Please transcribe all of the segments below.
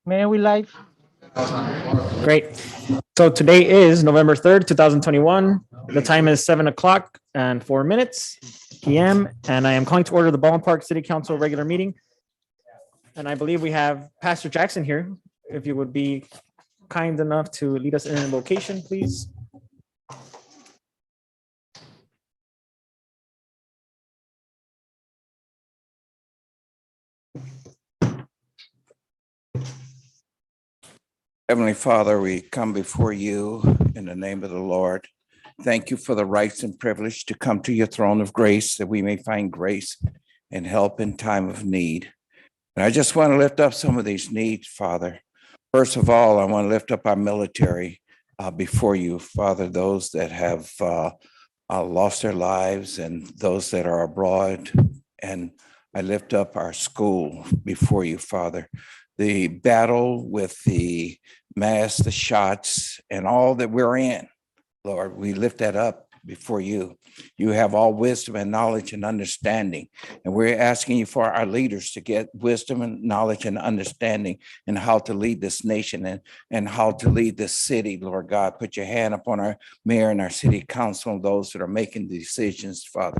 May we live? Great. So today is November 3rd, 2021. The time is 7:04 p.m. And I am calling to order the Baldwin Park City Council regular meeting. And I believe we have Pastor Jackson here. If you would be kind enough to lead us in an invocation, please. Heavenly Father, we come before you in the name of the Lord. Thank you for the rights and privilege to come to your throne of grace that we may find grace and help in time of need. And I just want to lift up some of these needs, Father. First of all, I want to lift up our military before you, Father, those that have lost their lives and those that are abroad. And I lift up our school before you, Father. The battle with the mass, the shots, and all that we're in, Lord, we lift that up before you. You have all wisdom and knowledge and understanding. And we're asking you for our leaders to get wisdom and knowledge and understanding and how to lead this nation and how to lead this city, Lord God. Put your hand upon our mayor and our city council and those that are making the decisions, Father.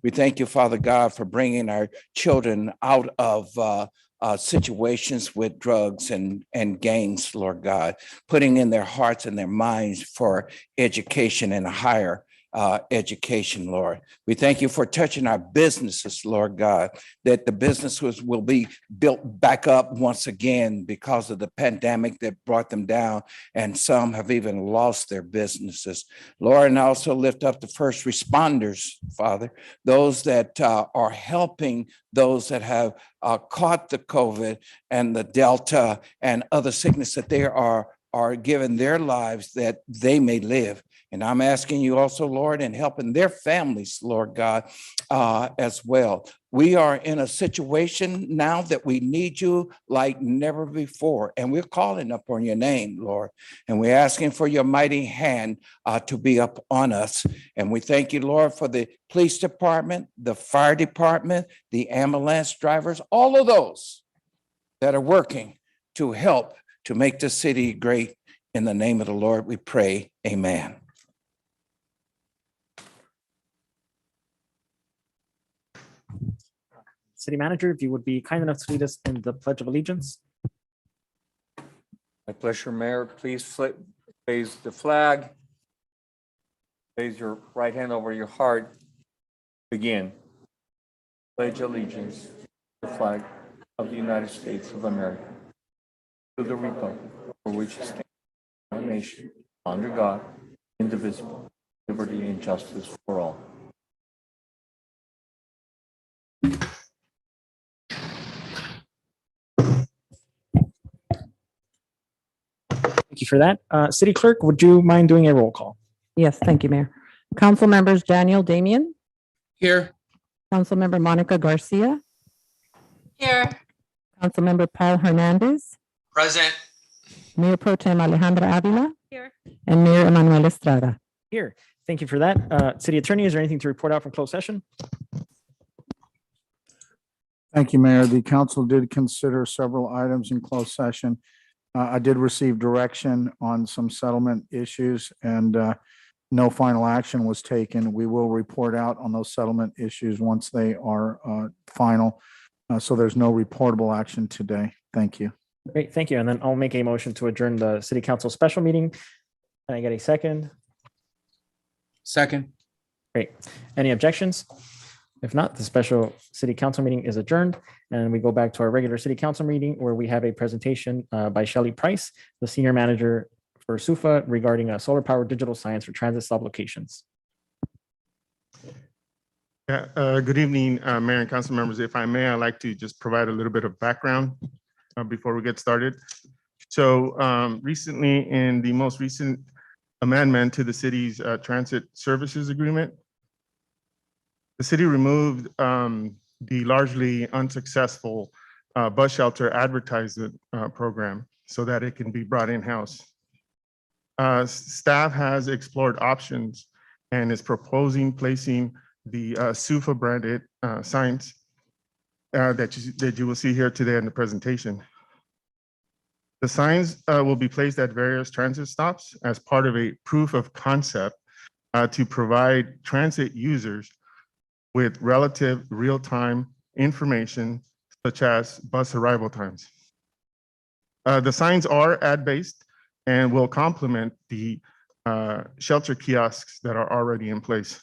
We thank you, Father God, for bringing our children out of situations with drugs and gangs, Lord God, putting in their hearts and their minds for education and higher education, Lord. We thank you for touching our businesses, Lord God, that the businesses will be built back up once again because of the pandemic that brought them down, and some have even lost their businesses. Lord, and I also lift up the first responders, Father, those that are helping those that have caught the COVID and the Delta and other sickness, that they are given their lives that they may live. And I'm asking you also, Lord, and helping their families, Lord God, as well. We are in a situation now that we need you like never before. And we're calling upon your name, Lord. And we're asking for your mighty hand to be up on us. And we thank you, Lord, for the police department, the fire department, the ambulance drivers, all of those that are working to help to make the city great. In the name of the Lord, we pray. Amen. City Manager, if you would be kind enough to lead us in the Pledge of Allegiance. My pleasure, Mayor. Please raise the flag. Raise your right hand over your heart. Begin. Pledge allegiance to the flag of the United States of America, to the republic for which it stands, one nation, under God, indivisible, liberty and justice for all. Thank you for that. City Clerk, would you mind doing a roll call? Yes, thank you, Mayor. Council members Daniel Damian, Here. Councilmember Monica Garcia, Here. Councilmember Paul Hernandez, Present. Mayor Pro Tem Alejandra Avila, Here. and Mayor Emanuel Estrada. Here. Thank you for that. City Attorney, is there anything to report out from closed session? Thank you, Mayor. The council did consider several items in closed session. I did receive direction on some settlement issues, and no final action was taken. We will report out on those settlement issues once they are final. So there's no reportable action today. Thank you. Great, thank you. And then I'll make a motion to adjourn the City Council special meeting. Can I get a second? Second. Great. Any objections? If not, the special City Council meeting is adjourned, and we go back to our regular City Council meeting where we have a presentation by Shelley Price, the Senior Manager for SUFA, regarding solar powered digital science for transit sub-locations. Yeah, good evening, Mayor and council members. If I may, I'd like to just provide a little bit of background before we get started. So recently, in the most recent amendment to the city's transit services agreement, the city removed the largely unsuccessful bus shelter advertisement program so that it can be brought in-house. Staff has explored options and is proposing placing the SUFA branded signs that you will see here today in the presentation. The signs will be placed at various transit stops as part of a proof of concept to provide transit users with relative real-time information such as bus arrival times. The signs are ad-based and will complement the shelter kiosks that are already in place.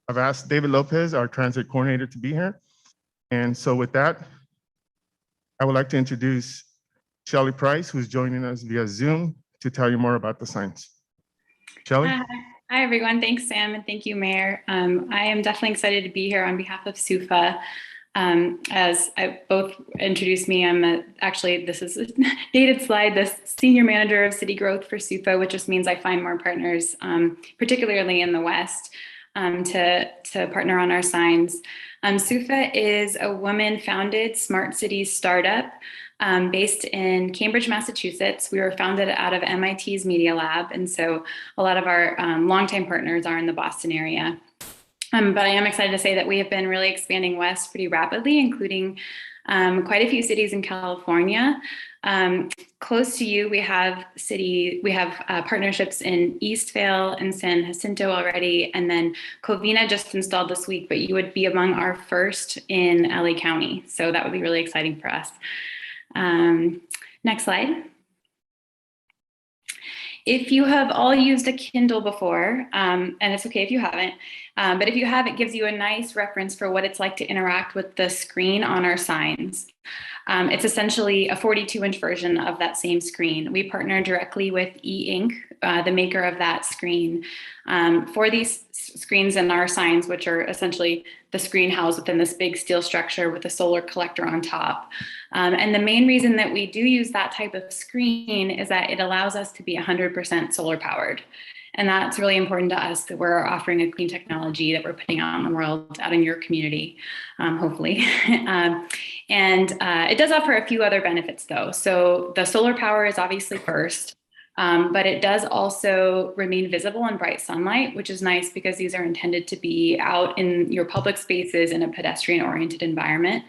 I've asked David Lopez, our transit coordinator, to be here. And so with that, I would like to introduce Shelley Price, who's joining us via Zoom to tell you more about the signs. Shelley? Hi, everyone. Thanks, Sam, and thank you, Mayor. I am definitely excited to be here on behalf of SUFA. As I both introduced me, actually, this is a dated slide, the Senior Manager of City Growth for SUFA, which just means I find more partners, particularly in the West, to partner on our signs. SUFA is a woman-founded smart cities startup based in Cambridge, Massachusetts. We were founded out of MIT's Media Lab, and so a lot of our longtime partners are in the Boston area. But I am excited to say that we have been really expanding west pretty rapidly, including quite a few cities in California. Close to you, we have partnerships in Eastvale and San Jacinto already, and then Covina just installed this week, but you would be among our first in LA County. So that would be really exciting for us. Next slide. If you have all used a Kindle before, and it's okay if you haven't, but if you have, it gives you a nice reference for what it's like to interact with the screen on our signs. It's essentially a 42-inch version of that same screen. We partner directly with e-ink, the maker of that screen, for these screens and our signs, which are essentially the screen housed within this big steel structure with a solar collector on top. And the main reason that we do use that type of screen is that it allows us to be 100% solar powered. And that's really important to us, that we're offering a clean technology that we're putting out in the world, out in your community, hopefully. It does offer a few other benefits though. So the solar power is obviously first, but it does also remain visible in bright sunlight, which is nice because these are intended to be out in your public spaces in a pedestrian oriented environment.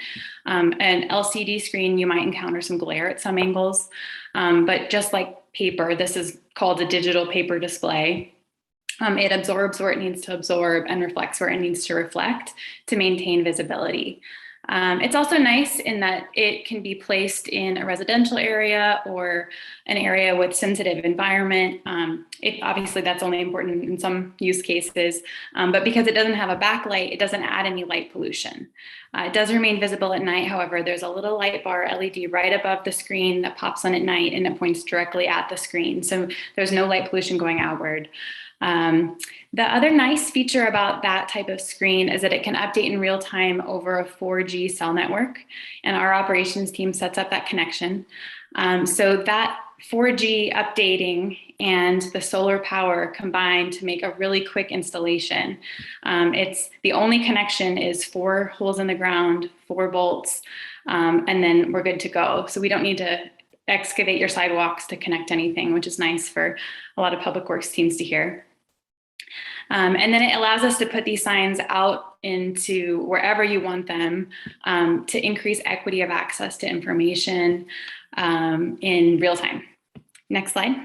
An LCD screen, you might encounter some glare at some angles, but just like paper, this is called a digital paper display. It absorbs where it needs to absorb and reflects where it needs to reflect to maintain visibility. It's also nice in that it can be placed in a residential area or an area with sensitive environment. Obviously, that's only important in some use cases, but because it doesn't have a backlight, it doesn't add any light pollution. It does remain visible at night. However, there's a little light bar LED right above the screen that pops on at night, and it points directly at the screen. So there's no light pollution going outward. The other nice feature about that type of screen is that it can update in real time over a 4G cell network, and our operations team sets up that connection. So that 4G updating and the solar power combine to make a really quick installation. It's the only connection is 4 holes in the ground, 4 bolts, and then we're good to go. So we don't need to excavate your sidewalks to connect anything, which is nice for a lot of public works teams to hear. And then it allows us to put these signs out into wherever you want them to increase equity of access to information in real time. Next slide.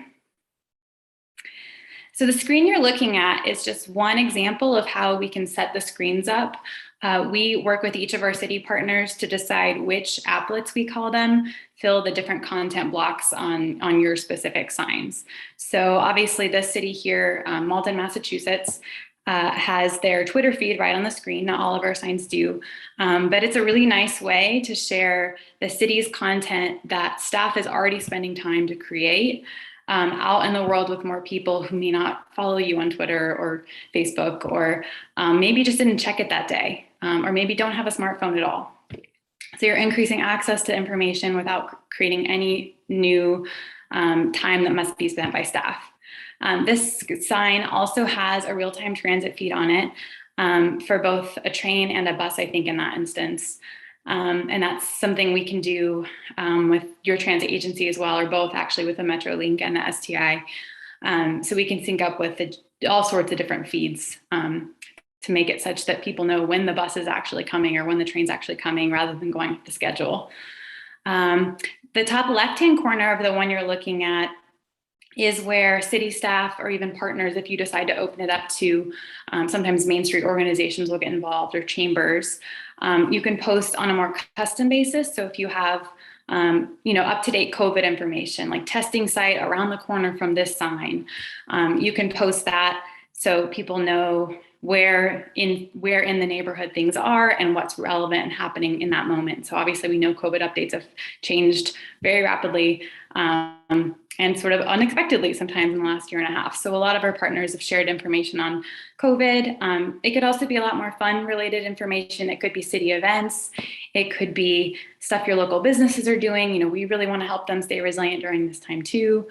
So the screen you're looking at is just one example of how we can set the screens up. We work with each of our city partners to decide which applets, we call them, fill the different content blocks on your specific signs. So obviously this city here, Malden, Massachusetts, has their Twitter feed right on the screen. Not all of our signs do, but it's a really nice way to share the city's content that staff is already spending time to create out in the world with more people who may not follow you on Twitter or Facebook, or maybe just didn't check it that day, or maybe don't have a smartphone at all. So you're increasing access to information without creating any new time that must be spent by staff. This sign also has a real-time transit feed on it. for both a train and a bus, I think, in that instance. And that's something we can do with your transit agency as well, or both actually with the MetroLink and the STI. So we can sync up with all sorts of different feeds to make it such that people know when the bus is actually coming or when the train's actually coming rather than going with the schedule. The top left-hand corner of the one you're looking at is where city staff or even partners, if you decide to open it up to, sometimes Main Street organizations will get involved or chambers. You can post on a more custom basis. So if you have up-to-date COVID information, like testing site around the corner from this sign, you can post that so people know where in the neighborhood things are and what's relevant and happening in that moment. So obviously we know COVID updates have changed very rapidly and sort of unexpectedly sometimes in the last year and a half. So a lot of our partners have shared information on COVID. It could also be a lot more fun related information. It could be city events. It could be stuff your local businesses are doing. We really want to help them stay resilient during this time too.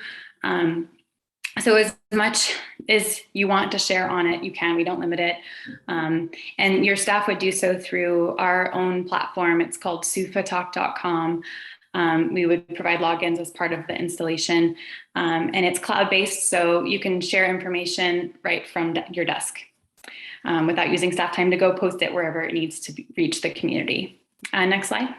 So as much as you want to share on it, you can. We don't limit it. And your staff would do so through our own platform. It's called sufatalk.com. We would provide logins as part of the installation. And it's cloud-based, so you can share information right from your desk without using staff time to go post it wherever it needs to reach the community. Next slide.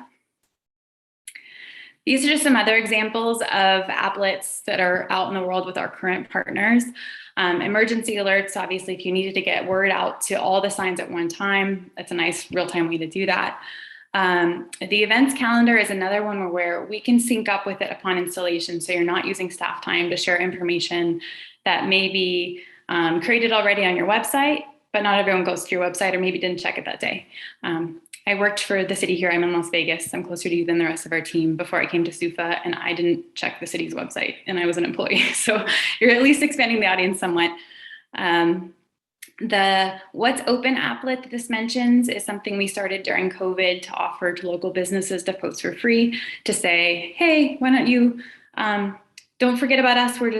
These are just some other examples of applets that are out in the world with our current partners. Emergency alerts, obviously, if you needed to get word out to all the signs at one time, that's a nice real-time way to do that. The events calendar is another one where we can sync up with it upon installation, so you're not using staff time to share information that may be created already on your website, but not everyone goes to your website or maybe didn't check it that day. I worked for the city here. I'm in Las Vegas. I'm closer to you than the rest of our team before I came to SUFA, and I didn't check the city's website, and I was an employee. So you're at least expanding the audience somewhat. The What's Open applet that this mentions is something we started during COVID to offer to local businesses to post for free, to say, hey, why don't you, don't forget about us. We're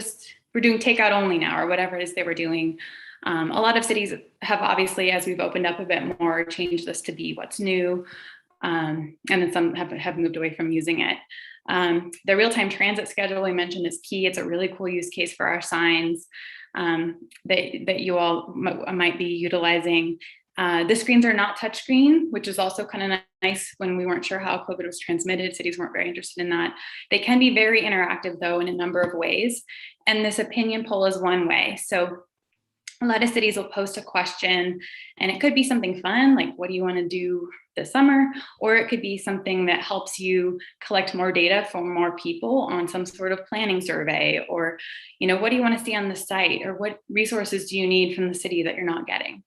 doing takeout only now, or whatever it is they were doing. A lot of cities have obviously, as we've opened up a bit more, changed this to be what's new. And then some have moved away from using it. The real-time transit schedule we mentioned is key. It's a really cool use case for our signs that you all might be utilizing. The screens are not touchscreen, which is also kind of nice. When we weren't sure how COVID was transmitted, cities weren't very interested in that. They can be very interactive though in a number of ways. And this opinion poll is one way. So a lot of cities will post a question, and it could be something fun, like what do you want to do this summer? Or it could be something that helps you collect more data from more people on some sort of planning survey, or, what do you want to see on the site? Or what resources do you need from the city that you're not getting?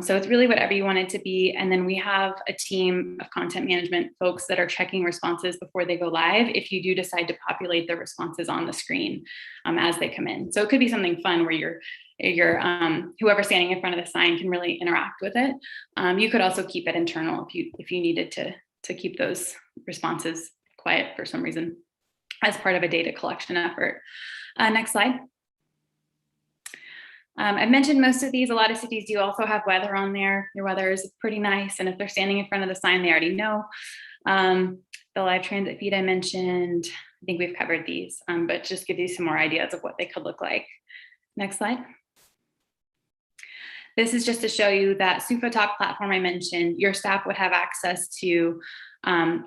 So it's really whatever you want it to be. And then we have a team of content management folks that are checking responses before they go live, if you do decide to populate the responses on the screen as they come in. So it could be something fun where whoever's standing in front of the sign can really interact with it. You could also keep it internal if you needed to keep those responses quiet for some reason as part of a data collection effort. Next slide. I've mentioned most of these. A lot of cities do also have weather on there. Your weather is pretty nice. And if they're standing in front of the sign, they already know. The live transit feed I mentioned, I think we've covered these, but just give you some more ideas of what they could look like. Next slide. This is just to show you that SUFA Talk platform I mentioned. Your staff would have access to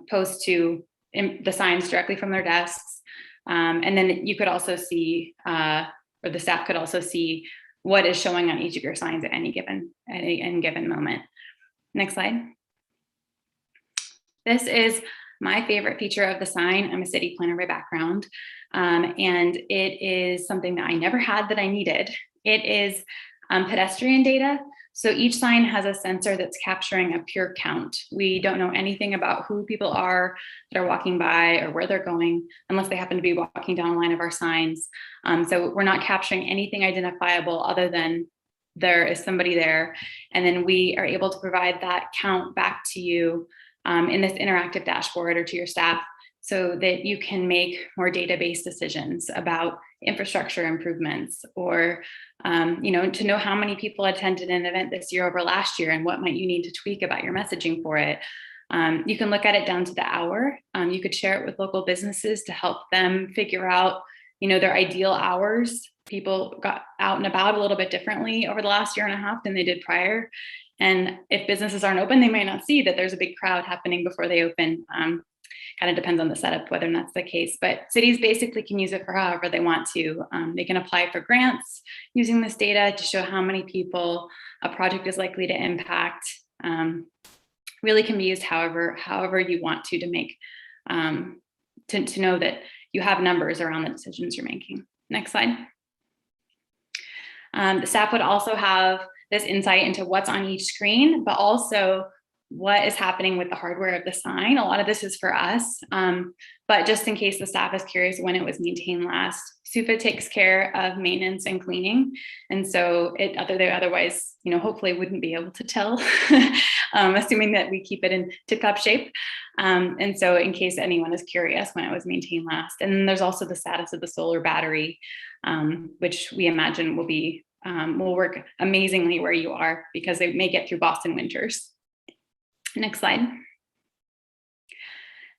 post to the signs directly from their desks. And then you could also see, or the staff could also see what is showing on each of your signs at any given moment. Next slide. This is my favorite feature of the sign. I'm a city planner by background, and it is something that I never had that I needed. It is pedestrian data. So each sign has a sensor that's capturing a pure count. We don't know anything about who people are that are walking by or where they're going, unless they happen to be walking down a line of our signs. So we're not capturing anything identifiable other than there is somebody there. And then we are able to provide that count back to you in this interactive dashboard, or to your staff, so that you can make more data-based decisions about infrastructure improvements, or to know how many people attended an event this year over last year and what might you need to tweak about your messaging for it. You can look at it down to the hour. You could share it with local businesses to help them figure out, their ideal hours. People got out and about a little bit differently over the last year and a half than they did prior. And if businesses aren't open, they might not see that there's a big crowd happening before they open. Kind of depends on the setup, whether or not that's the case. But cities basically can use it for however they want to. They can apply for grants using this data to show how many people a project is likely to impact. Really can be used however you want to make, to know that you have numbers around the decisions you're making. Next slide. The staff would also have this insight into what's on each screen, but also what is happening with the hardware of the sign. A lot of this is for us, but just in case the staff is curious when it was maintained last, SUFA takes care of maintenance and cleaning. And so they otherwise, hopefully wouldn't be able to tell, assuming that we keep it in tip-top shape. And so in case anyone is curious when it was maintained last. And then there's also the status of the solar battery, which we imagine will work amazingly where you are, because they may get through Boston winters. Next slide.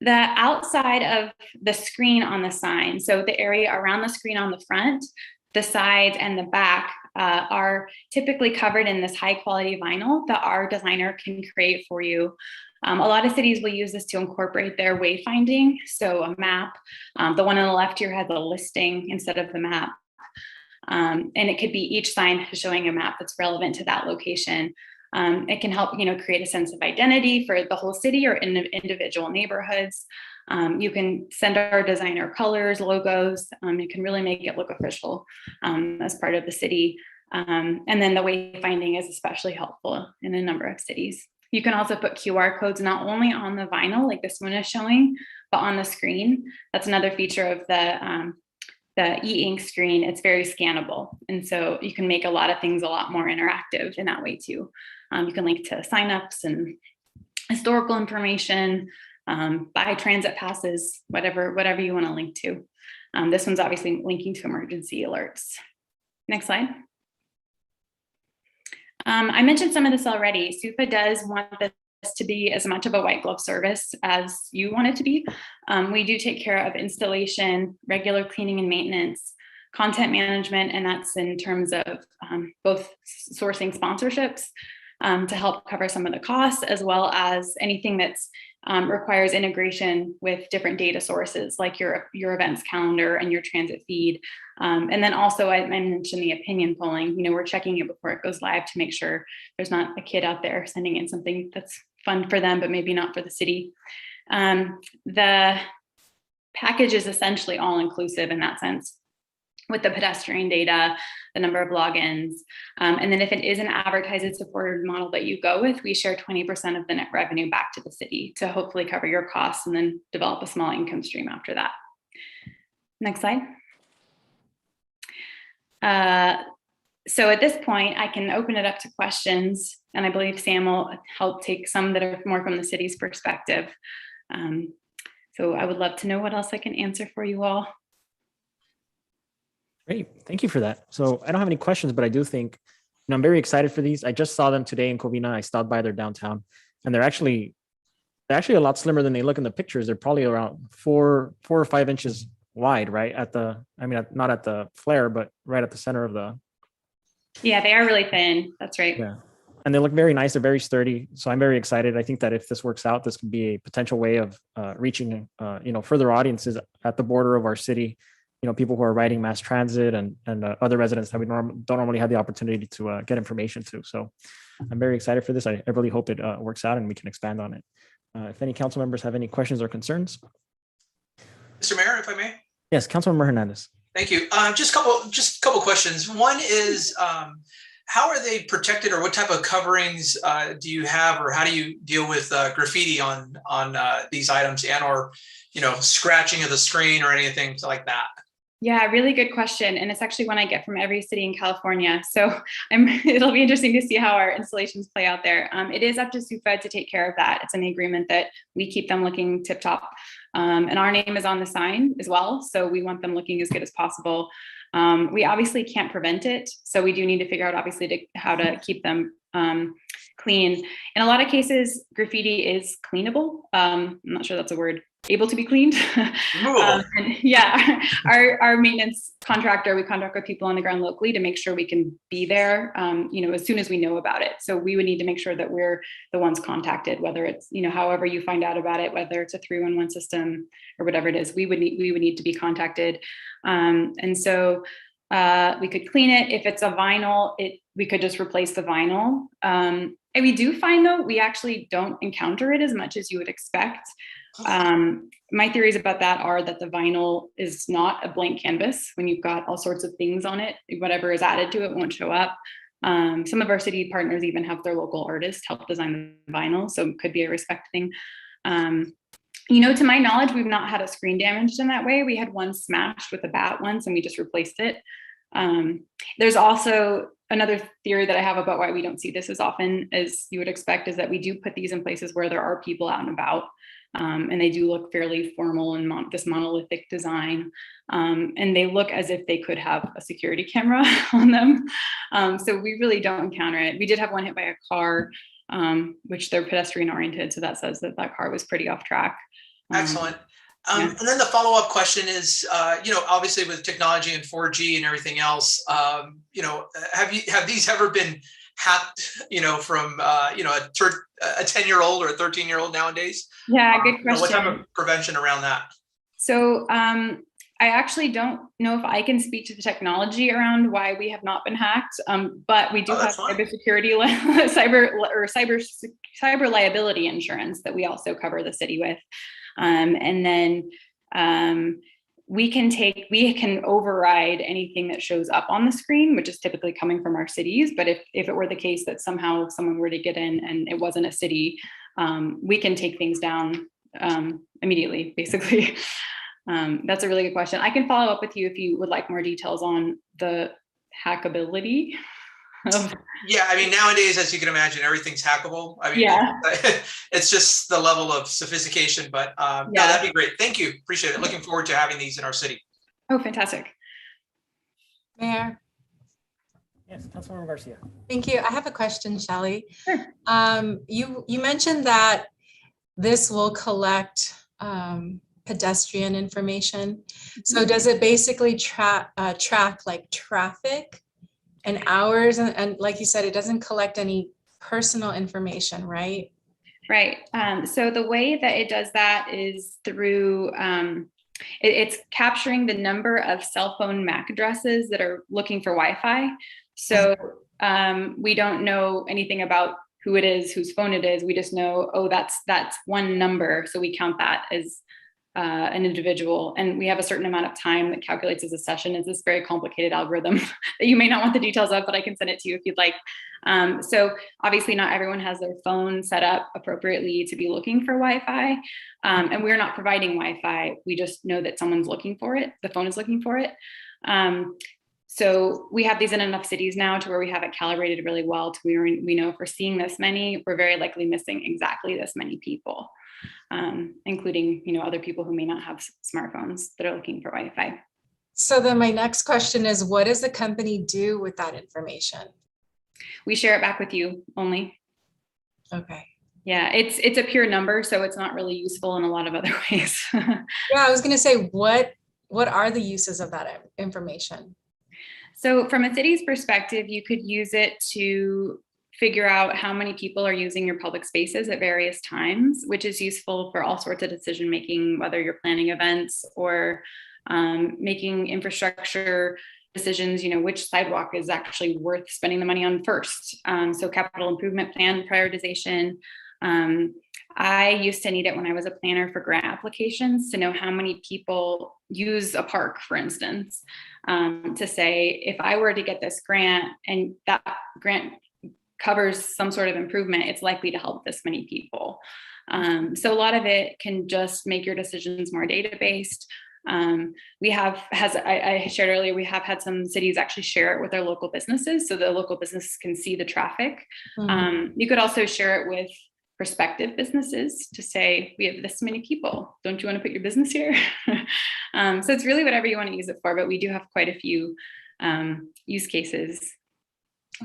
The outside of the screen on the sign, so the area around the screen on the front, the sides, and the back are typically covered in this high quality vinyl that our designer can create for you. A lot of cities will use this to incorporate their wayfinding. So a map, the one on the left here has a listing instead of the map. And it could be each sign showing a map that's relevant to that location. It can help, create a sense of identity for the whole city or in individual neighborhoods. You can send our designer colors, logos. It can really make it look official as part of the city. And then the wayfinding is especially helpful in a number of cities. You can also put QR codes not only on the vinyl, like this one is showing, but on the screen. That's another feature of the e-ink screen. It's very scannable. And so you can make a lot of things a lot more interactive in that way too. You can link to signups and historical information, buy transit passes, whatever you want to link to. This one's obviously linking to emergency alerts. Next slide. I mentioned some of this already. SUFA does want this to be as much of a white glove service as you want it to be. We do take care of installation, regular cleaning and maintenance, content management, and that's in terms of both sourcing sponsorships to help cover some of the costs, as well as anything that's requires integration with different data sources like your events calendar and your transit feed. And then also I mentioned the opinion polling. We're checking it before it goes live to make sure there's not a kid out there sending in something that's fun for them, but maybe not for the city. The package is essentially all inclusive in that sense, with the pedestrian data, the number of logins. And then if it is an advertised supported model that you go with, we share 20% of the net revenue back to the city to hopefully cover your costs and then develop a small income stream after that. Next slide. So at this point, I can open it up to questions, and I believe Sam will help take some that are more from the city's perspective. So I would love to know what else I can answer for you all. Great. Thank you for that. So I don't have any questions, but I do think, I'm very excited for these. I just saw them today in Covina. I stopped by their downtown, and they're actually a lot slimmer than they look in the pictures. They're probably around 4 or 5 inches wide, right? Not at the flare, but right at the center of the. Yeah, they are really thin. That's right. Yeah. And they look very nice. They're very sturdy. So I'm very excited. I think that if this works out, this could be a potential way of reaching, further audiences at the border of our city. People who are riding mass transit and other residents that we don't normally have the opportunity to get information to. So I'm very excited for this. I really hope it works out and we can expand on it. If any council members have any questions or concerns. Mr. Mayor, if I may. Yes, Councilmember Hernandez. Thank you. Just a couple questions. One is, how are they protected, or what type of coverings do you have, or how do you deal with graffiti on these items, and or scratching of the screen or anything like that? Yeah, really good question. And it's actually one I get from every city in California. So it'll be interesting to see how our installations play out there. It is up to SUFA to take care of that. It's in the agreement that we keep them looking tip top. And our name is on the sign as well. So we want them looking as good as possible. We obviously can't prevent it. So we do need to figure out obviously how to keep them clean. In a lot of cases, graffiti is cleanable. I'm not sure that's a word, able to be cleaned. Yeah, our maintenance contractor, we contract with people on the ground locally to make sure we can be there, as soon as we know about it. So we would need to make sure that we're the ones contacted, whether it's, however you find out about it, whether it's a 311 system or whatever it is, we would need to be contacted. And so we could clean it. If it's a vinyl, we could just replace the vinyl. And we do find, though, we actually don't encounter it as much as you would expect. My theories about that are that the vinyl is not a blank canvas. When you've got all sorts of things on it, whatever is added to it won't show up. Some of our city partners even have their local artists help design the vinyl, so it could be a respect thing. To my knowledge, we've not had a screen damaged in that way. We had one smashed with a bat once and we just replaced it. There's also another theory that I have about why we don't see this as often as you would expect, is that we do put these in places where there are people out and about, and they do look fairly formal and this monolithic design, and they look as if they could have a security camera on them. So we really don't encounter it. We did have one hit by a car, which they're pedestrian oriented, so that says that car was pretty off track. Excellent. And then the follow-up question is, obviously with technology and 4G and everything else, have these ever been hacked, from, a 10-year-old or a 13-year-old nowadays? Yeah, good question. What type of prevention around that? So I actually don't know if I can speak to the technology around why we have not been hacked, but we do have cybersecurity, cyber liability insurance that we also cover the city with. And then we can override anything that shows up on the screen, which is typically coming from our cities. But if it were the case that somehow someone were to get in and it wasn't a city, we can take things down immediately, basically. That's a really good question. I can follow up with you if you would like more details on the hackability. Yeah, I mean, nowadays, as you can imagine, everything's hackable. I mean, yeah. It's just the level of sophistication, but no, that'd be great. Thank you. Appreciate it. Looking forward to having these in our city. Oh, fantastic. Mayor. Yes, Councilmember Garcia. Thank you. I have a question, Shelley. Sure. You mentioned that this will collect pedestrian information. So does it basically track like traffic and hours? And like you said, it doesn't collect any personal information, right? Right. So the way that it does that is through, it's capturing the number of cell phone MAC addresses that are looking for Wi-Fi. So we don't know anything about who it is, whose phone it is. We just know, oh, that's one number. So we count that as an individual, and we have a certain amount of time that calculates as a session. It's this very complicated algorithm that you may not want the details of, but I can send it to you if you'd like. So obviously not everyone has their phone set up appropriately to be looking for Wi-Fi, and we're not providing Wi-Fi. We just know that someone's looking for it. The phone is looking for it. So we have these in enough cities now to where we have it calibrated really well to where we know if we're seeing this many, we're very likely missing exactly this many people. Including, other people who may not have smartphones that are looking for Wi-Fi. So then my next question is, what does the company do with that information? We share it back with you only. Okay. Yeah, it's a pure number, so it's not really useful in a lot of other ways. Yeah, I was going to say, what are the uses of that information? So from a city's perspective, you could use it to figure out how many people are using your public spaces at various times, which is useful for all sorts of decision making, whether you're planning events or making infrastructure decisions, which sidewalk is actually worth spending the money on first. So capital improvement plan prioritization. I used to need it when I was a planner for grant applications to know how many people use a park, for instance, to say, if I were to get this grant and that grant covers some sort of improvement, it's likely to help this many people. So a lot of it can just make your decisions more data-based. As I shared earlier, we have had some cities actually share it with their local businesses so the local businesses can see the traffic. You could also share it with prospective businesses to say, we have this many people. Don't you want to put your business here? So it's really whatever you want to use it for, but we do have quite a few use cases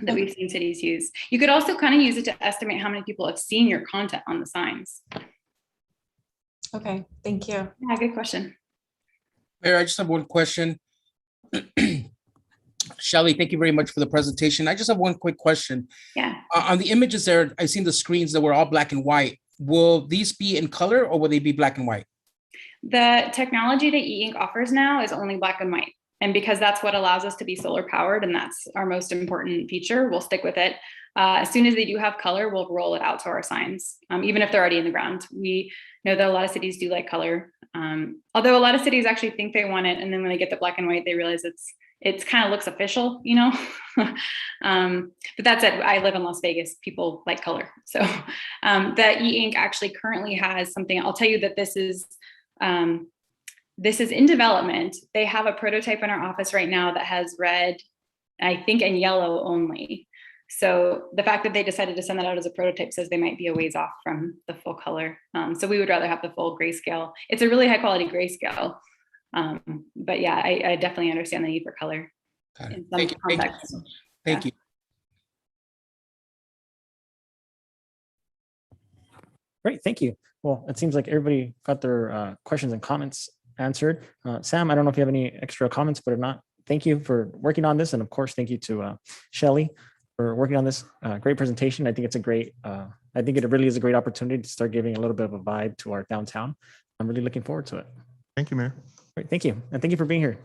that we've seen cities use. You could also kind of use it to estimate how many people have seen your content on the signs. Okay, thank you. Yeah, good question. Mayor, I just have one question. Shelley, thank you very much for the presentation. I just have one quick question. Yeah. On the images there, I've seen the screens that were all black and white. Will these be in color or will they be black and white? The technology that e-ink offers now is only black and white. And because that's what allows us to be solar powered, and that's our most important feature, we'll stick with it. As soon as they do have color, we'll roll it out to our signs, even if they're already in the ground. We know that a lot of cities do like color, although a lot of cities actually think they want it. And then when they get the black and white, they realize it's kind of looks official, you know. But that said, I live in Las Vegas. People like color. So the e-ink actually currently has something. I'll tell you that this is in development. They have a prototype in our office right now that has red, I think, and yellow only. So the fact that they decided to send that out as a prototype says they might be a ways off from the full color. So we would rather have the full grayscale. It's a really high quality grayscale. But yeah, I definitely understand the need for color. In some contexts. Thank you. Great, thank you. Well, it seems like everybody got their questions and comments answered. Sam, I don't know if you have any extra comments, but if not, thank you for working on this. And of course, thank you to Shelley for working on this great presentation. I think it's a great, I think it really is a great opportunity to start giving a little bit of a vibe to our downtown. I'm really looking forward to it. Thank you, Mayor. Great, thank you. And thank you for being here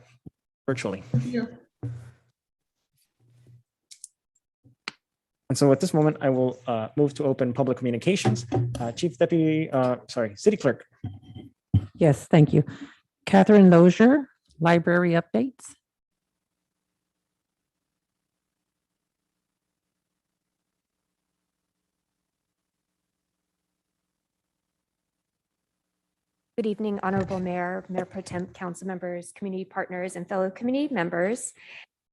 virtually. And so at this moment, I will move to open public communications. Chief Deputy, City Clerk. Yes, thank you. Catherine Lozier, library updates. Good evening, Honorable Mayor, Mayor Pro Tem, council members, community partners, and fellow community members.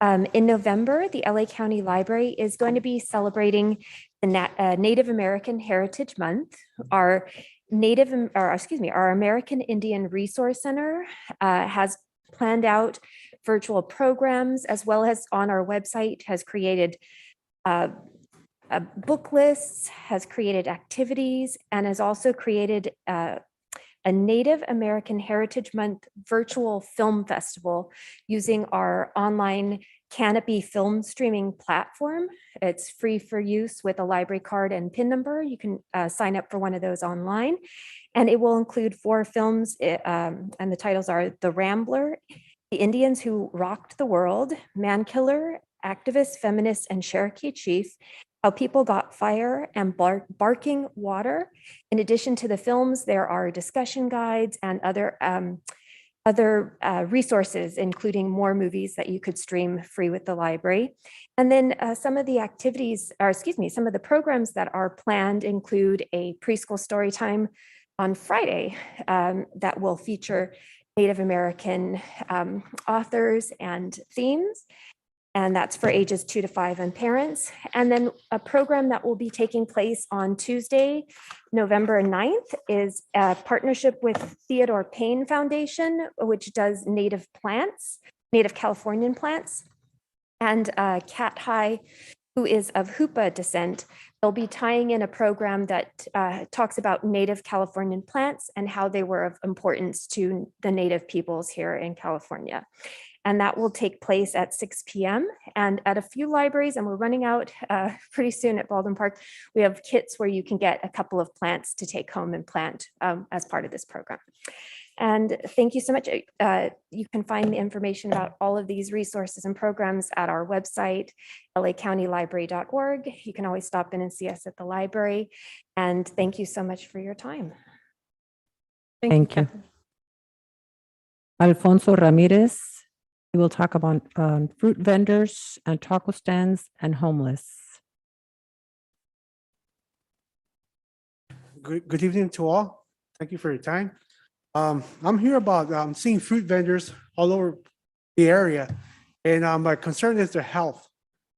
In November, the LA County Library is going to be celebrating the Native American Heritage Month. Our American Indian Resource Center has planned out virtual programs, as well as on our website has created book lists, has created activities, and has also created a Native American Heritage Month virtual film festival using our online Canopy film streaming platform. It's free for use with a library card and PIN number. You can sign up for one of those online. And it will include 4 films, and the titles are The Rambler, The Indians Who Rocked the World, Man Killer, Activist, Feminist, and Cherokee Chief, How People Got Fire, and Barking Water. In addition to the films, there are discussion guides and other resources, including more movies that you could stream free with the library. And then some of the activities, or excuse me, some of the programs that are planned include a preschool story time on Friday that will feature Native American authors and themes. And that's for ages 2 to 5 and parents. And then a program that will be taking place on Tuesday, November 9th is a partnership with Theodore Payne Foundation, which does native plants, native Californian plants. And Cat High, who is of Hoopa descent, they'll be tying in a program that talks about native Californian plants and how they were of importance to the native peoples here in California. And that will take place at 6 p.m. And at a few libraries, and we're running out pretty soon at Baldwin Park, we have kits where you can get a couple of plants to take home and plant as part of this program. And thank you so much. You can find the information about all of these resources and programs at our website, lacountylibrary.org. You can always stop in and see us at the library. And thank you so much for your time. Thank you. Alfonso Ramirez. We will talk about fruit vendors and taco stands and homeless. Good evening to all. Thank you for your time. I'm here about seeing fruit vendors all over the area, and my concern is their health.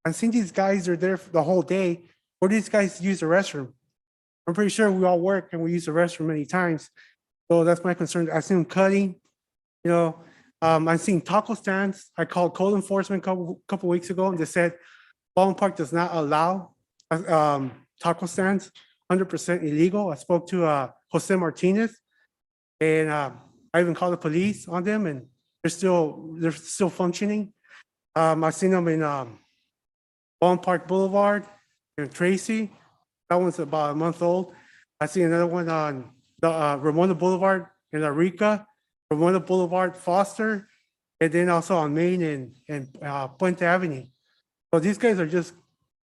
I'm seeing these guys are there for the whole day. Where do these guys use the restroom? I'm pretty sure we all work and we use the restroom many times. So that's my concern. I see them cutting, you know, I've seen taco stands. I called code enforcement a couple weeks ago and they said Baldwin Park does not allow taco stands, 100% illegal. I spoke to Jose Martinez and I even called the police on them and they're still functioning. I've seen them in Baldwin Park Boulevard in Tracy. That one's about a month old. I see another one on the Ramona Boulevard in Arica, Ramona Boulevard, Foster, and then also on Main and Puente Avenue. So these guys are just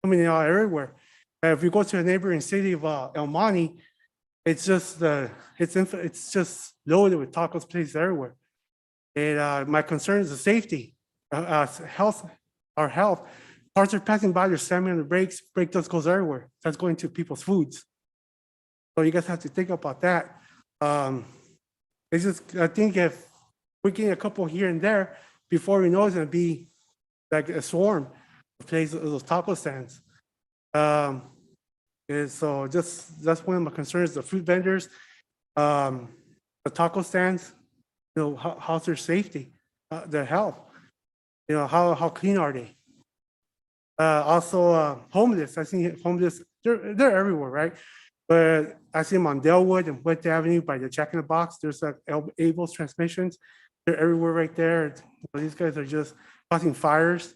coming out everywhere. If you go to a neighboring city of El Monte, it's just it's just loaded with tacos places everywhere. And my concern is the safety, health, our health. Cars are passing by, they're slamming on the brakes, brake dust goes everywhere. That's going to people's foods. So you guys have to think about that. It's just, I think if we get a couple here and there, before we know it's gonna be like a swarm of places, those taco stands. And so that's one of my concerns, the fruit vendors, the taco stands, you know, how's their safety, their health? You know, how clean are they? Also, homeless. I see homeless. They're everywhere, right? But I see them on Delwood and West Avenue by the Jack in the Box. There's like Abel's transmissions. They're everywhere right there. These guys are just causing fires.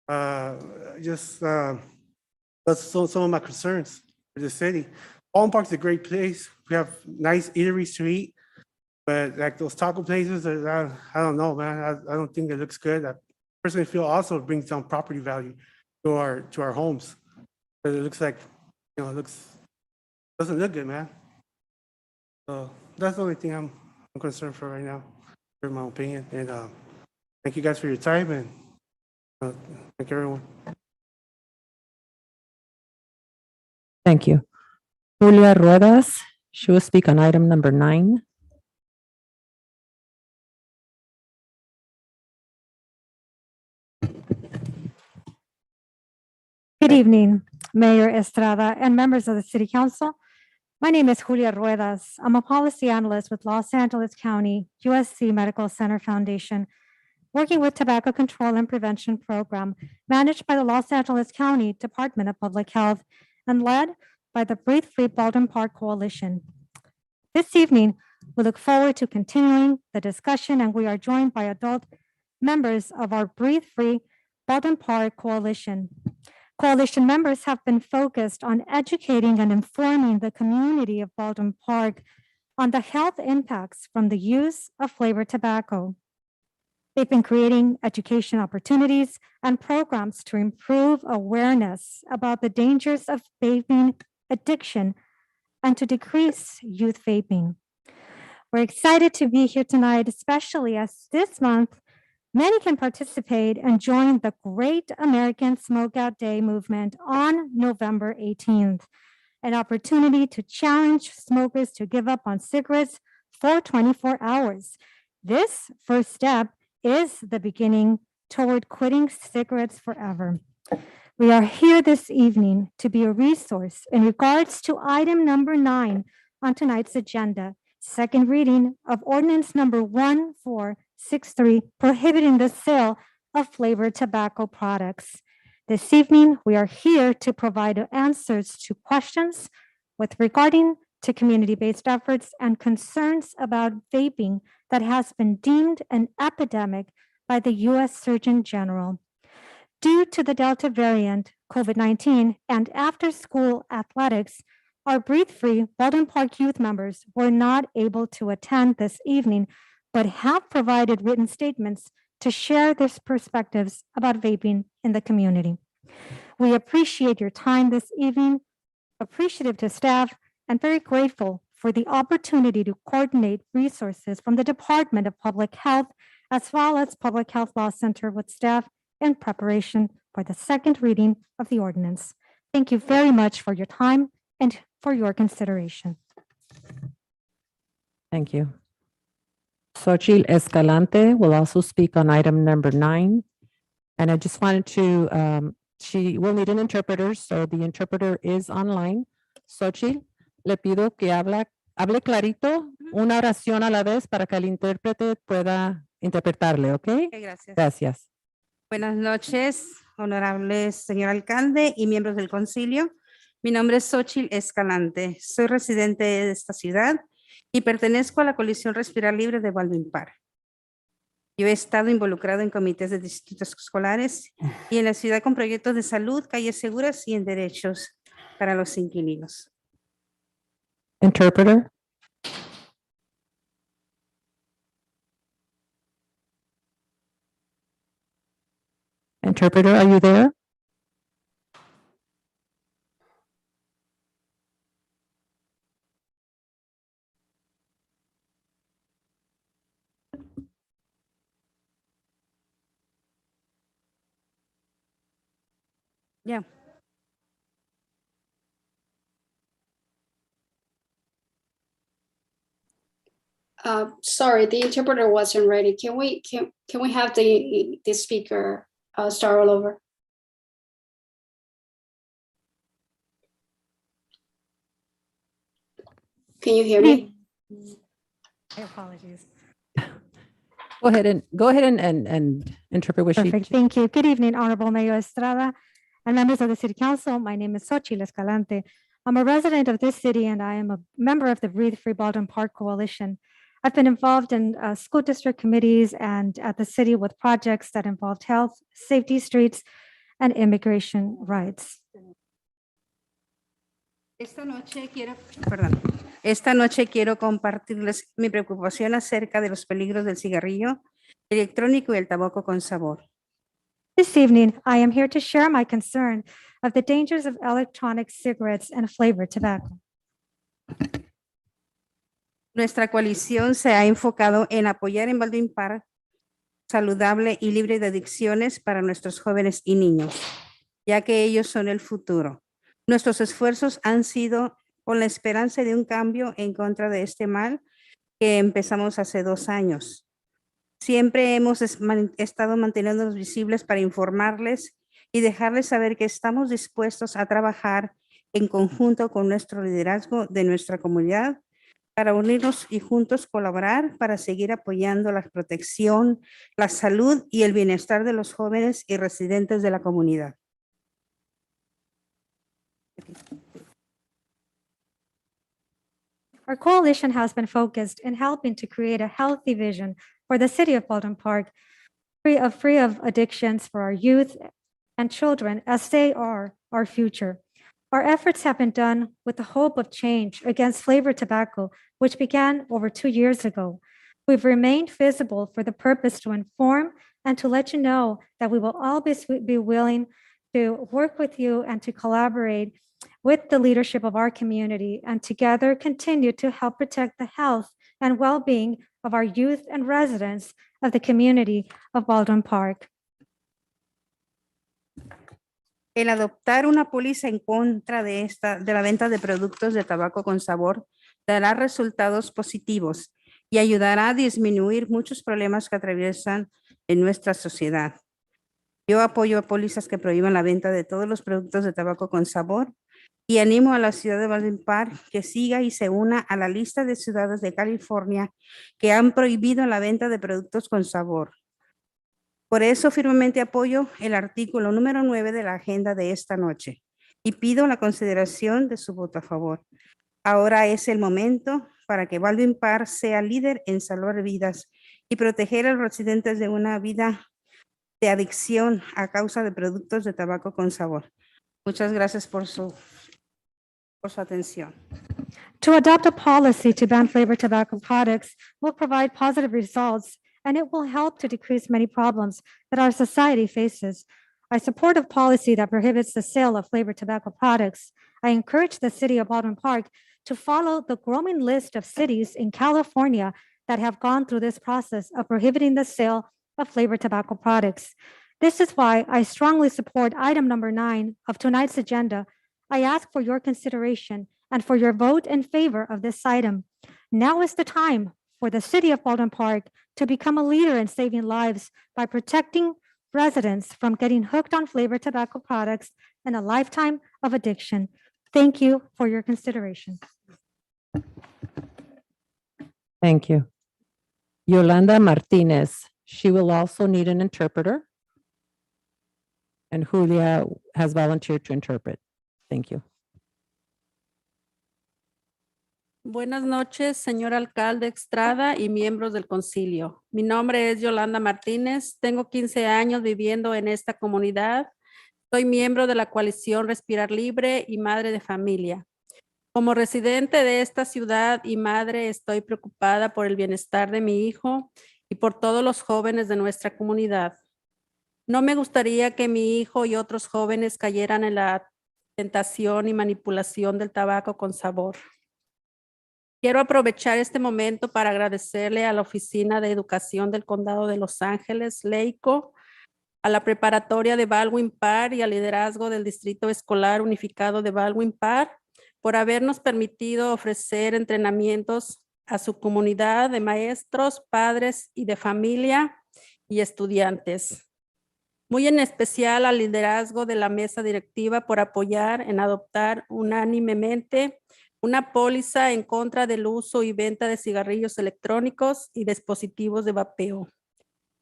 That's some of my concerns for the city. Baldwin Park's a great place. We have nice eateries to eat, but like those taco places, I don't know, man. I don't think it looks good. I personally feel also it brings down property value to our homes. But it looks like, you know, doesn't look good, man. So that's the only thing I'm concerned for right now, in my opinion. And thank you guys for your time and thank everyone. Thank you. Julia Ruedas, she will speak on item number 9. Good evening, Mayor Estrada and members of the City Council. My name is Julia Ruedas. I'm a policy analyst with Los Angeles County USC Medical Center Foundation, working with Tobacco Control and Prevention Program managed by the Los Angeles County Department of Public Health and led by the Breathe Free Baldwin Park Coalition. This evening, we look forward to continuing the discussion and we are joined by adult members of our Breathe Free Baldwin Park Coalition. Coalition members have been focused on educating and informing the community of Baldwin Park on the health impacts from the use of flavored tobacco. They've been creating education opportunities and programs to improve awareness about the dangers of vaping addiction and to decrease youth vaping. We're excited to be here tonight, especially as this month, many can participate and join the Great American Smokeout Day movement on November 18th, an opportunity to challenge smokers to give up on cigarettes for 24 hours. This first step is the beginning toward quitting cigarettes forever. We are here this evening to be a resource in regards to item number 9 on tonight's agenda, second reading of ordinance number 1463, prohibiting the sale of flavored tobacco products. This evening, we are here to provide answers to questions with regarding to community-based efforts and concerns about vaping that has been deemed an epidemic by the U.S. Surgeon General. Due to the Delta variant, COVID-19, and after-school athletics, our Breathe Free Baldwin Park youth members were not able to attend this evening, but have provided written statements to share their perspectives about vaping in the community. We appreciate your time this evening, appreciative to staff, and very grateful for the opportunity to coordinate resources from the Department of Public Health, as well as Public Health Law Center with staff in preparation for the second reading of the ordinance. Thank you very much for your time and for your consideration. Thank you. Xochitl Escalante will also speak on item number 9. And I just wanted to, she will need an interpreter, so the interpreter is online. Xochitl, Le pido que hable clarito, una oración a la vez para que el intérprete pueda interpretarle, ¿ok? Gracias. Gracias. Buenas noches, honorable señor alcalde y miembros del concilio. Mi nombre es Xochitl Escalante. Soy residente de esta ciudad y pertenezco a la coalición Respirar Libre de Baldwin Park. Yo he estado involucrado en comités de distritos escolares y en la ciudad con proyectos de salud, calles seguras y en derechos para los inquilinos. Interpreter. Interpreter, are you there? Ya. Sorry, the interpreter wasn't ready. Can we have the speaker start all over? Can you hear me? My apologies. Go ahead and interpret what she. Perfect. Thank you. Good evening, Honorable Mayor Estrada and members of the City Council. My name is Xochitl Escalante. I'm a resident of this city and I am a member of the Breathe Free Baldwin Park Coalition. I've been involved in school district committees and at the city with projects that involved health, safety, streets, and immigration rights. Esta noche quiero compartirles mi preocupación acerca de los peligros del cigarrillo electrónico y el tabaco con sabor. This evening, I am here to share my concern of the dangers of electronic cigarettes and flavored tobacco. Nuestra coalición se ha enfocado en apoyar en Baldwin Park saludable y libre de adicciones para nuestros jóvenes y niños, ya que ellos son el futuro. Nuestros esfuerzos han sido con la esperanza de un cambio en contra de este mal que empezamos hace 2 años. Siempre hemos estado manteniéndonos visibles para informarles y dejarles saber que estamos dispuestos a trabajar en conjunto con nuestro liderazgo de nuestra comunidad para unirnos y juntos colaborar para seguir apoyando la protección, la salud y el bienestar de los jóvenes y residentes de la comunidad. Our coalition has been focused in helping to create a healthy vision for the city of Baldwin Park, free of addictions for our youth and children, as they are our future. Our efforts have been done with the hope of change against flavored tobacco, which began over 2 years ago. We've remained visible for the purpose to inform and to let you know that we will always be willing to work with you and to collaborate with the leadership of our community and together continue to help protect the health and well-being of our youth and residents of the community of Baldwin Park. El adoptar una póliza en contra de la venta de productos de tabaco con sabor dará resultados positivos y ayudará a disminuir muchos problemas que atraviesan en nuestra sociedad. Yo apoyo a pólizas que prohíban la venta de todos los productos de tabaco con sabor y animo a la ciudad de Baldwin Park que siga y se una a la lista de ciudades de California que han prohibido la venta de productos con sabor. Por eso firmemente apoyo el artículo número 9 de la agenda de esta noche y pido la consideración de su voto a favor. Ahora es el momento para que Baldwin Park sea líder en salvar vidas y proteger a los residentes de una vida de adicción a causa de productos de tabaco con sabor. Muchas gracias por su atención. To adopt a policy to ban flavored tobacco products will provide positive results, and it will help to decrease many problems that our society faces. I support a policy that prohibits the sale of flavored tobacco products. I encourage the city of Baldwin Park to follow the growing list of cities in California that have gone through this process of prohibiting the sale of flavored tobacco products. This is why I strongly support item number 9 of tonight's agenda. I ask for your consideration and for your vote in favor of this item. Now is the time for the city of Baldwin Park to become a leader in saving lives by protecting residents from getting hooked on flavored tobacco products and a lifetime of addiction. Thank you for your consideration. Thank you. Yolanda Martinez, she will also need an interpreter. And Julia has volunteered to interpret. Thank you. Buenas noches, señor alcalde Estrada y miembros del concilio. Mi nombre es Yolanda Martínez. Tengo 15 años viviendo en esta comunidad. Soy miembro de la coalición Respirar Libre y madre de familia. Como residente de esta ciudad y madre, estoy preocupada por el bienestar de mi hijo y por todos los jóvenes de nuestra comunidad. No me gustaría que mi hijo y otros jóvenes cayeran en la tentación y manipulación del tabaco con sabor. Quiero aprovechar este momento para agradecerle a la Oficina de Educación del Condado de Los Ángeles, LEICO, a la Preparatoria de Baldwin Park y al liderazgo del Distrito Escolar Unificado de Baldwin Park por habernos permitido ofrecer entrenamientos a su comunidad de maestros, padres y de familia y estudiantes. Muy en especial al liderazgo de la mesa directiva por apoyar en adoptar unánimemente una póliza en contra del uso y venta de cigarrillos electrónicos y dispositivos de vapeo.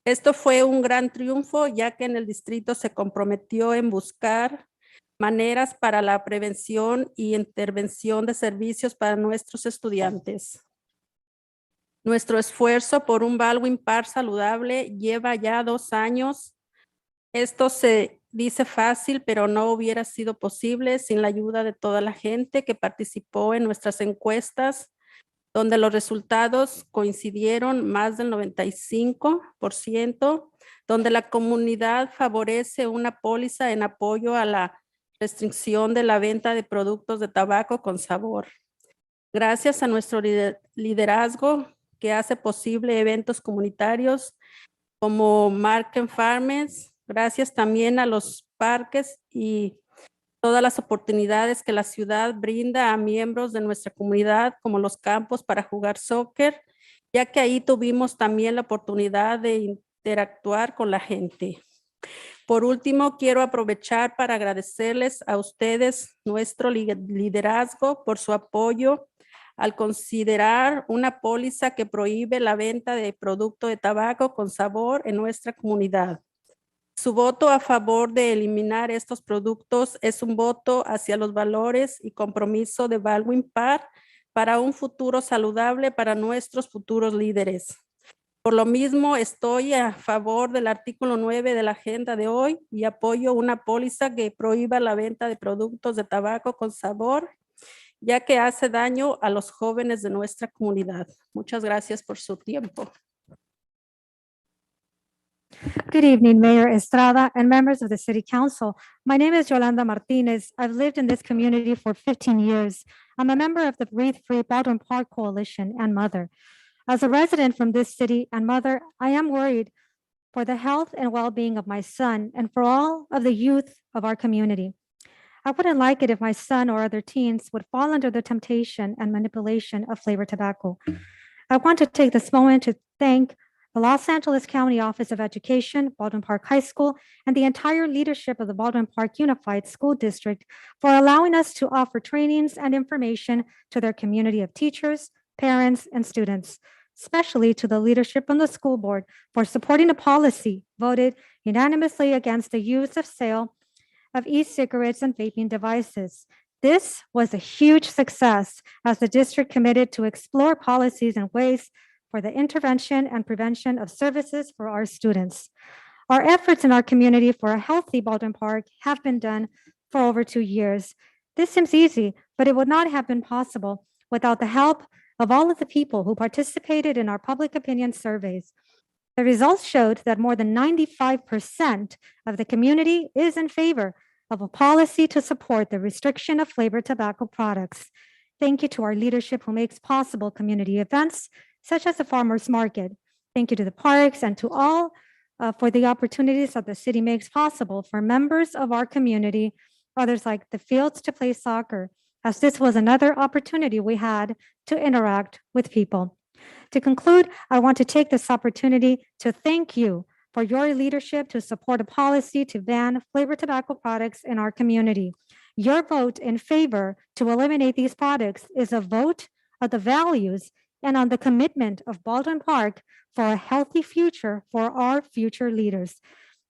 Esto fue un gran triunfo, ya que en el distrito se comprometió en buscar maneras para la prevención y intervención de servicios para nuestros estudiantes. Nuestro esfuerzo por un Baldwin Park saludable lleva ya 2 años. Esto se dice fácil, pero no hubiera sido posible sin la ayuda de toda la gente que participó en nuestras encuestas, donde los resultados coincidieron más del 95%, donde la comunidad favorece una póliza en apoyo a la restricción de la venta de productos de tabaco con sabor. Gracias a nuestro liderazgo que hace posible eventos comunitarios como Market Farmers, gracias también a los parques y todas las oportunidades que la ciudad brinda a miembros de nuestra comunidad, como los campos para jugar soccer, ya que ahí tuvimos también la oportunidad de interactuar con la gente. Por último, quiero aprovechar para agradecerles a ustedes nuestro liderazgo por su apoyo al considerar una póliza que prohíbe la venta de producto de tabaco con sabor en nuestra comunidad. Su voto a favor de eliminar estos productos es un voto hacia los valores y compromiso de Baldwin Park para un futuro saludable para nuestros futuros líderes. Por lo mismo, estoy a favor del artículo 9 de la agenda de hoy y apoyo una póliza que prohíba la venta de productos de tabaco con sabor, ya que hace daño a los jóvenes de nuestra comunidad. Muchas gracias por su tiempo. Good evening, Mayor Estrada and members of the City Council. My name is Yolanda Martinez. I've lived in this community for 15 years. I'm a member of the Breathe Free Baldwin Park Coalition and mother. As a resident from this city and mother, I am worried for the health and well-being of my son and for all of the youth of our community. I wouldn't like it if my son or other teens would fall under the temptation and manipulation of flavored tobacco. I want to take this moment to thank the Los Angeles County Office of Education, Baldwin Park High School, and the entire leadership of the Baldwin Park Unified School District for allowing us to offer trainings and information to their community of teachers, parents, and students, especially to the leadership on the school board for supporting a policy voted unanimously against the use of sale of e-cigarettes and vaping devices. This was a huge success as the district committed to explore policies and ways for the intervention and prevention of services for our students. Our efforts in our community for a healthy Baldwin Park have been done for over 2 years. This seems easy, but it would not have been possible without the help of all of the people who participated in our public opinion surveys. The results showed that more than 95% of the community is in favor of a policy to support the restriction of flavored tobacco products. Thank you to our leadership who makes possible community events such as the farmers market. Thank you to the parks and to all for the opportunities that the city makes possible for members of our community, others like the fields to play soccer, as this was another opportunity we had to interact with people. To conclude, I want to take this opportunity to thank you for your leadership to support a policy to ban flavored tobacco products in our community. Your vote in favor to eliminate these products is a vote of the values and on the commitment of Baldwin Park for a healthy future for our future leaders.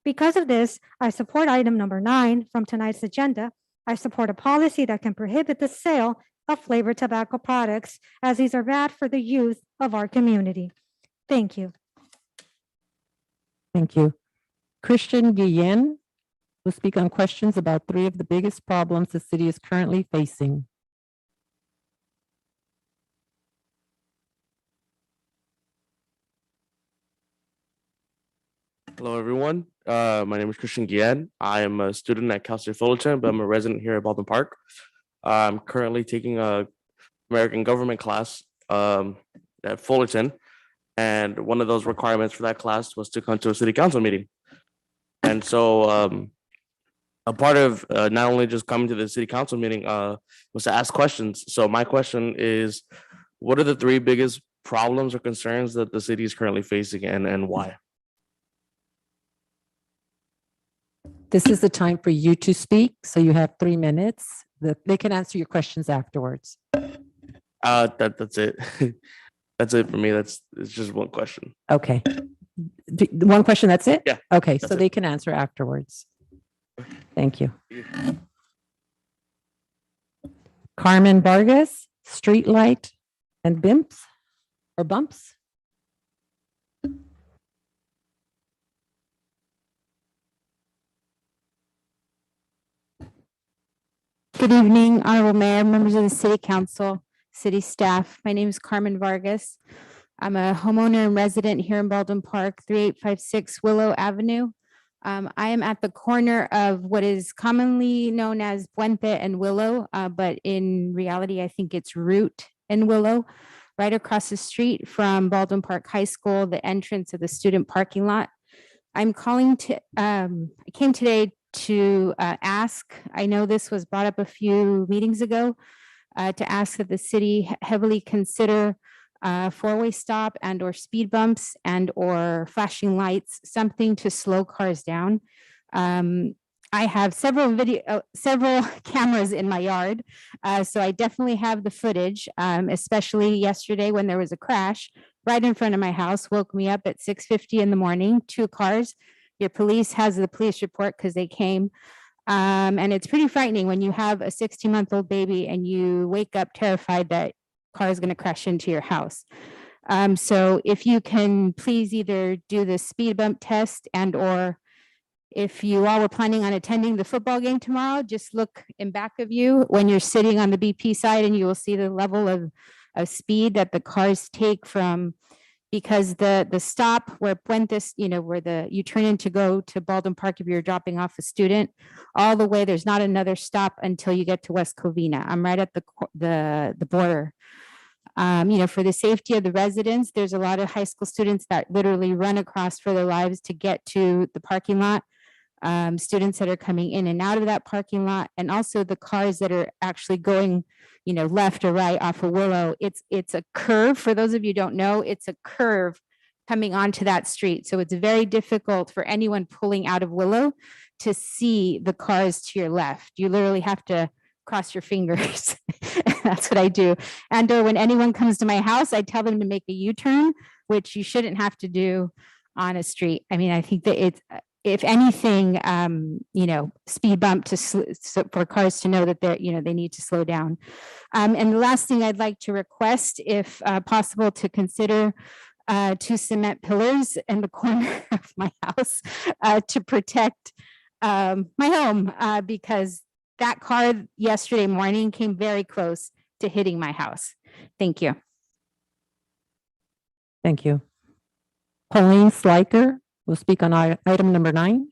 Because of this, I support item number 9 from tonight's agenda. I support a policy that can prohibit the sale of flavored tobacco products, as these are bad for the youth of our community. Thank you. Thank you. Christian Guillen will speak on questions about 3 of the biggest problems the city is currently facing. Hello, everyone. My name is Christian Guillen. I am a student at Cal State Fullerton, but I'm a resident here at Baldwin Park. I'm currently taking a American government class at Fullerton, and one of those requirements for that class was to come to a city council meeting. And so a part of not only just coming to the city council meeting was to ask questions. So my question is, what are the 3 biggest problems or concerns that the city is currently facing, and why? This is the time for you to speak, so you have 3 minutes. They can answer your questions afterwards. That's it. That's it for me. It's just one question. Okay. One question, that's it? Yeah. Okay, so that's they it. can answer afterwards. Thank you. Carmen Vargas, streetlight and bumps or bumps? Good evening, Honorable Mayor, members of the City Council, city staff. My name is Carmen Vargas. I'm a homeowner and resident here in Baldwin Park, 3856 Willow Avenue. I am at the corner of what is commonly known as Puente and Willow, but in reality, I think it's Route and Willow, right across the street from Baldwin Park High School, the entrance of the student parking lot. I'm calling to, I came today to ask, I know this was brought up a few meetings ago, to ask that the city heavily consider 4-way stop and or speed bumps and or flashing lights, something to slow cars down. I have several cameras in my yard, so I definitely have the footage, especially yesterday when there was a crash right in front of my house, woke me up at 6:50 in the morning, 2 cars. Your police has the police report because they came. And it's pretty frightening when you have a 16-month-old baby and you wake up terrified that car is going to crash into your house. So if you can please either do the speed bump test and or if you all were planning on attending the football game tomorrow, just look in back of you when you're sitting on the BP side and you will see the level of speed that the cars take from, because the stop where Puentes, where you turn in to go to Baldwin Park if you're dropping off a student, all the way, there's not another stop until you get to West Covina. I'm right at the border. For the safety of the residents, there's a lot of high school students that literally run across for their lives to get to the parking lot. Students that are coming in and out of that parking lot, and also the cars that are actually going, left or right off of Willow. It's a curve. For those of you who don't know, it's a curve coming onto that street. So it's very difficult for anyone pulling out of Willow to see the cars to your left. You literally have to cross your fingers. That's what I do. And when anyone comes to my house, I tell them to make a U-turn, which you shouldn't have to do on a street. I mean, I think that it's, if anything, speed bump for cars to know that they're, they need to slow down. And the last thing I'd like to request, if possible, to consider 2 cement pillars in the corner of my house to protect my home, because that car yesterday morning came very close to hitting my house. Thank you. Thank you. Pauline Sliker will speak on item number 9.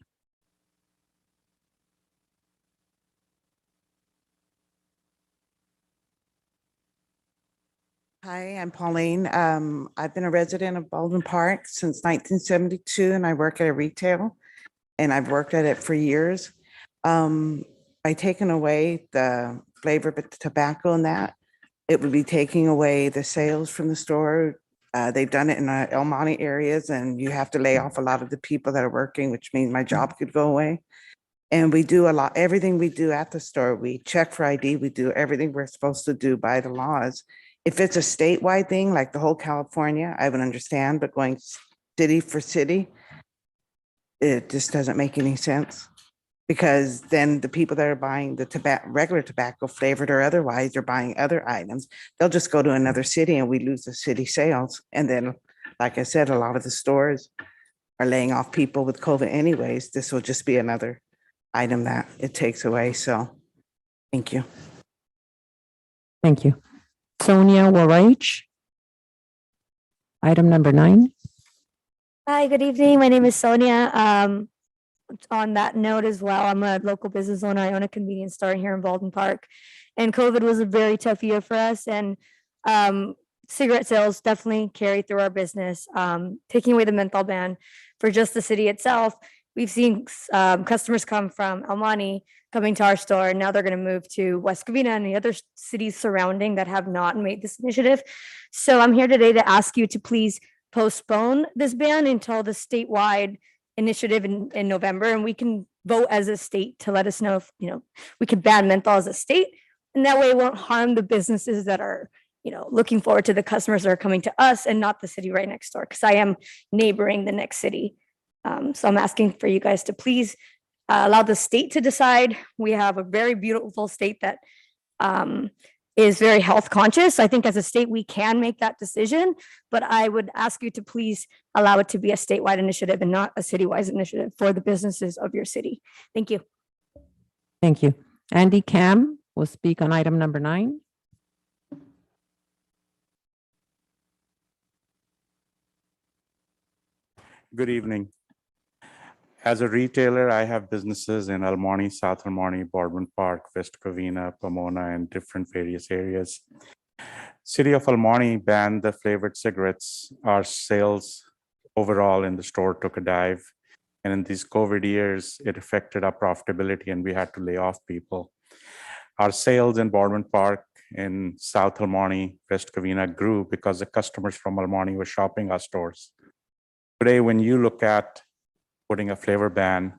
Hi, I'm Pauline. I've been a resident of Baldwin Park since 1972, and I work at a retail, and I've worked at it for years. By taking away the flavored tobacco and that, it would be taking away the sales from the store. They've done it in El Monte areas, and you have to lay off a lot of the people that are working, which means my job could go away. And we do everything we do at the store. We check for ID. We do everything we're supposed to do by the laws. If it's a statewide thing, like the whole California, I would understand, but going city for city, it just doesn't make any sense. Because then the people that are buying the regular tobacco, flavored or otherwise, they're buying other items. They'll just go to another city and we lose the city sales. And then, like I said, a lot of the stores are laying off people with COVID anyways. This will just be another item that it takes away. So, thank you. Thank you. Sonia Waraj. Item number 9. Hi, good evening. My name is Sonia. On that note as well, I'm a local business owner. I own a convenience store here in Baldwin Park. And COVID was a very tough year for us. And cigarette sales definitely carry through our business. Taking away the menthol ban for just the city itself, we've seen customers come from El Monte coming to our store, and now they're going to move to West Covina and the other cities surrounding that have not made this initiative. So I'm here today to ask you to please postpone this ban until the statewide initiative in November, and we can vote as a state to let us know if, we can ban menthol as a state, and that way it won't harm the businesses that are, looking forward to the customers that are coming to us and not the city right next door, because I am neighboring the next city. So I'm asking for you guys to please allow the state to decide. We have a very beautiful state that is very health conscious. I think as a state, we can make that decision, but I would ask you to please allow it to be a statewide initiative and not a citywide initiative for the businesses of your city. Thank you. Thank you. Andy Cam will speak on item number 9. Good evening. As a retailer, I have businesses in El Monte, South El Monte, Baldwin Park, West Covina, Pomona, and different various areas. City of El Monte banned the flavored cigarettes. Our sales overall in the store took a dive. And in these COVID years, it affected our profitability and we had to lay off people. Our sales in Baldwin Park, in South El Monte, West Covina grew because the customers from El Monte were shopping our stores. Today, when you look at putting a flavor ban,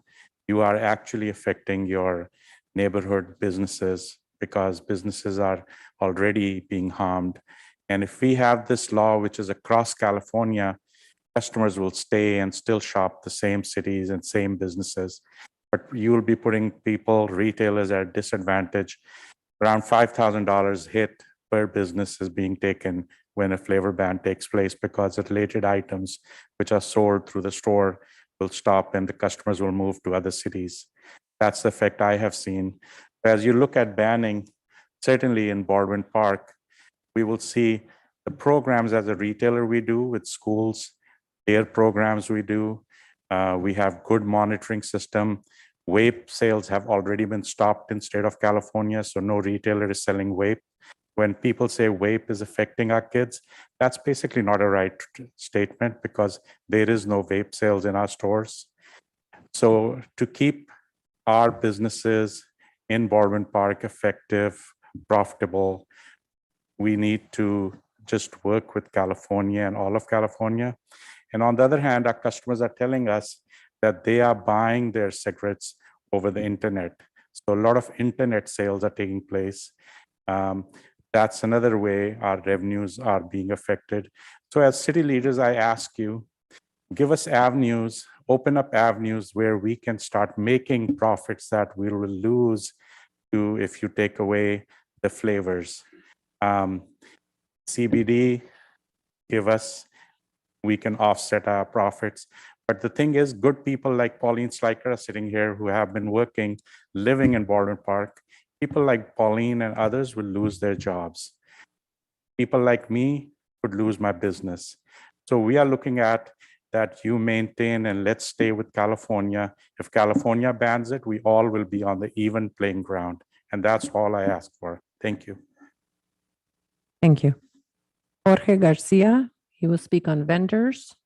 you are actually affecting your neighborhood businesses because businesses are already being harmed. And if we have this law, which is across California, customers will stay and still shop the same cities and same businesses. But you will be putting people, retailers at a disadvantage. Around $5,000 hit per business is being taken when a flavor ban takes place because the related items which are sold through the store will stop and the customers will move to other cities. That's the effect I have seen. As you look at banning, certainly in Baldwin Park, we will see the programs as a retailer we do with schools, their programs we do. We have good monitoring system. Vape sales have already been stopped in state of California, so no retailer is selling vape. When people say vape is affecting our kids, that's basically not a right statement because there is no vape sales in our stores. So to keep our businesses in Baldwin Park effective, profitable, we need to just work with California and all of California. And on the other hand, our customers are telling us that they are buying their cigarettes over the internet. So a lot of internet sales are taking place. That's another way our revenues are being affected. So as city leaders, I ask you, give us avenues, open up avenues where we can start making profits that we will lose to if you take away the flavors. CBD, give us, we can offset our profits. But the thing is, good people like Pauline Sliker are sitting here who have been working, living in Baldwin Park. People like Pauline and others will lose their jobs. People like me could lose my business. So we are looking at that you maintain and let's stay with California. If California bans it, we all will be on the even playing ground. And that's all I ask for. Thank you. Thank you. Jorge Garcia, he will speak on vendors.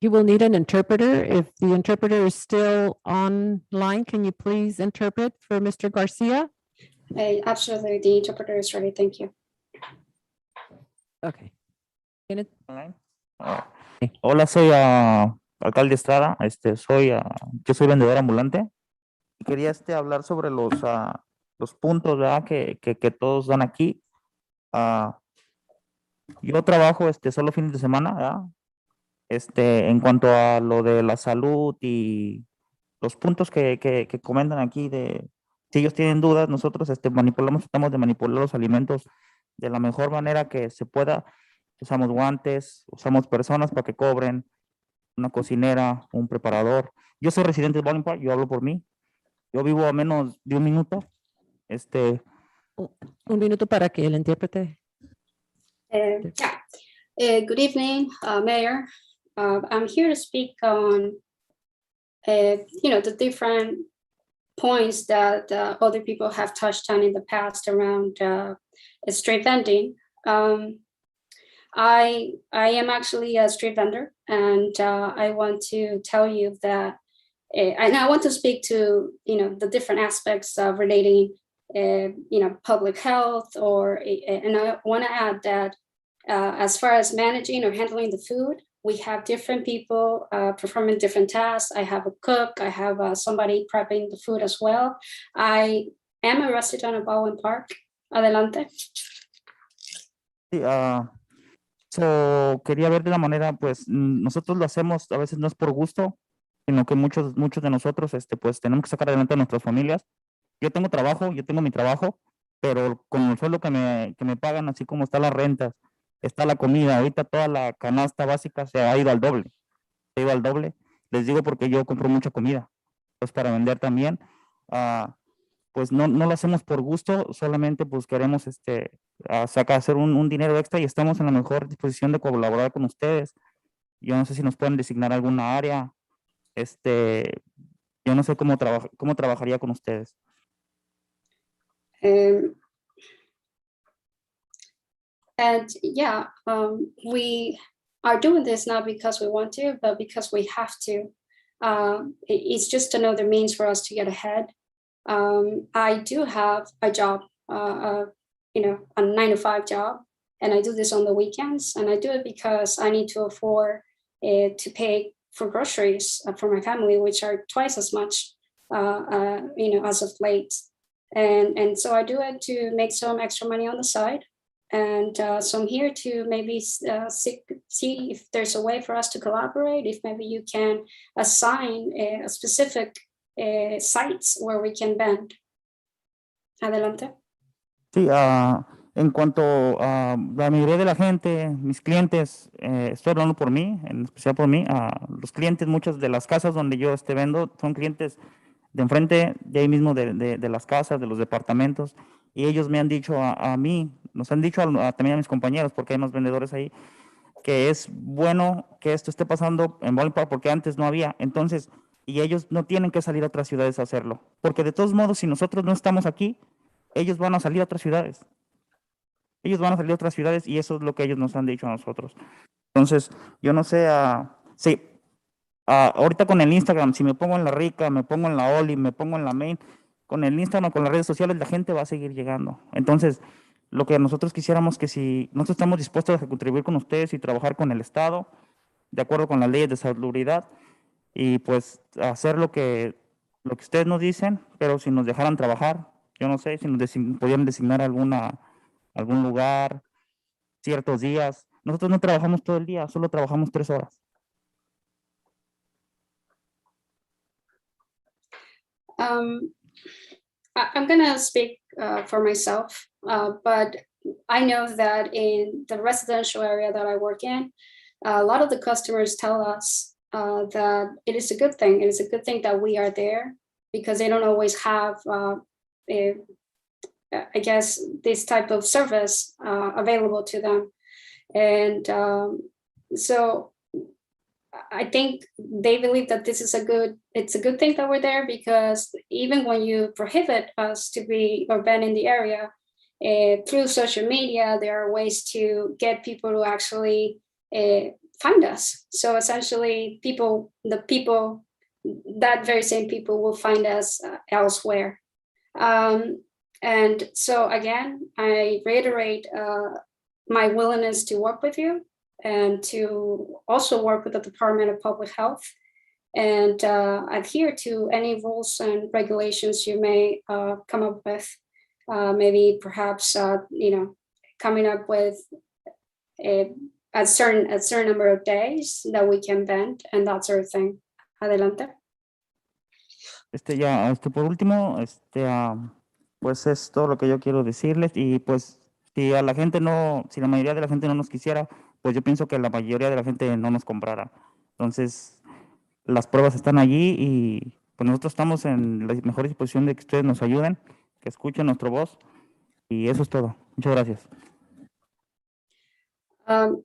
You will need an interpreter. If the interpreter is still online, can you please interpret for Mr. Garcia? Absolutely, the interpreter is ready. Thank you. Okay. Hola, soy alcalde Estrada. Yo soy vendedor ambulante. Y quería hablar sobre los puntos, ¿verdad? Que todos dan aquí. Ah, yo trabajo solo fines de semana, ¿verdad? En cuanto a lo de la salud y los puntos que comentan aquí de si ellos tienen dudas, nosotros tratamos de manipular los alimentos de la mejor manera que se pueda. Usamos guantes, usamos personas para que cobren, una cocinera, un preparador. Yo soy residente de Bowling Park, yo hablo por mí. Yo vivo a menos de un minuto. Un minuto para que el intérprete. Good evening, Mayor. I'm here to speak on, the different points that other people have touched on in the past around street vending. I am actually a street vendor, and I want to tell you that, and I want to speak to the different aspects relating, public health, and I want to add that as far as managing or handling the food, we have different people performing different tasks. I have a cook, I have somebody prepping the food as well. I am a resident of Bowen Park. Adelante. Sí, quería ver de la manera, pues nosotros lo hacemos, a veces no es por gusto, sino que muchos de nosotros, pues tenemos que sacar adelante a nuestras familias. Yo tengo trabajo, yo tengo mi trabajo, pero con el sueldo que me pagan, así como está la renta, está la comida, ahorita toda la canasta básica se ha ido al doble, Les digo porque yo compro mucha comida, pues para vender también. Pues no lo hacemos por gusto, solamente pues queremos hacer un dinero extra y estamos en la mejor disposición de colaborar con ustedes. Yo no sé si nos pueden designar alguna área, yo no sé cómo trabajaría con ustedes. And yeah, we are doing this not because we want to, but because we have to. It's just another means for us to get ahead. I do have a job, a 9-to-5 job, and I do this on the weekends. And I do it because I need to afford to pay for groceries for my family, which are twice as much, as of late. And so I do it to make some extra money on the side. And so I'm here to maybe see if there's a way for us to collaborate, if maybe you can assign a specific sites where we can vend. Adelante. Sí, en cuanto a la mayoría de la gente, mis clientes, estoy hablando por mí, en especial por mí, los clientes, muchas de las casas donde yo vendo, son clientes de enfrente, de ahí mismo de las casas, de los departamentos, y ellos me han dicho a mí, nos han dicho también a mis compañeros, porque hay más vendedores ahí, que es bueno que esto esté pasando en Bowling Park, porque antes no había. Entonces, y ellos no tienen que salir a otras ciudades a hacerlo, porque de todos modos, si nosotros no estamos aquí, ellos van a salir a otras ciudades. Ellos van a salir a otras ciudades y eso es lo que ellos nos han dicho a nosotros. Entonces, yo no sé, sí, ahorita con el Instagram, si me pongo en la Rica, me pongo en la Oli, me pongo en la Main, con el Instagram, con las redes sociales, la gente va a seguir llegando. Entonces, lo que nosotros quisiéramos que si nosotros estamos dispuestos a contribuir con ustedes y trabajar con el Estado, de acuerdo con las leyes de salubridad, y pues hacer lo que ustedes nos dicen, pero si nos dejaran trabajar, yo no sé, si nos pudieran designar algún lugar, ciertos días. Nosotros no trabajamos todo el día, solo trabajamos 3 horas. I'm going to speak for myself, but I know that in the residential area that I work in, a lot of the customers tell us that it is a good thing. It is a good thing that we are there because they don't always have, I guess, this type of service available to them. And so I think they believe that this is it's a good thing that we're there, because even when you prohibit us to be or ban in the area, through social media, there are ways to get people to actually find us. So essentially that very same people will find us elsewhere. And so again, I reiterate my willingness to work with you. and to also work with the Department of Public Health and adhere to any rules and regulations you may come up with. Maybe perhaps, coming up with a certain number of days that we can vent and that sort of thing. Adelante. Por último, pues es todo lo que yo quiero decirles y pues si a la gente no, si la mayoría de la gente no nos quisiera, pues yo pienso que la mayoría de la gente no nos comprara. Entonces, las pruebas están allí y pues nosotros estamos en la mejor disposición de que ustedes nos ayuden, que escuchen nuestra voz y eso es todo. Muchas gracias.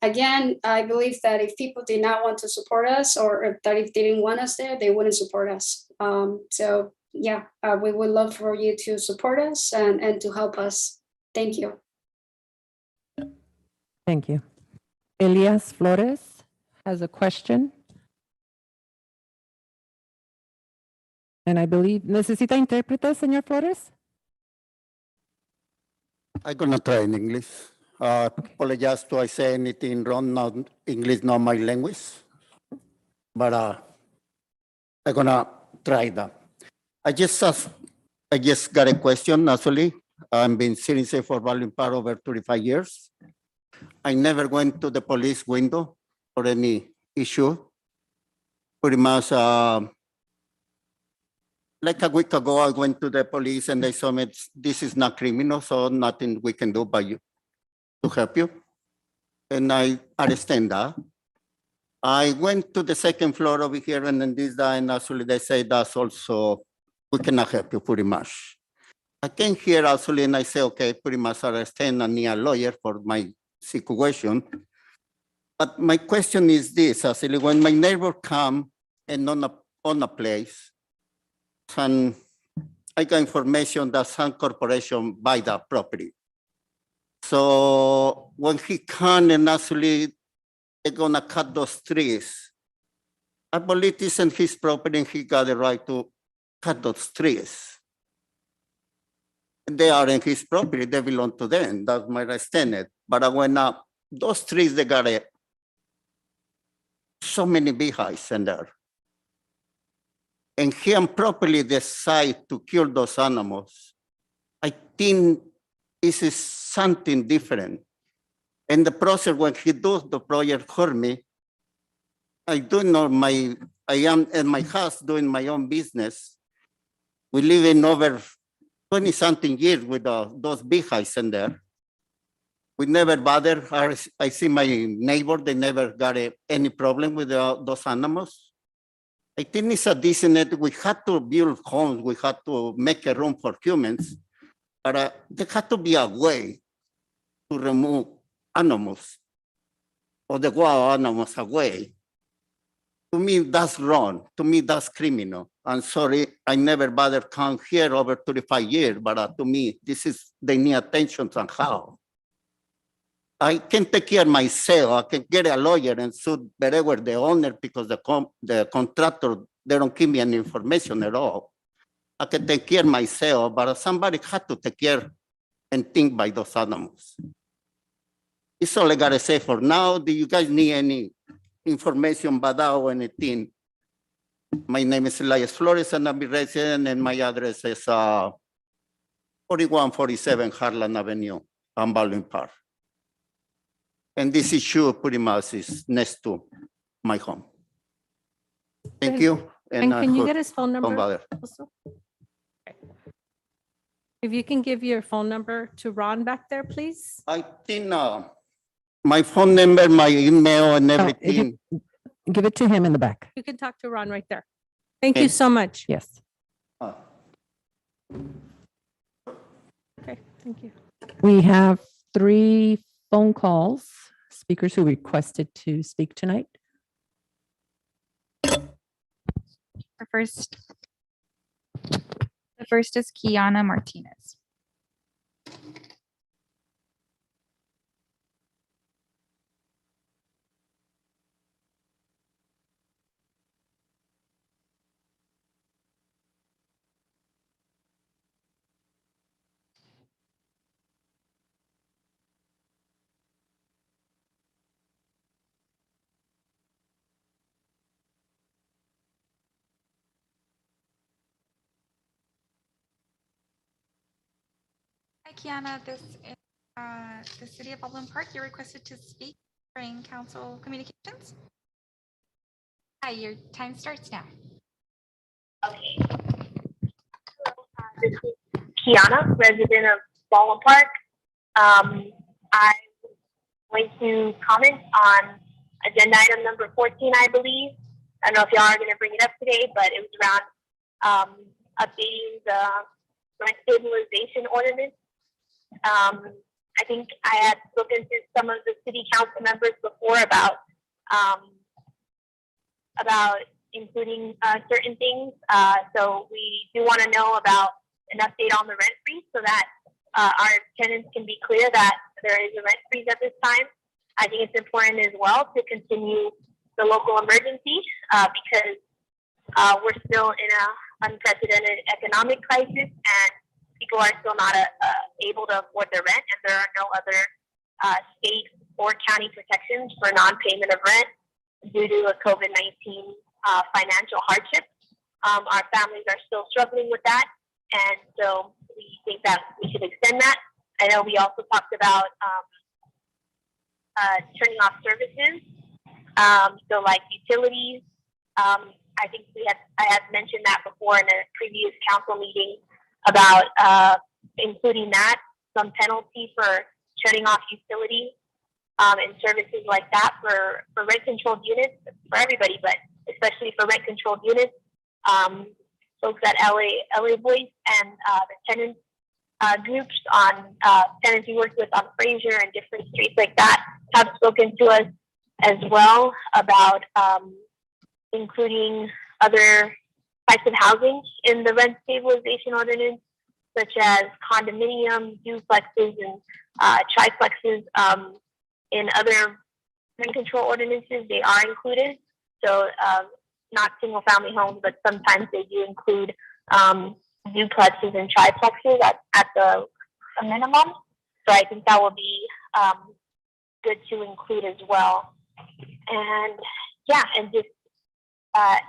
Again, I believe that if people did not want to support us or that if they didn't want us there, they wouldn't support us. So yeah, we would love for you to support us and to help us. Thank you. Thank you. Elias Flores has a question. And I believe, ¿necesita intérprete, señor Flores? I'm gonna try in English. Apologize to I say anything wrong. Not English, not my language, but I'm gonna try that. I just got a question. Actually, I've been citizen for Baldwin Park over 35 years. I never went to the police window for any issue. Pretty much, like a week ago, I went to the police and they told me this is not criminal, so nothing we can do by you to help you. And I understand that. I went to the second floor over here and then this guy, and actually they say that's also, we cannot help you pretty much. I came here actually and I say, okay, pretty much I understand I need a lawyer for my situation. But my question is this, actually, when my neighbor come and on a place, and I got information that some corporation buy that property. So when he come and actually they're gonna cut those trees, I believe this is his property and he got the right to cut those trees. They are in his property, they belong to them, that's my understanding. But when those trees, they got so many beehives in there. And he properly decide to kill those animals. I think this is something different. And the process when he does the project for me, I am in my house doing my own business. We live in over 20 something years with those beehives in there. We never bother. I see my neighbor, they never got any problem with those animals. I think it's a decent, we had to build homes, we had to make a room for humans, but there had to be a way to remove animals or the wild animals away. To me, that's wrong. To me, that's criminal. I'm sorry, I never bothered come here over 35 years, but to me, they need attention somehow. I can take care of myself. I can get a lawyer and sue wherever the owner because the contractor, they don't give me any information at all. I can take care of myself, but somebody had to take care and think by those animals. It's all I gotta say for now. Do you guys need any information about that or anything? My name is Elias Flores and I'm a resident and my address is 4147 Harlan Avenue, Baldwin Park. And this issue pretty much is next to my home. Thank you. And can you get his phone don't number bother. also? Okay. If you can give your phone number to Ron back there, please. I think my phone number, my email and Oh, if you- everything. Give it to him in the back. You can talk to Ron right there. Thank you Okay. so much. Yes. Uh, Okay, thank you. We have 3 phone calls, speakers who requested to speak tonight. The first is Kiana Martinez. Kiana. This is the City of Baldwin Park. You're requested to speak during council communications. Hi, your time starts now. Okay. This is Kiana, resident of Baldwin Park. I'm going to comment on agenda item number 14, I believe. I don't know if y'all are going to bring it up today, but it was around updating the rent stabilization ordinance. I think I had spoken to some of the city council members before about including certain things. So we do want to know about an update on the rent freeze so that our tenants can be clear that there is a rent freeze at this time. I think it's important as well to continue the local emergency because we're still in an unprecedented economic crisis and people are still not able to afford their rent, and there are no other state or county protections for non-payment of rent due to a COVID-19 financial hardship. Our families are still struggling with that, and so we think that we should extend that. I know we also talked about turning off services, so like utilities. I think I had mentioned that before in a previous council meeting about including that, some penalty for shutting off utilities and services like that for rent-controlled units, for everybody, but especially for rent-controlled units. Folks at LA Voice and the tenants groups on tenants we worked with on Fraser and different streets like that have spoken to us as well about including other types of housing in the rent stabilization ordinance, such as condominiums, duplexes, and triplexes. In other rent control ordinances, they are included. So not single family homes, but sometimes they do include duplexes and triplexes at the minimum. So I think that will be good to include as well. And yeah, and just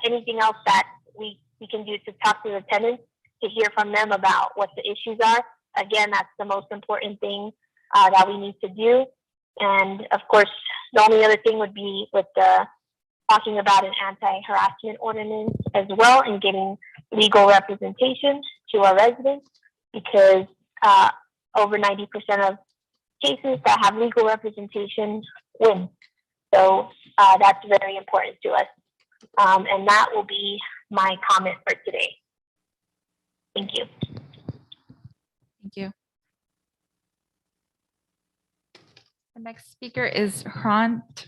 anything else that we can do to talk to the tenants, to hear from them about what the issues are. Again, that's the most important thing that we need to do. And of course, the only other thing would be with the talking about an anti-harassment ordinance as well and getting legal representation to our residents, because over 90% of cases that have legal representation win. So that's very important to us. And that will be my comment for today. Thank you. Thank you. The next speaker is Hrant.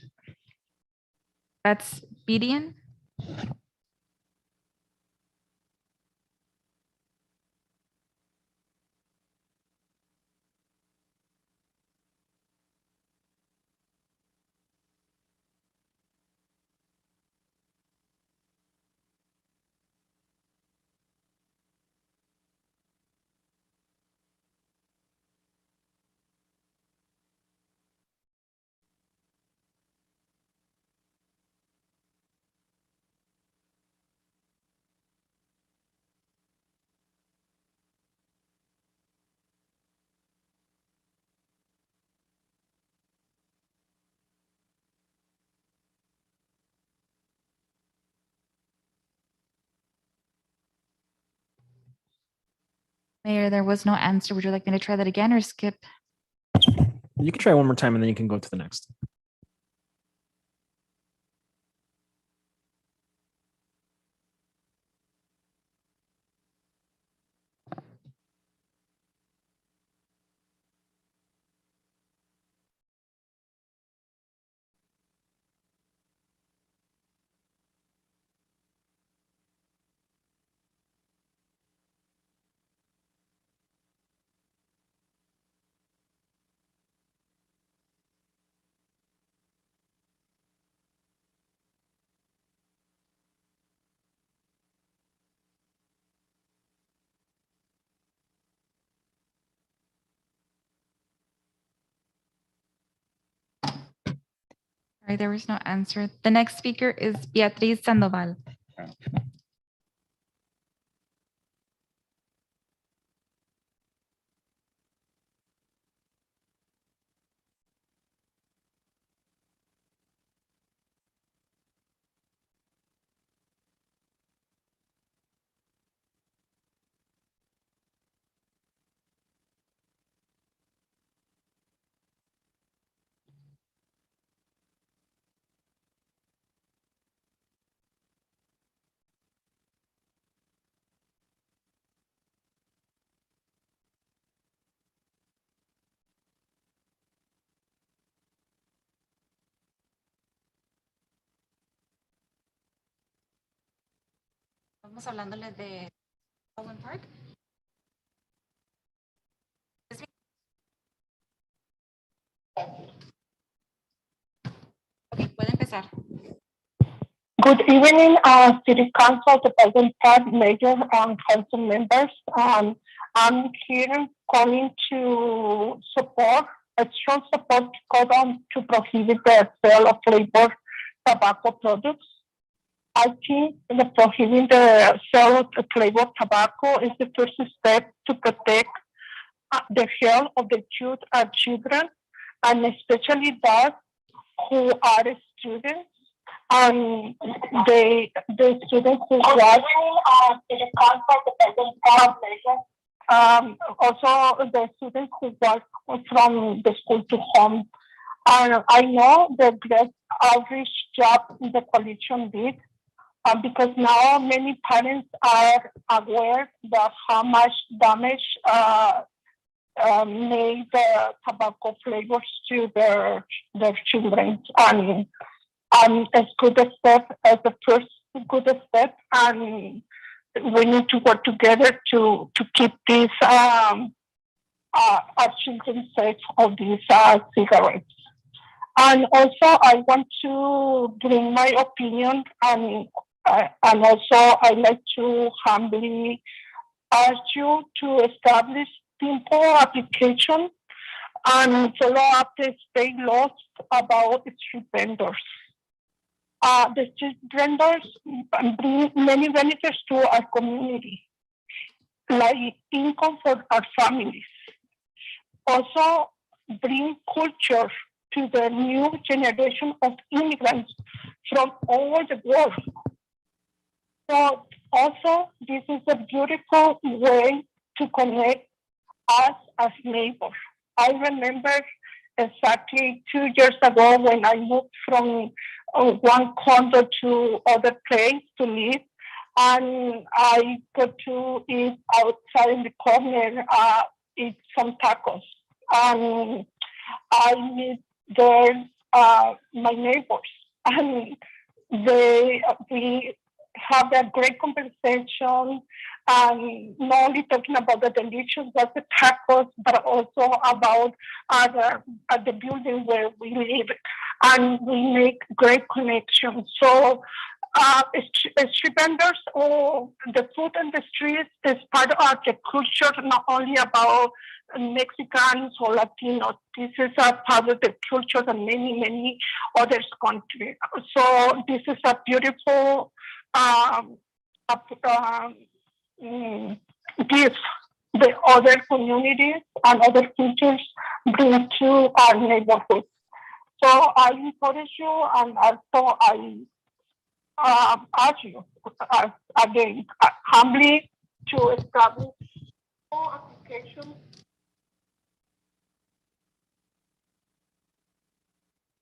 That's Bedian. Mayor, there was no answer. Would you like me to try that again or skip? You can try one more time and then you can go to the next. All right, there was no answer. The next speaker is Beatriz Sandoval. Estamos hablándole de Baldwin Park. Ok, puede empezar. Good evening, City Council, the President, Mayor, and Council members. I'm here calling to support, a strong support to prohibit the sale of flavored tobacco products. I think the prohibiting the sale of flavored tobacco is the first step to protect the health of the youth and children, and especially those who are students. The students who watch also the students who work from the school to home. I know the great outreach job the coalition did because now many parents are aware of how much damage made the tobacco flavors to their children. It's good step as the first good step, and we need to work together to keep these our children safe of these cigarettes. And also, I want to bring my opinion, and also I like to humbly ask you to establish simple application and follow up the state laws about street vendors. The street vendors bring many benefits to our community, like income for our families. Also bring culture to the new generation of immigrants from all over the world. So also, this is a beautiful way to connect us as neighbors. I remember exactly 2 years ago when I moved from one condo to other place to live, and I got to eat outside in the corner, eat some tacos, and I meet there my neighbors, and we have a great conversation, and not only talking about the delicious was the tacos, but also about the building where we live, and we make great connections. So street vendors or the food in the streets is part of the culture, not only about Mexicans or Latinos. This is a part of the culture of many, many other countries. So this is a beautiful gift the other communities and other cultures bring to our neighborhood. So I encourage you, and also I ask you again humbly to establish application.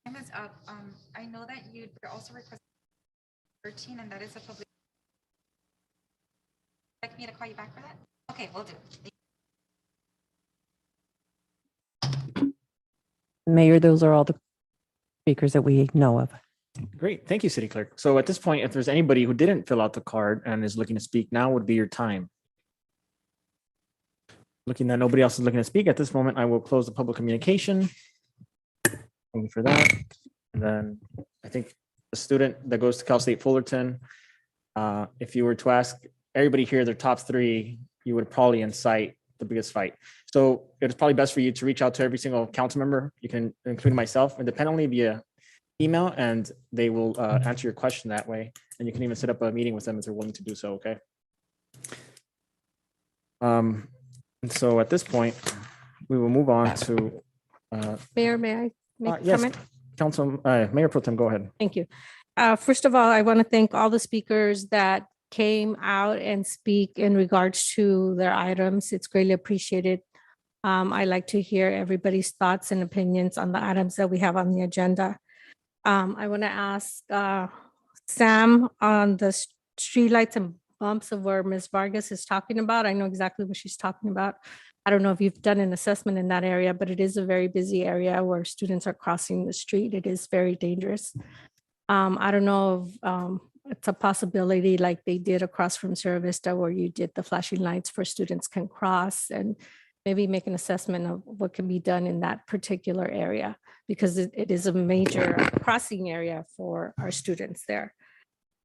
Time is up. I know that you're also requesting 13, and that is a public. Would you like me to call you back for that? Okay, we'll do. Mayor, those are all the speakers that we know of. Great. Thank you, City Clerk. So at this point, if there's anybody who didn't fill out the card and is looking to speak, now would be your time. Looking that nobody else is looking to speak at this moment, I will close the public communication. Thank you for that. And then I think the student that goes to Cal State Fullerton, if you were to ask everybody here their top 3, you would probably incite the biggest fight. So it's probably best for you to reach out to every single council member. You can include myself independently via email, and they will answer your question that way. And you can even set up a meeting with them if they're willing to do so. Okay. And so at this point, we will move on to Mayor, may I make a yes, comment? Council Mayor Pro Tem, go ahead. Thank you. First of all, I want to thank all the speakers that came out and speak in regards to their items. It's greatly appreciated. I like to hear everybody's thoughts and opinions on the items that we have on the agenda. I want to ask Sam on the streetlights and bumps of where Ms. Vargas is talking about. I know exactly what she's talking about. I don't know if you've done an assessment in that area, but it is a very busy area where students are crossing the street. It is very dangerous. I don't know if it's a possibility like they did across from Sierra Vista where you did the flashing lights for students can cross, and maybe make an assessment of what can be done in that particular area, because it is a major crossing area for our students there.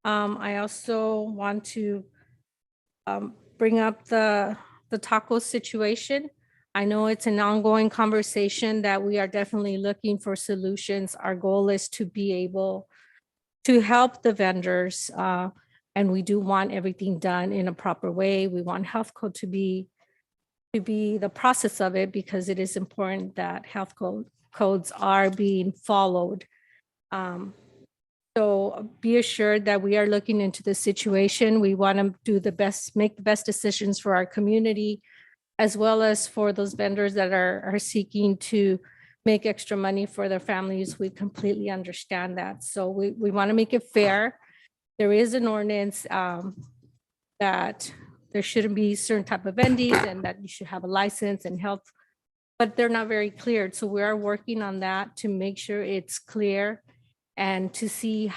I also want to bring up the taco situation. I know it's an ongoing conversation that we are definitely looking for solutions. Our goal is to be able to help the vendors, and we do want everything done in a proper way. We want health code to be the process of it, because it is important that health codes are being followed. So be assured that we are looking into the situation. We want to do the best, make the best decisions for our community, as well as for those vendors that are seeking to make extra money for their families. We completely understand that. So we want to make it fair. There is an ordinance that there shouldn't be certain type of vending and that you should have a license and health, but they're not very clear. So we are working on that to make sure it's clear and to see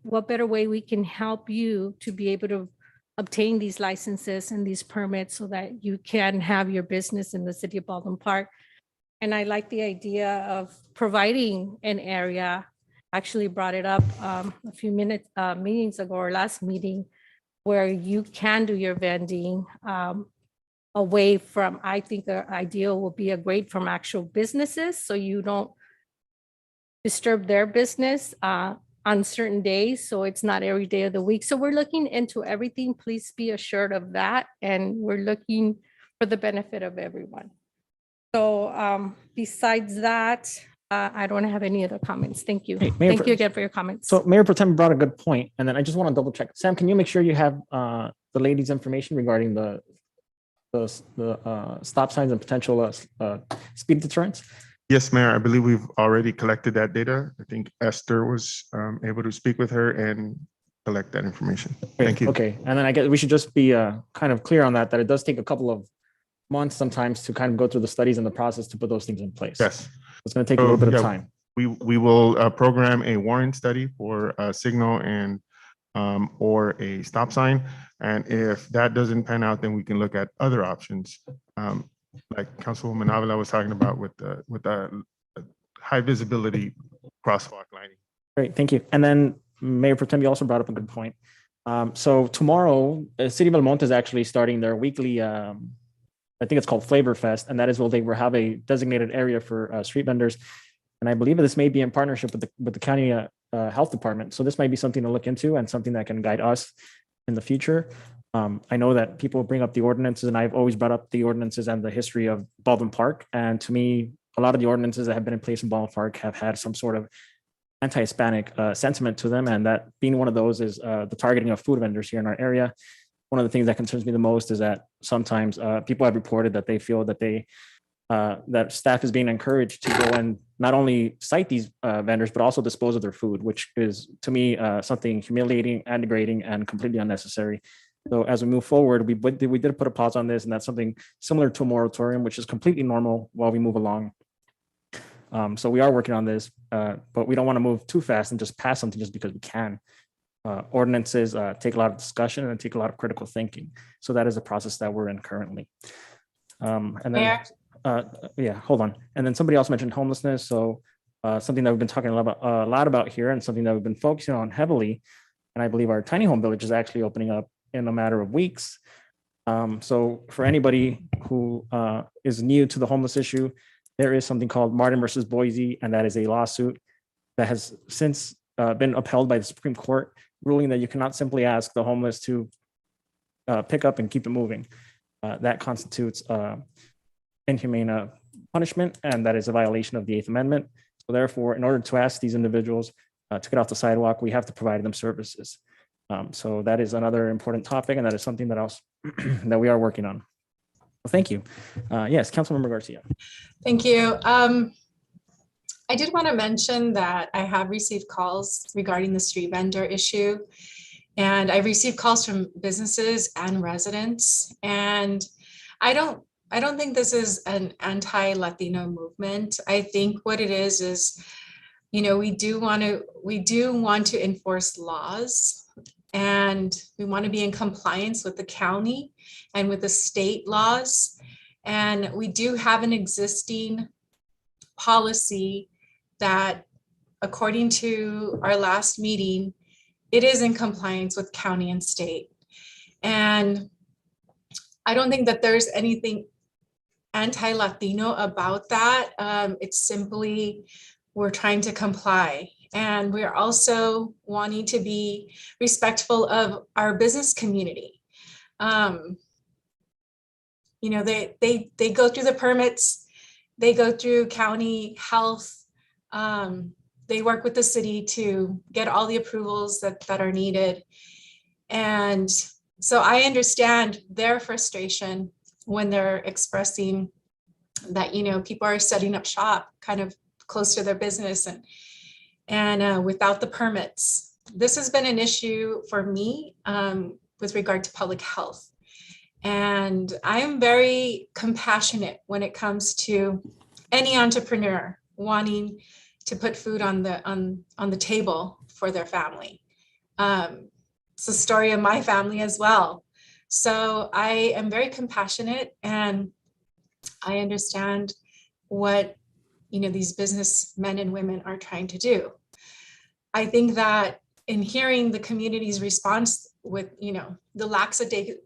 what better way we can help you to be able to obtain these licenses and these permits so that you can have your business in the city of Baldwin Park. And I like the idea of providing an area. Actually brought it up a few meetings ago, or last meeting, where you can do your vending away from, I think the ideal will be away from actual businesses, so you don't disturb their business on certain days. So it's not every day of the week. So we're looking into everything. Please be assured of that. And we're looking for the benefit of everyone. So besides that, I don't have any other comments. Thank you. Hey, Mayor, Thank you again for your comments. So Mayor Pro Tem brought a good point, and then I just want to double check. Sam, can you make sure you have the lady's information regarding the stop signs and potential speed deterrents? Yes, Mayor, I believe we've already collected that data. I think Esther was able to speak with her and collect that information. Thank you. Okay, and then I guess we should just be kind of clear on that it does take a couple of months sometimes to kind of go through the studies and the process to put those things in place. Yes. It's going to take a little bit of yeah, time. We will program a warrant study for a signal and or a stop sign. And if that doesn't pan out, then we can look at other options. Like Councilwoman Avila was talking about with the high visibility crosswalk lighting. Great, thank you. And then Mayor Pro Tem, you also brought up a good point. So tomorrow, the City of El Monte is actually starting their weekly, I think it's called Flavor Fest, and that is where they will have a designated area for street vendors. And I believe this may be in partnership with the county health department. So this might be something to look into and something that can guide us in the future. I know that people bring up the ordinances, and I've always brought up the ordinances and the history of Baldwin Park. And to me, a lot of the ordinances that have been in place in Baldwin Park have had some sort of anti-Hispanic sentiment to them. And that being one of those is the targeting of food vendors here in our area. One of the things that concerns me the most is that sometimes people have reported that they feel that that staff is being encouraged to go and not only cite these vendors, but also dispose of their food, which is to me something humiliating and degrading and completely unnecessary. So as we move forward, we did put a pause on this, and that's something similar to a moratorium, which is completely normal while we move along. So we are working on this, but we don't want to move too fast and just pass something just because we can. Ordinances take a lot of discussion and take a lot of critical thinking. So that is a process that we're in currently. And then, yeah, hold on. And then somebody else mentioned homelessness. So something that we've been talking a lot about here, and something that we've been focusing on heavily. And I believe our tiny home village is actually opening up in a matter of weeks. So for anybody who is new to the homeless issue, there is something called Martin versus Boise, and that is a lawsuit that has since been upheld by the Supreme Court, ruling that you cannot simply ask the homeless to pick up and keep it moving. That constitutes inhumane punishment, and that is a violation of the Eighth Amendment. So therefore, in order to ask these individuals to get off the sidewalk, we have to provide them services. So that is another important topic, and that is something that else that we are working on. Well, thank you. Yes, Councilmember Garcia. Thank you. I did want to mention that I have received calls regarding the street vendor issue, and I've received calls from businesses and residents. And I don't think this is an anti-Latino movement. I think what it is, you know, we do want to enforce laws and we want to be in compliance with the county and with the state laws. And we do have an existing policy that, according to our last meeting, it is in compliance with county and state. And I don't think that there's anything anti-Latino about that. It's simply, we're trying to comply. And we're also wanting to be respectful of our business community. You know, they go through the permits, they go through county health, they work with the city to get all the approvals that are needed. And so I understand their frustration when they're expressing that, you know, people are setting up shop kind of close to their business and without the permits. This has been an issue for me with regard to public health. And I'm very compassionate when it comes to any entrepreneur wanting to put food on the table for their family. It's the story of my family as well. So I am very compassionate, and I understand what, you know, these businessmen and women are trying to do. I think that in hearing the community's response with, you know, the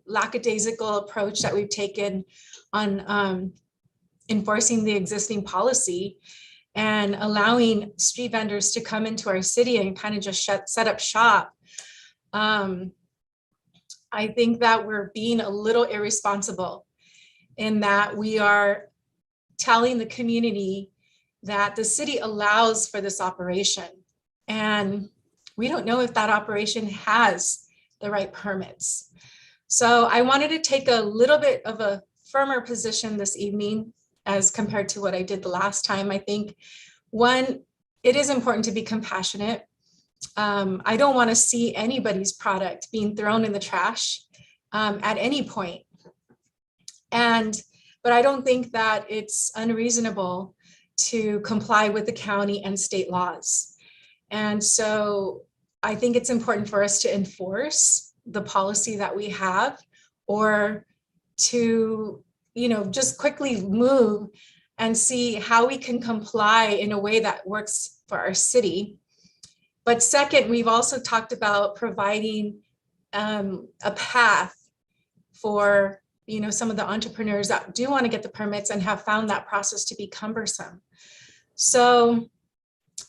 lackadaisical approach that we've taken on enforcing the existing policy and allowing street vendors to come into our city and kind of just set up shop, I think that we're being a little irresponsible in that we are telling the community that the city allows for this operation. And we don't know if that operation has the right permits. So I wanted to take a little bit of a firmer position this evening as compared to what I did the last time. I think, one, it is important to be compassionate. I don't want to see anybody's product being thrown in the trash at any point. But I don't think that it's unreasonable to comply with the county and state laws. And so I think it's important for us to enforce the policy that we have, or to, you know, just quickly move and see how we can comply in a way that works for our city. But second, we've also talked about providing a path for, you know, some of the entrepreneurs that do want to get the permits and have found that process to be cumbersome. So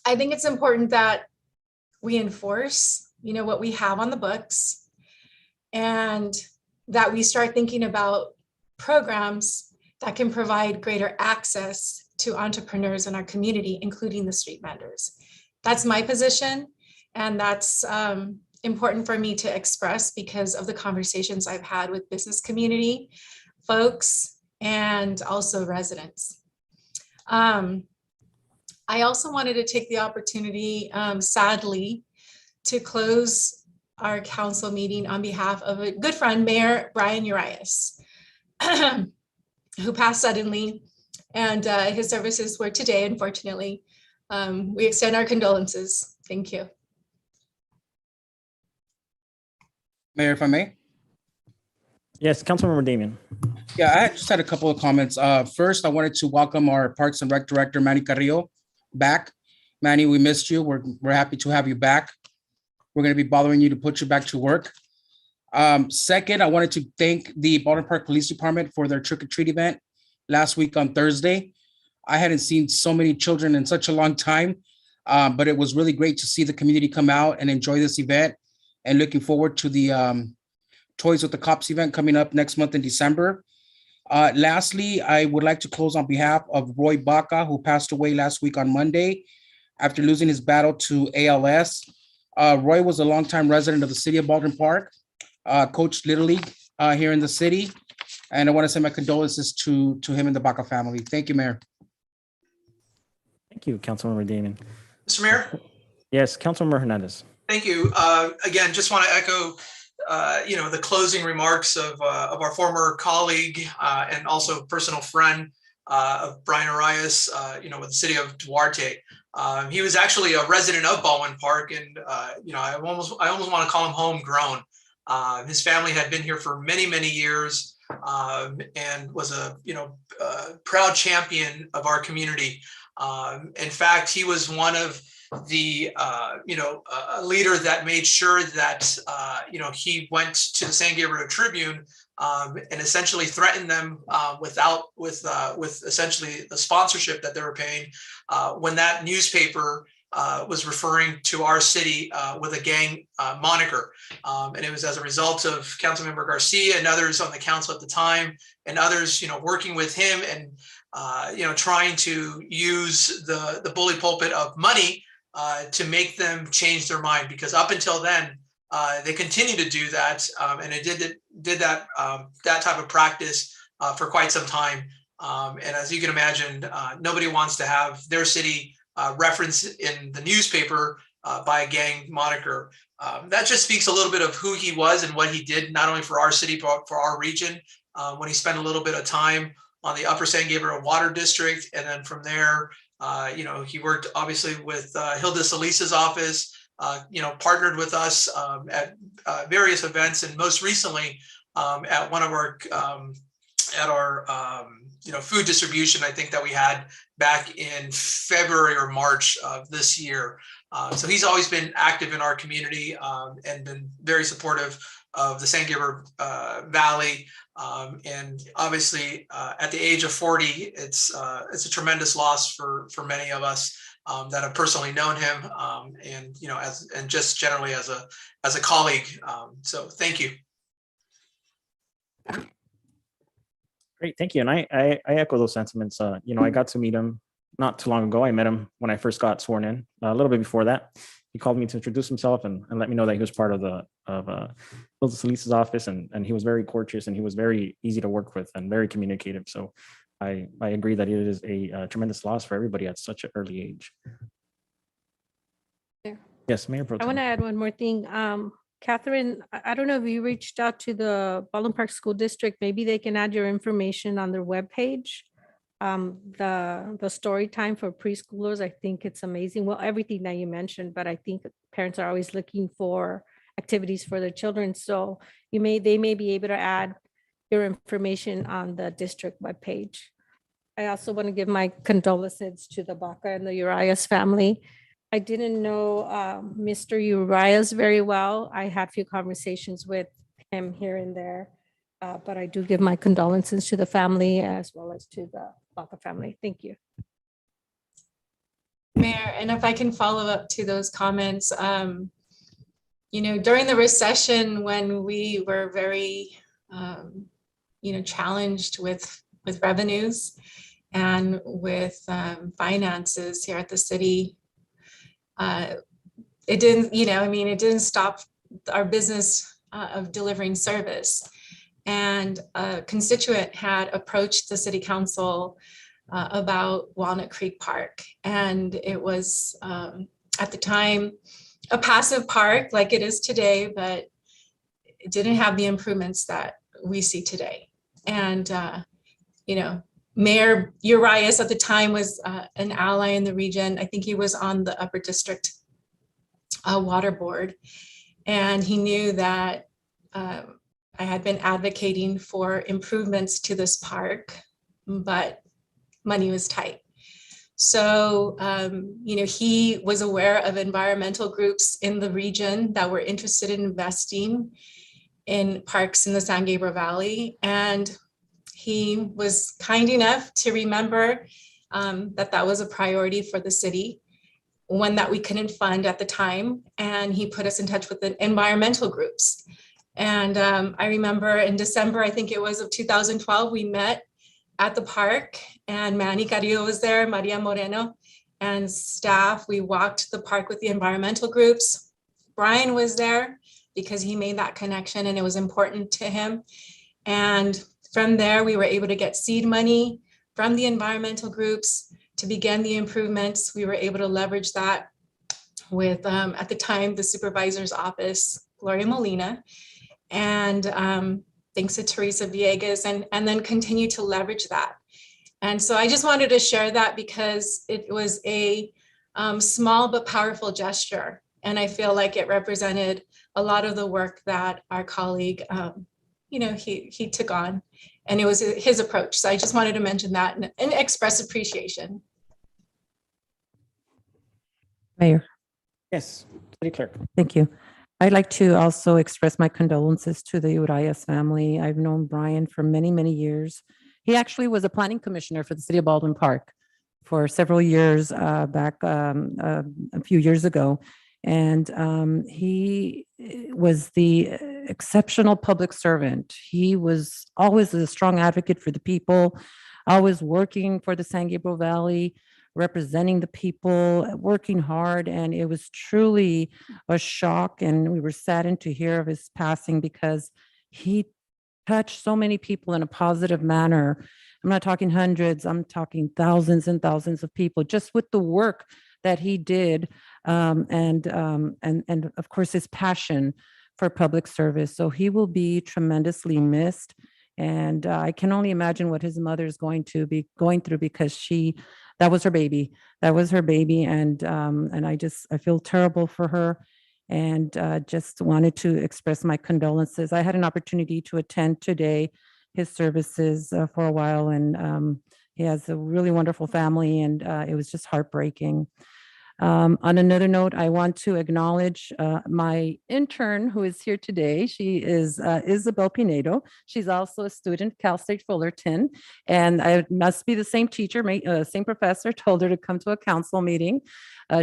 I think it's important that we enforce, you know, what we have on the books, and that we start thinking about programs that can provide greater access to entrepreneurs in our community, including the street vendors. That's my position, and that's important for me to express because of the conversations I've had with business community folks and also residents. I also wanted to take the opportunity, sadly, to close our council meeting on behalf of a good friend, Mayor Brian Urias, who passed suddenly, and his services were today, unfortunately. We extend our condolences. Thank you. Mayor, if I may? Yes, Councilmember Damian. Yeah, I just had a couple of comments. First, I wanted to welcome our Parks and Rec Director, Manny Carrillo, back. Manny, we missed you. We're happy to have you back. We're going to be bothering you to put you back to work. Second, I wanted to thank the Baldwin Park Police Department for their trick or treat event last week on Thursday. I hadn't seen so many children in such a long time, but it was really great to see the community come out and enjoy this event, and looking forward to the Toys with the Cops event coming up next month in December. Lastly, I would like to close on behalf of Roy Baca, who passed away last week on Monday after losing his battle to ALS. Roy was a longtime resident of the city of Baldwin Park, coached Little League here in the city, and I want to send my condolences to him and the Baca family. Thank you, Mayor. Thank you, Councilmember Damian. Mr. Mayor? Yes, Councilmember Hernandez. Thank you. Again, just want to echo the closing remarks of our former colleague and also personal friend of Brian Arias, with the city of Duarte. He was actually a resident of Baldwin Park, and I almost want to call him homegrown. His family had been here for many, many years, and was a proud champion of our community. In fact, he was one of the a leader that made sure that he went to the San Gabriel Tribune and essentially threatened them with essentially the sponsorship that they were paying when that newspaper was referring to our city with a gang moniker. And it was as a result of Councilmember Garcia and others on the council at the time, and others, working with him and, trying to use the bully pulpit of money to make them change their mind. Because up until then, they continue to do that. And it did that type of practice for quite some time. And as you can imagine, nobody wants to have their city referenced in the newspaper by a gang moniker. That just speaks a little bit of who he was and what he did, not only for our city, but for our region. When he spent a little bit of time on the Upper San Gabriel Water District. And then from there, he worked obviously with Hilda Solis's office, partnered with us at various events, and most recently at one of our food distribution, I think that we had back in February or March of this year. So he's always been active in our community and been very supportive of the San Gabriel Valley. And obviously at the age of 40, it's a tremendous loss for many of us that have personally known him, and just generally as a colleague. So thank you. Great, thank you. And I echo those sentiments. I got to meet him not too long ago. I met him when I first got sworn in, a little bit before that. He called me to introduce himself and let me know that he was part of Hilda Solis's office, and he was very courteous and he was very easy to work with and very communicative. So I agree that it is a tremendous loss for everybody at such an early age. Yeah. Yes, Mayor Pro I want to Tem. add one more thing. Catherine, I don't know if you reached out to the Baldwin Park School District. Maybe they can add your information on their webpage. The story time for preschoolers, I think it's amazing. Well, everything that you mentioned, but I think parents are always looking for activities for their children. So they may be able to add your information on the district webpage. I also want to give my condolences to the Baca and the Urias family. I didn't know Mr. Urias very well. I had a few conversations with him here and there, but I do give my condolences to the family as well as to the Baca family. Thank you. Mayor, and if I can follow up to those comments, during the recession when we were very, challenged with revenues and with finances here at the city, it didn't stop our business of delivering service. And a constituent had approached the city council about Walnut Creek Park. And it was at the time a passive park like it is today, but it didn't have the improvements that we see today. And, Mayor Urias at the time was an ally in the region. I think he was on the Upper District Water Board. And he knew that I had been advocating for improvements to this park, but money was tight. So, he was aware of environmental groups in the region that were interested in investing in parks in the San Gabriel Valley. And he was kind enough to remember that was a priority for the city, one that we couldn't fund at the time. And he put us in touch with the environmental groups. And I remember in December, I think it was of 2012, we met at the park and Manny Carrillo was there, Maria Moreno and staff. We walked the park with the environmental groups. Brian was there because he made that connection and it was important to him. And from there, we were able to get seed money from the environmental groups to begin the improvements. We were able to leverage that with, at the time, the supervisor's office, Gloria Molina, and thanks to Teresa Villegas, and then continue to leverage that. And so I just wanted to share that because it was a small but powerful gesture. And I feel like it represented a lot of the work that our colleague, he took on, and it was his approach. So I just wanted to mention that and express appreciation. Mayor. Yes, City Clerk. Thank you. I'd like to also express my condolences to the Urias family. I've known Brian for many, many years. He actually was a planning commissioner for the city of Baldwin Park for several years back a few years ago. And he was the exceptional public servant. He was always a strong advocate for the people, always working for the San Gabriel Valley, representing the people, working hard. And it was truly a shock. And we were saddened to hear of his passing because he touched so many people in a positive manner. I'm not talking hundreds, I'm talking thousands and thousands of people just with the work that he did. And of course, his passion for public service. So he will be tremendously missed. And I can only imagine what his mother is going to be going through because that was her baby. That was her baby. And I feel terrible for her and just wanted to express my condolences. I had an opportunity to attend today his services for a while, and he has a really wonderful family, and it was just heartbreaking. On another note, I want to acknowledge my intern who is here today. She is Isabel Pinedo. She's also a student at Cal State Fullerton, and I must be the same teacher, same professor told her to come to a council meeting.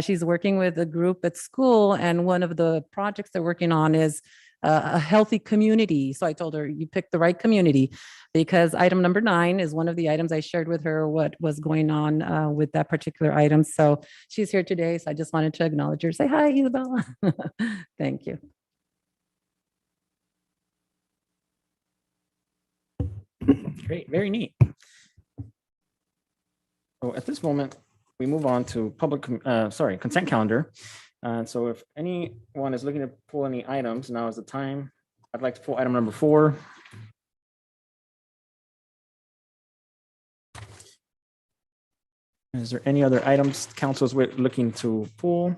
She's working with a group at school, and one of the projects they're working on is a healthy community. So I told her, you picked the right community, because item number 9 is one of the items I shared with her what was going on with that particular item. So she's here today. So I just wanted to acknowledge her. Say hi, Isabella. Thank you. Great, very neat. So at this moment, we move on to consent calendar. So if anyone is looking to pull any items, now is the time. I'd like to pull item number 4. Is there any other items council's looking to pull?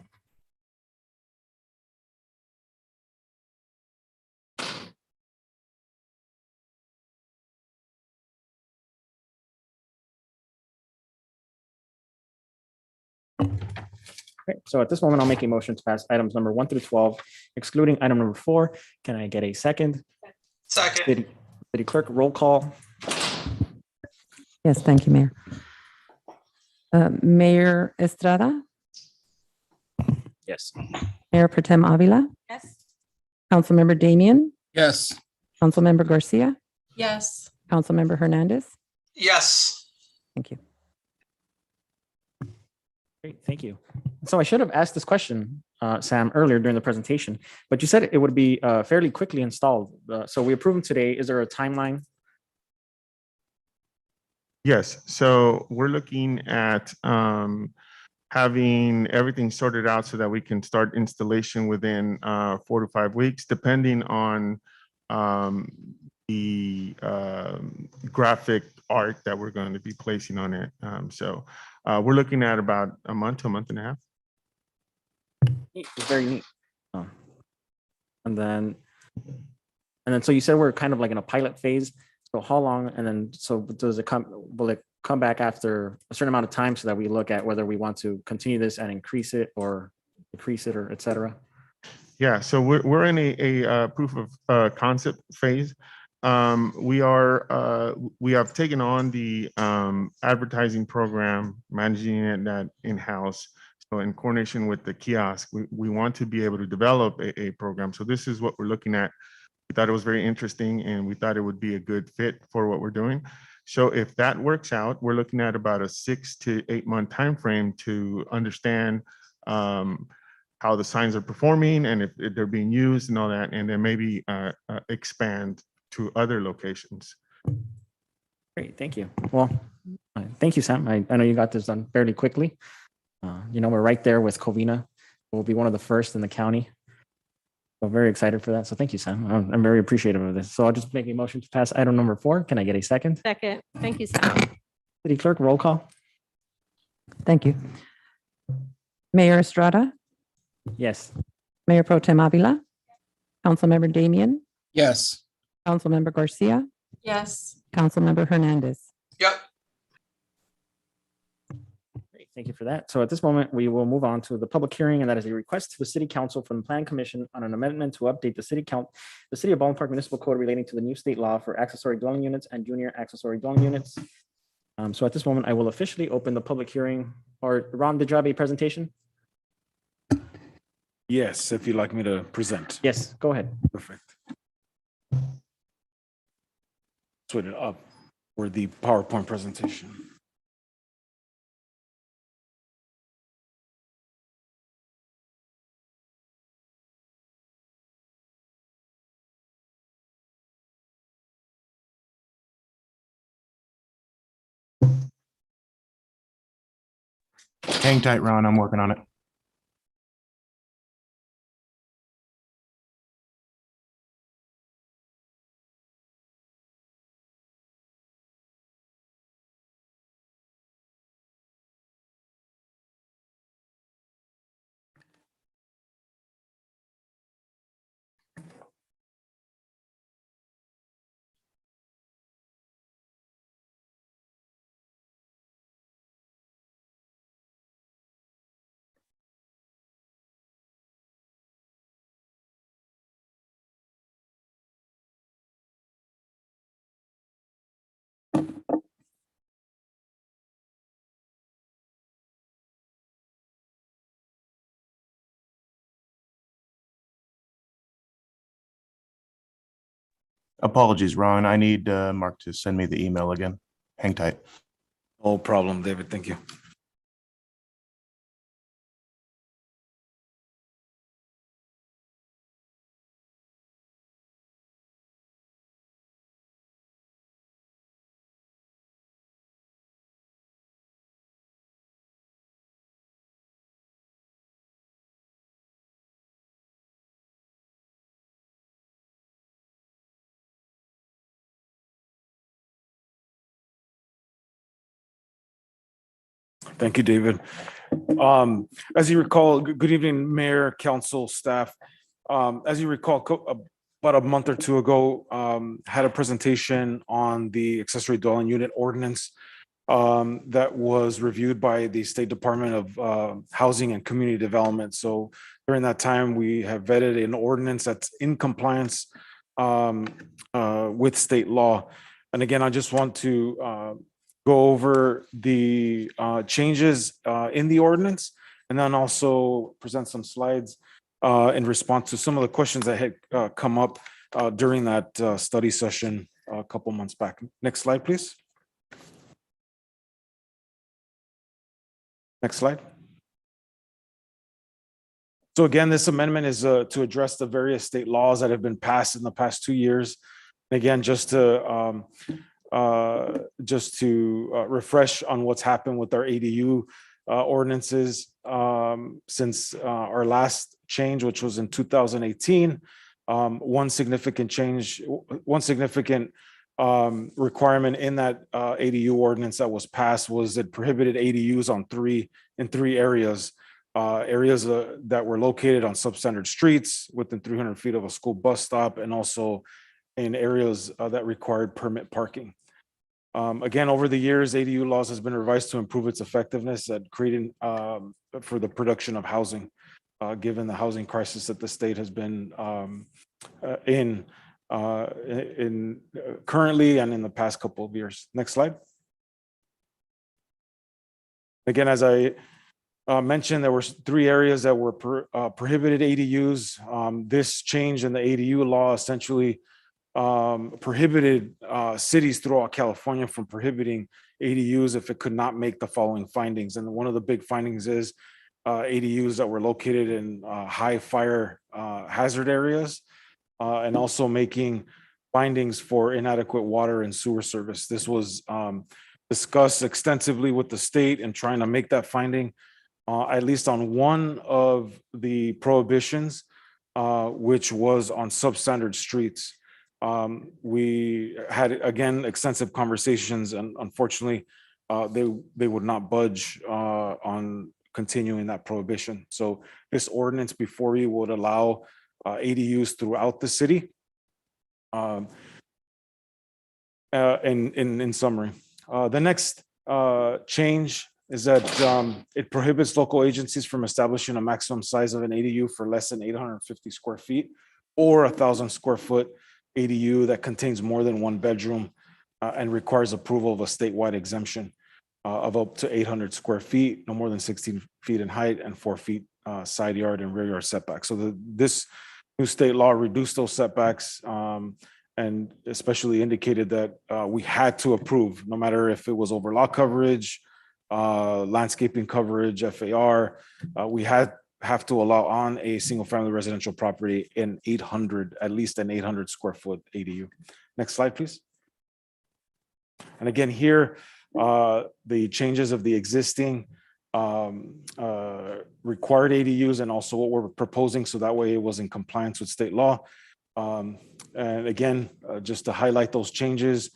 Okay, so at this moment, I'll make a motion to pass items number 1 through 12, excluding item number 4. Can I get a second? Second. City Clerk, roll call. Yes, thank you, Mayor. Mayor Estrada, Yes. Mayor Pro Tem Avila, Yes. Councilmember Damian, Yes. Councilmember Garcia, Yes. Councilmember Hernandez. Yes. Thank you. Great, thank you. So I should have asked this question, Sam, earlier during the presentation, but you said it would be fairly quickly installed. So we approve them today. Is there a timeline? Yes, so we're looking at having everything sorted out so that we can start installation within 4 to 5 weeks, depending on the graphic art that we're going to be placing on it. So we're looking at about a month to a month and a half. It's very neat. And then so you said we're kind of like in a pilot phase. So how long? And then so will it come back after a certain amount of time so that we look at whether we want to continue this and increase it or decrease it or et cetera? Yeah, so we're in a proof of concept phase. We have taken on the advertising program, managing it in-house. So in coordination with the kiosk, we want to be able to develop a program. So this is what we're looking at. We thought it was very interesting and we thought it would be a good fit for what we're doing. So if that works out, we're looking at about a 6 to 8 month timeframe to understand how the signs are performing and if they're being used and all that, and then maybe expand to other locations. Great, thank you. Well, thank you, Sam. I know you got this done fairly quickly. We're right there with Covina. We'll be one of the first in the county. So very excited for that. So thank you, Sam. I'm very appreciative of this. So I'll just make a motion to pass item number 4. Can I get a second? Second. Thank you, Sam. City Clerk, roll call. Thank you. Mayor Estrada, Yes. Mayor Pro Tem Avila, Councilmember Damian, Yes. Councilmember Garcia, Yes. Councilmember Hernandez. Yep. Great, thank you for that. So at this moment, we will move on to the public hearing, and that is a request to the City Council from the Plan Commission on an amendment to update the City of Baldwin Park Municipal Code relating to the new state law for accessory dwelling units and junior accessory dwelling units. So at this moment, I will officially open the public hearing. Or Ron, did you have a presentation? Yes, if you'd like me to present. Yes, go ahead. Perfect. Switch it up for the PowerPoint presentation. Hang tight, Ron. I'm working on it. Apologies, Ron. I need Mark to send me the email again. Hang tight. No problem, David. Thank you. Thank you, David. As you recall, good evening, Mayor, Council, staff. As you recall, about a month or two ago, had a presentation on the accessory dwelling unit ordinance that was reviewed by the State Department of Housing and Community Development. So during that time, we have vetted an ordinance that's in compliance with state law. And again, I just want to go over the changes in the ordinance, and then also present some slides in response to some of the questions that had come up during that study session a couple months back. Next slide, please. Next slide. So again, this amendment is to address the various state laws that have been passed in the past 2 years. And again, just to refresh on what's happened with our ADU ordinances since our last change, which was in 2018. One significant change, one significant requirement in that ADU ordinance that was passed was it prohibited ADUs in three areas. Areas that were located on substandard streets within 300 feet of a school bus stop, and also in areas that required permit parking. Again, over the years, ADU laws has been revised to improve its effectiveness at creating for the production of housing, given the housing crisis that the state has been in currently and in the past couple of years. Next slide. Again, as I mentioned, there were 3 areas that were prohibited ADUs. This change in the ADU law essentially prohibited cities throughout California from prohibiting ADUs if it could not make the following findings. And one of the big findings is ADUs that were located in high fire hazard areas, and also making findings for inadequate water and sewer service. This was discussed extensively with the state and trying to make that finding at least on one of the prohibitions, which was on substandard streets. We had, again, extensive conversations, and unfortunately, they would not budge on continuing that prohibition. So this ordinance before you would allow ADUs throughout the city. In summary, the next change is that it prohibits local agencies from establishing a maximum size of an ADU for less than 850 square feet or 1,000 square foot ADU that contains more than one bedroom and requires approval of a statewide exemption of up to 800 square feet, no more than 16 feet in height and 4 feet side yard and rear yard setbacks. So this new state law reduced those setbacks and especially indicated that we had to approve, no matter if it was over lot coverage, landscaping coverage, FAR, we have to allow on a single family residential property in at least an 800 square foot ADU. Next slide, please. And again, here, the changes of the existing required ADUs and also what we're proposing, so that way it was in compliance with state law. And again, just to highlight those changes,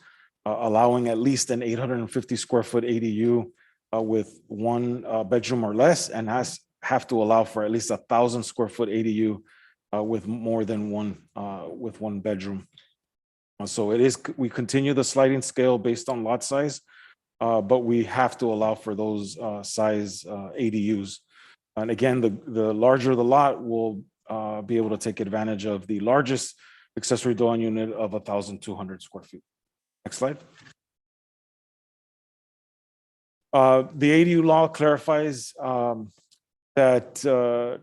allowing at least an 850 square foot ADU with one bedroom or less, and have to allow for at least 1,000 square foot ADU with more than one bedroom. So we continue the sliding scale based on lot size, but we have to allow for those size ADUs. And again, the larger the lot will be able to take advantage of the largest accessory dwelling unit of 1,200 square feet. Next slide. The ADU law clarifies that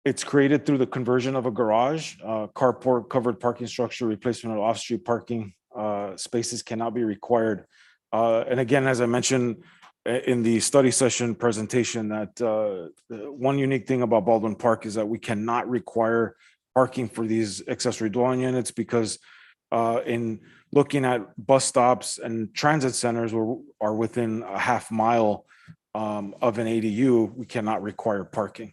it's created through the conversion of a garage, carport, covered parking structure, replacement of off-street parking spaces cannot be required. And again, as I mentioned in the study session presentation, that one unique thing about Baldwin Park is that we cannot require parking for these accessory dwelling units because in looking at bus stops and transit centers are within a half mile of an ADU, we cannot require parking.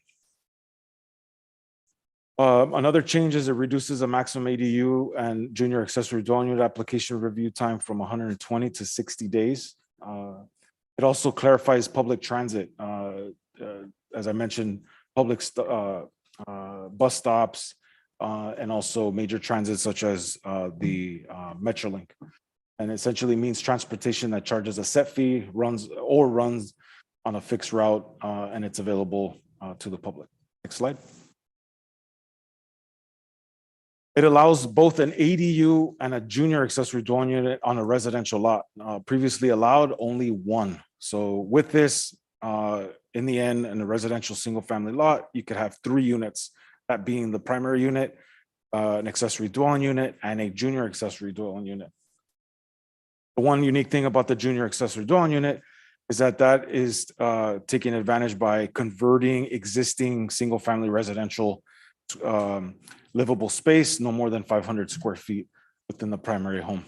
Another change is it reduces the maximum ADU and junior accessory dwelling unit application review time from 120 to 60 days. It also clarifies public transit. As I mentioned, public bus stops and also major transit such as the Metrolink. And essentially means transportation that charges a set fee, runs on a fixed route, and it's available to the public. Next slide. It allows both an ADU and a junior accessory dwelling unit on a residential lot. Previously allowed only one. So with this, in the end, in a residential single family lot, you could have 3 units, that being the primary unit, an accessory dwelling unit, and a junior accessory dwelling unit. The one unique thing about the junior accessory dwelling unit is that is taken advantage by converting existing single family residential livable space, no more than 500 square feet within the primary home.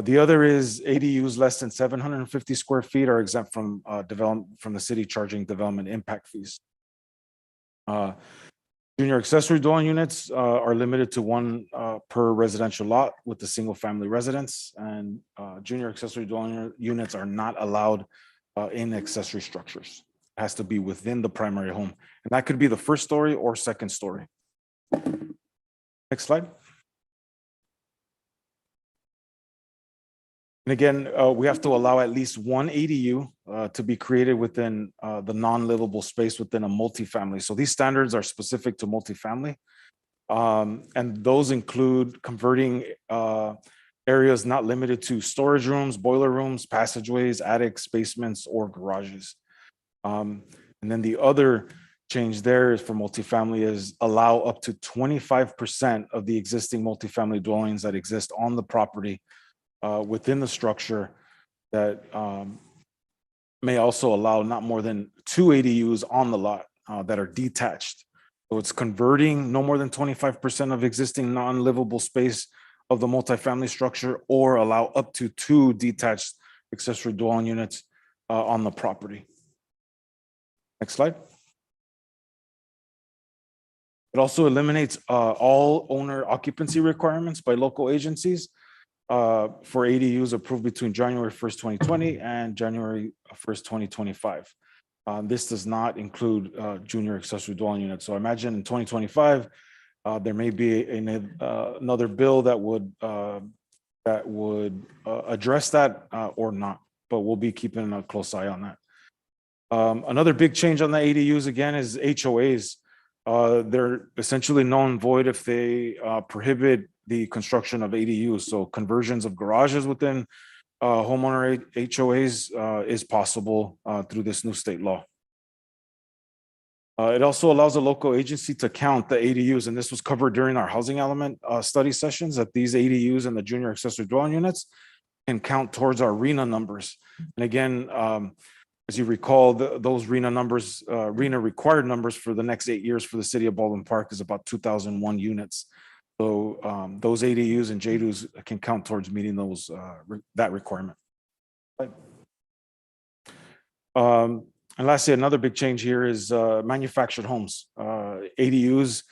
The other is ADUs less than 750 square feet are exempt from the city charging development impact fees. Junior accessory dwelling units are limited to 1 per residential lot with the single family residence, and junior accessory dwelling units are not allowed in accessory structures. It has to be within the primary home, and that could be the first story or second story. Next slide. And again, we have to allow at least 1 ADU to be created within the non-livable space within a multifamily. So these standards are specific to multifamily. And those include converting areas not limited to storage rooms, boiler rooms, passageways, attics, basements, or garages. And then the other change there is for multifamily is allow up to 25% of the existing multifamily dwellings that exist on the property within the structure that may also allow not more than 2 ADUs on the lot that are detached. So it's converting no more than 25% of existing non-livable space of the multifamily structure, or allow up to 2 detached accessory dwelling units on the property. Next slide. It also eliminates all owner occupancy requirements by local agencies for ADUs approved between January 1st, 2020 and January 1st, 2025. This does not include junior accessory dwelling units. So I imagine in 2025, there may be another bill that would address that or not, but we'll be keeping a close eye on that. Another big change on the ADUs again is HOAs. They're essentially null and void if they prohibit the construction of ADUs. So conversions of garages within homeowner HOAs is possible through this new state law. It also allows a local agency to count the ADUs, and this was covered during our housing element study sessions, that these ADUs and the junior accessory dwelling units can count towards our RENA numbers. And again, as you recall, those RENA numbers, RENA required numbers for the next 8 years for the city of Baldwin Park is about 2001 units. So those ADUs and JDUs can count towards meeting those that requirement. And lastly, another big change here is manufactured homes. ADUs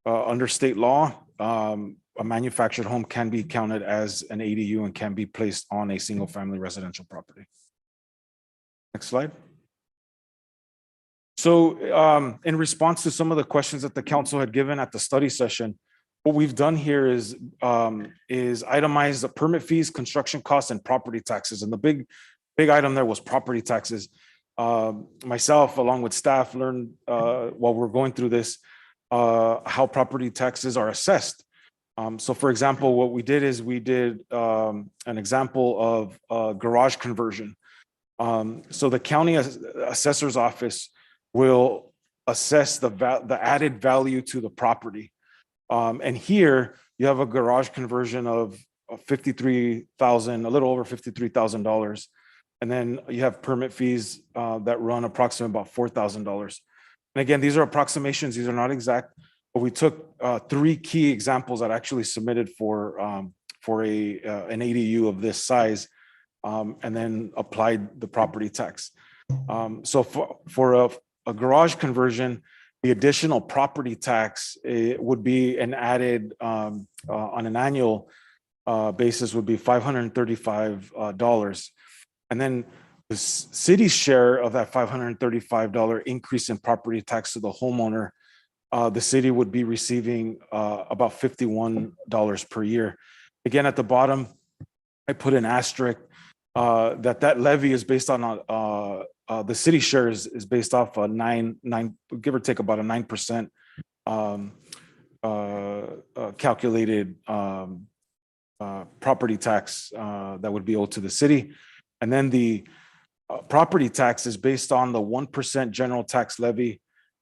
under state law, a manufactured home can be counted as an ADU and can be placed on a single family residential property. Next slide. So in response to some of the questions that the council had given at the study session, what we've done here is itemize the permit fees, construction costs, and property taxes. And the big item there was property taxes. Myself, along with staff, learned while we're going through this, how property taxes are assessed. So for example, what we did is we did an example of garage conversion. So the county assessor's office will assess the added value to the property. And here you have a garage conversion of $53,000, a little over $53,000. And then you have permit fees that run approximately about $4,000. And again, these are approximations, these are not exact, but we took 3 key examples that actually submitted for an ADU of this size, and then applied the property tax. So for a garage conversion, the additional property tax would be an added on an annual basis would be $535. And then the city's share of that $535 increase in property tax to the homeowner, the city would be receiving about $51 per year. Again, at the bottom, I put an asterisk that levy is based on the city share is based off a nine, give or take about a 9% calculated property tax that would be owed to the city. And then the property tax is based on the 1% general tax levy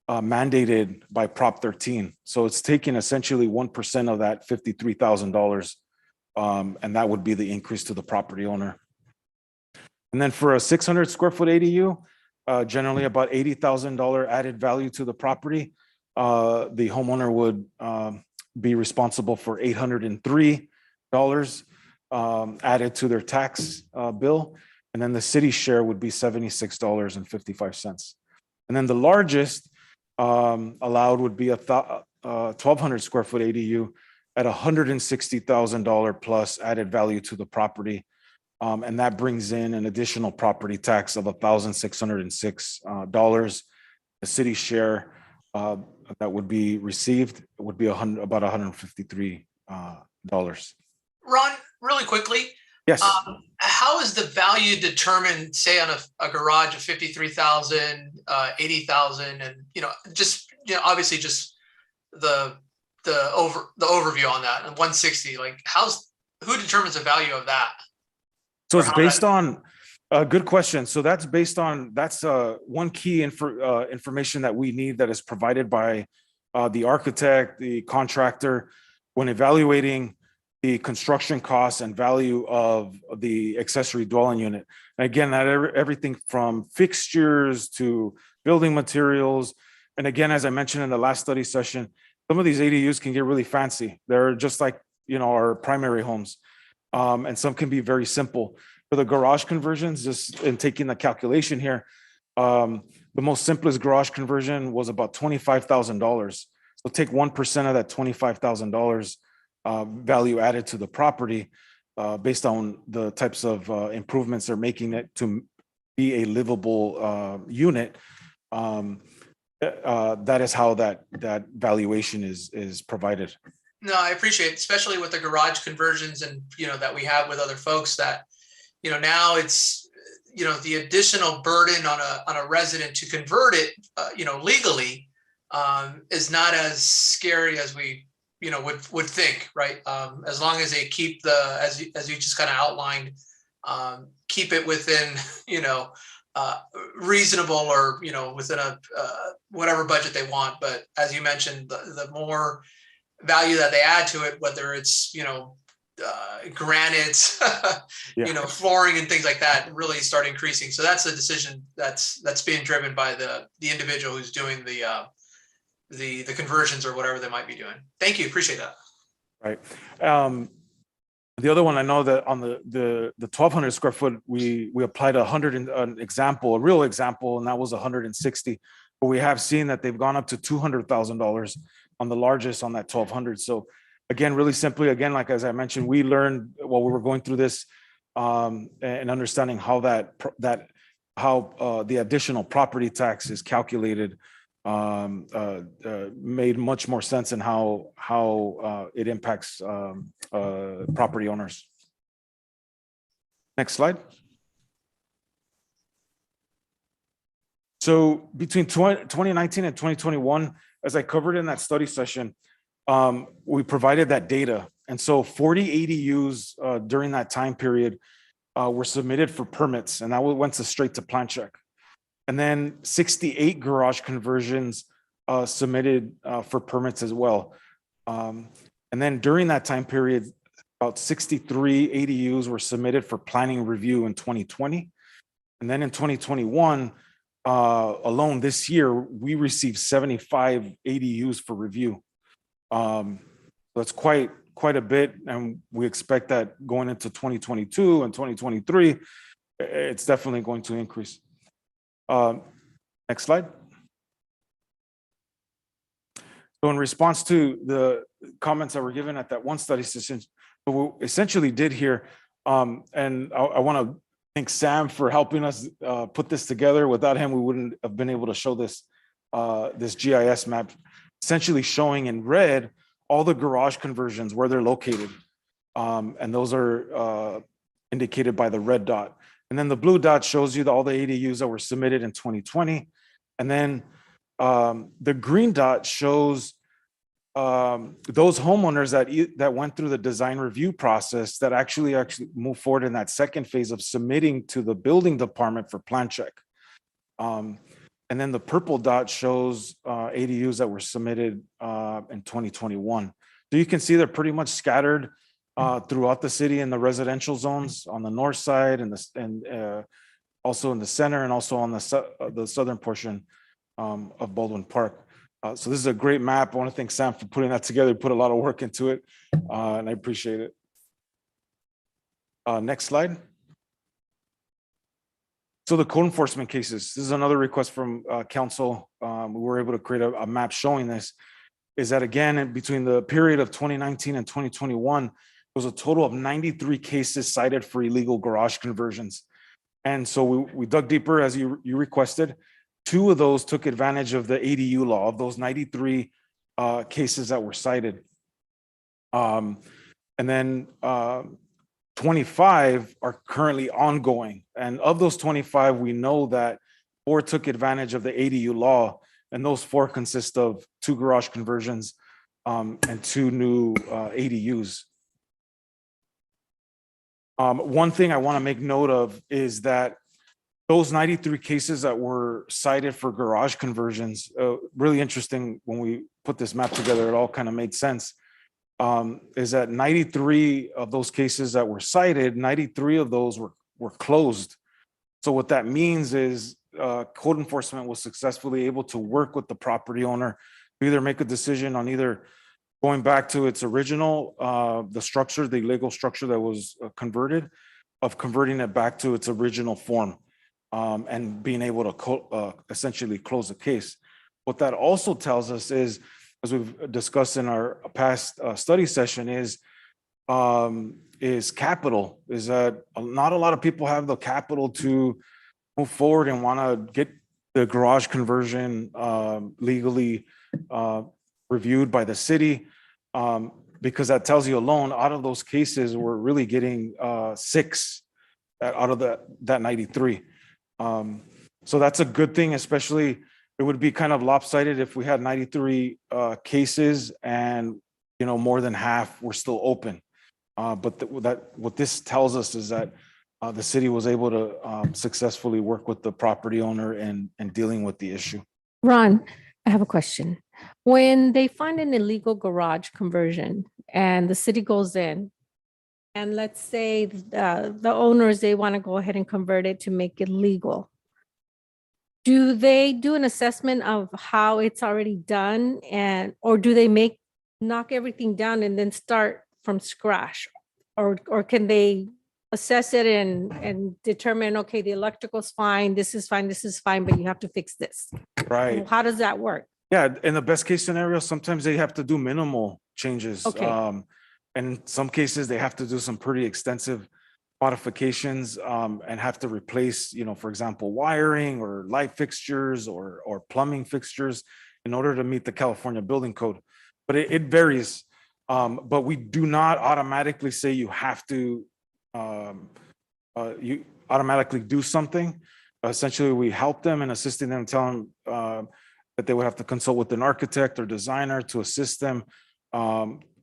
mandated by Prop 13. So it's taking essentially 1% of that $53,000, and that would be the increase to the property owner. And then for a 600 square foot ADU, generally about $80,000 added value to the property. The homeowner would be responsible for $803 added to their tax bill. And then the city share would be $76.55. And then the largest allowed would be a 1,200 square foot ADU at $160,000 plus added value to the property. And that brings in an additional property tax of $1,606. The city share that would be received would be about $153. Ron, really quickly. Yes. How is the value determined, say, on a garage of 53,000, 80,000, and obviously just the overview on that and 160? Like, who determines the value of that? So it's based on a good question. So that's based on one key information that we need that is provided by the architect, the contractor, when evaluating the construction costs and value of the accessory dwelling unit. And again, that everything from fixtures to building materials. And again, as I mentioned in the last study session, some of these ADUs can get really fancy. They're just like, our primary homes. And some can be very simple. For the garage conversions, just in taking the calculation here, the most simplest garage conversion was about $25,000. So take 1% of that $25,000 value added to the property based on the types of improvements they're making it to be a livable unit. that is how that valuation is provided. No, I appreciate it, especially with the garage conversions and, that we have with other folks that, now it's, the additional burden on a resident to convert it, legally, is not as scary as we, would think, right? As long as they keep as you just kind of outlined, keep it within, reasonable or, within a, whatever budget they want. But as you mentioned, the more value that they add to it, whether it's, granites, flooring and things like that, really start increasing. So that's a decision that's being driven by the individual who's doing the conversions or whatever they might be doing. Thank you, appreciate that. Right. The other one, I know that on the 1,200 square foot, we applied an real example, and that was 160. But we have seen that they've gone up to $200,000 on the largest on that 1,200. So again, really simply, again, like as I mentioned, we learned while we were going through this and understanding how the additional property tax is calculated made much more sense in how it impacts property owners. Next slide. So between 2019 and 2021, as I covered in that study session, we provided that data. And so 40 ADUs during that time period were submitted for permits, and that went straight to plan check. And then 68 garage conversions submitted for permits as well. And then during that time period, about 63 ADUs were submitted for planning review in 2020. And then in 2021, alone this year, we received 75 ADUs for review. That's quite a bit, and we expect that going into 2022 and 2023, it's definitely going to increase. Next slide. So in response to the comments that were given at that one study session, what we essentially did here, and I want to thank Sam for helping us put this together. Without him, we wouldn't have been able to show this GIS map, essentially showing in red all the garage conversions, where they're located. And those are indicated by the red dot. And then the blue dot shows you all the ADUs that were submitted in 2020. And then the green dot shows those homeowners that went through the design review process that actually moved forward in that second phase of submitting to the building department for plan check. And then the purple dot shows ADUs that were submitted in 2021. So you can see they're pretty much scattered throughout the city in the residential zones on the north side and also in the center and also on the southern portion of Baldwin Park. So this is a great map. I want to thank Sam for putting that together. Put a lot of work into it, and I appreciate it. Next slide. So the code enforcement cases. This is another request from council. We were able to create a map showing this. Is that again between the period of 2019 and 2021, there was a total of 93 cases cited for illegal garage conversions. And so we dug deeper as you requested. 2 of those took advantage of the ADU law of those 93 cases that were cited. And then 25 are currently ongoing. And of those 25, we know that 4 took advantage of the ADU law. And those 4 consist of 2 garage conversions and 2 new ADUs. One thing I want to make note of is that those 93 cases that were cited for garage conversions, really interesting when we put this map together, it all kind of made sense, is that 93 of those cases that were cited, 93 of those were closed. So what that means is code enforcement was successfully able to work with the property owner to either make a decision on either going back to its original, the legal structure that was converted, of converting it back to its original form. And being able to essentially close the case. What that also tells us is, as we've discussed in our past study session, is capital. Is that not a lot of people have the capital to move forward and want to get the garage conversion legally reviewed by the city, because that tells you alone, out of those cases, we're really getting 6 out of that 93. So that's a good thing, especially it would be kind of lopsided if we had 93 cases and more than half were still open. But what this tells us is that the city was able to successfully work with the property owner and dealing with the issue. Ron, I have a question. When they find an illegal garage conversion and the city goes in, and let's say the owners, they want to go ahead and convert it to make it legal, do they do an assessment of how it's already done, or do they knock everything down and then start from scratch? Or can they assess it and determine, okay, the electrical's fine, this is fine, but you have to fix this? Right. How does that work? Yeah, in the best case scenario, sometimes they have to do minimal changes. Okay. And in some cases, they have to do some pretty extensive modifications and have to replace, for example, wiring or light fixtures or plumbing fixtures in order to meet the California building code. But it varies. But we do not automatically say you have to you automatically do something. Essentially, we help them and assisting them, tell them that they would have to consult with an architect or designer to assist them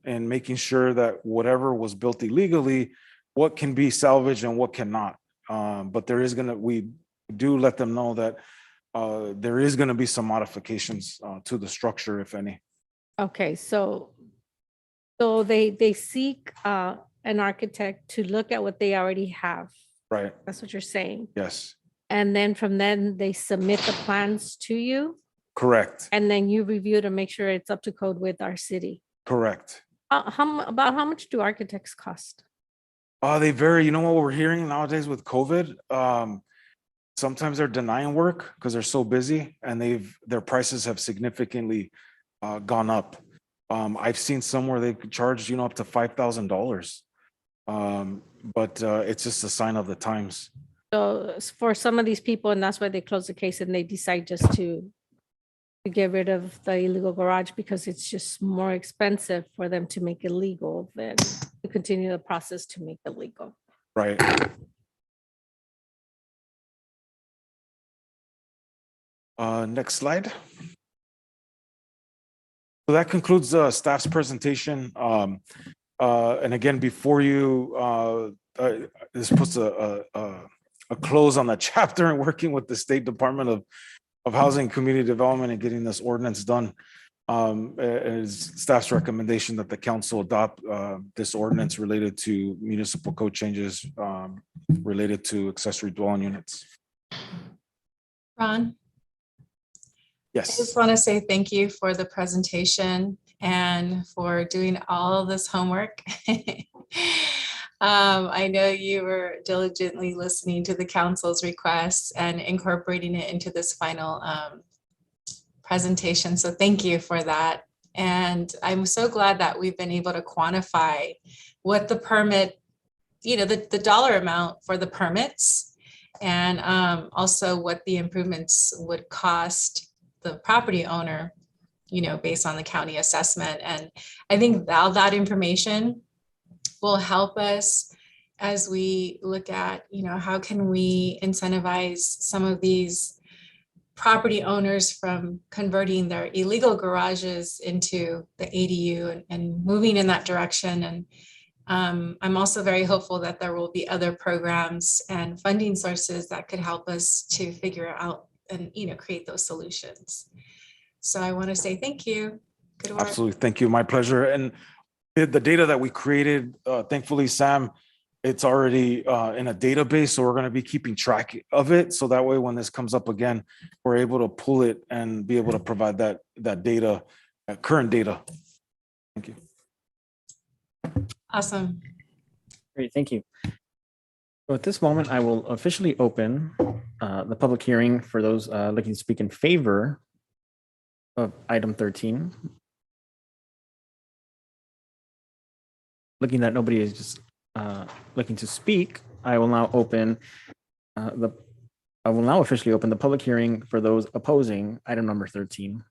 in making sure that whatever was built illegally, what can be salvaged and what cannot. But we do let them know that there is gonna be some modifications to the structure, if any. Okay, so they seek an architect to look at what they already have. Right. That's what you're saying. Yes. And then from then they submit the plans to you, Correct. and then you review to make sure it's up to code with our city. Correct. About how much do architects cost? They vary. You know what we're hearing nowadays with COVID? Sometimes they're denying work because they're so busy, and their prices have significantly gone up. I've seen somewhere they could charge up to $5,000, but it's just a sign of the times. So for some of these people, and that's why they close the case and they decide just to get rid of the illegal garage because it's just more expensive for them to make it legal than to continue the process to make it legal. Right. Next slide. So that concludes staff's presentation. And again, before you, this puts a close on the chapter and working with the State Department of Housing and Community Development and getting this ordinance done. Is staff's recommendation that the council adopt this ordinance related to municipal code changes related to accessory dwelling units. Ron? Yes. I just want to say thank you for the presentation and for doing all this homework. I know you were diligently listening to the council's requests and incorporating it into this final presentation. So thank you for that. And I'm so glad that we've been able to quantify what the permit, the dollar amount for the permits, and also what the improvements would cost the property owner, based on the county assessment. And I think all that information will help us as we look at, how can we incentivize some of these property owners from converting their illegal garages into the ADU and moving in that direction. And I'm also very hopeful that there will be other programs and funding sources that could help us to figure out and create those solutions. So I want to say thank you. Good work. Absolutely. Thank you. My pleasure. And the data that we created, thankfully, Sam, it's already in a database. So we're going to be keeping track of it. So that way, when this comes up again, we're able to pull it and be able to provide that data, current data. Thank you. Awesome. Great. Thank you. So at this moment, I will officially open the public hearing for those looking to speak in favor of item 13. Looking that nobody is just looking to speak, I will now open the I will now officially open the public hearing for those opposing item number 13.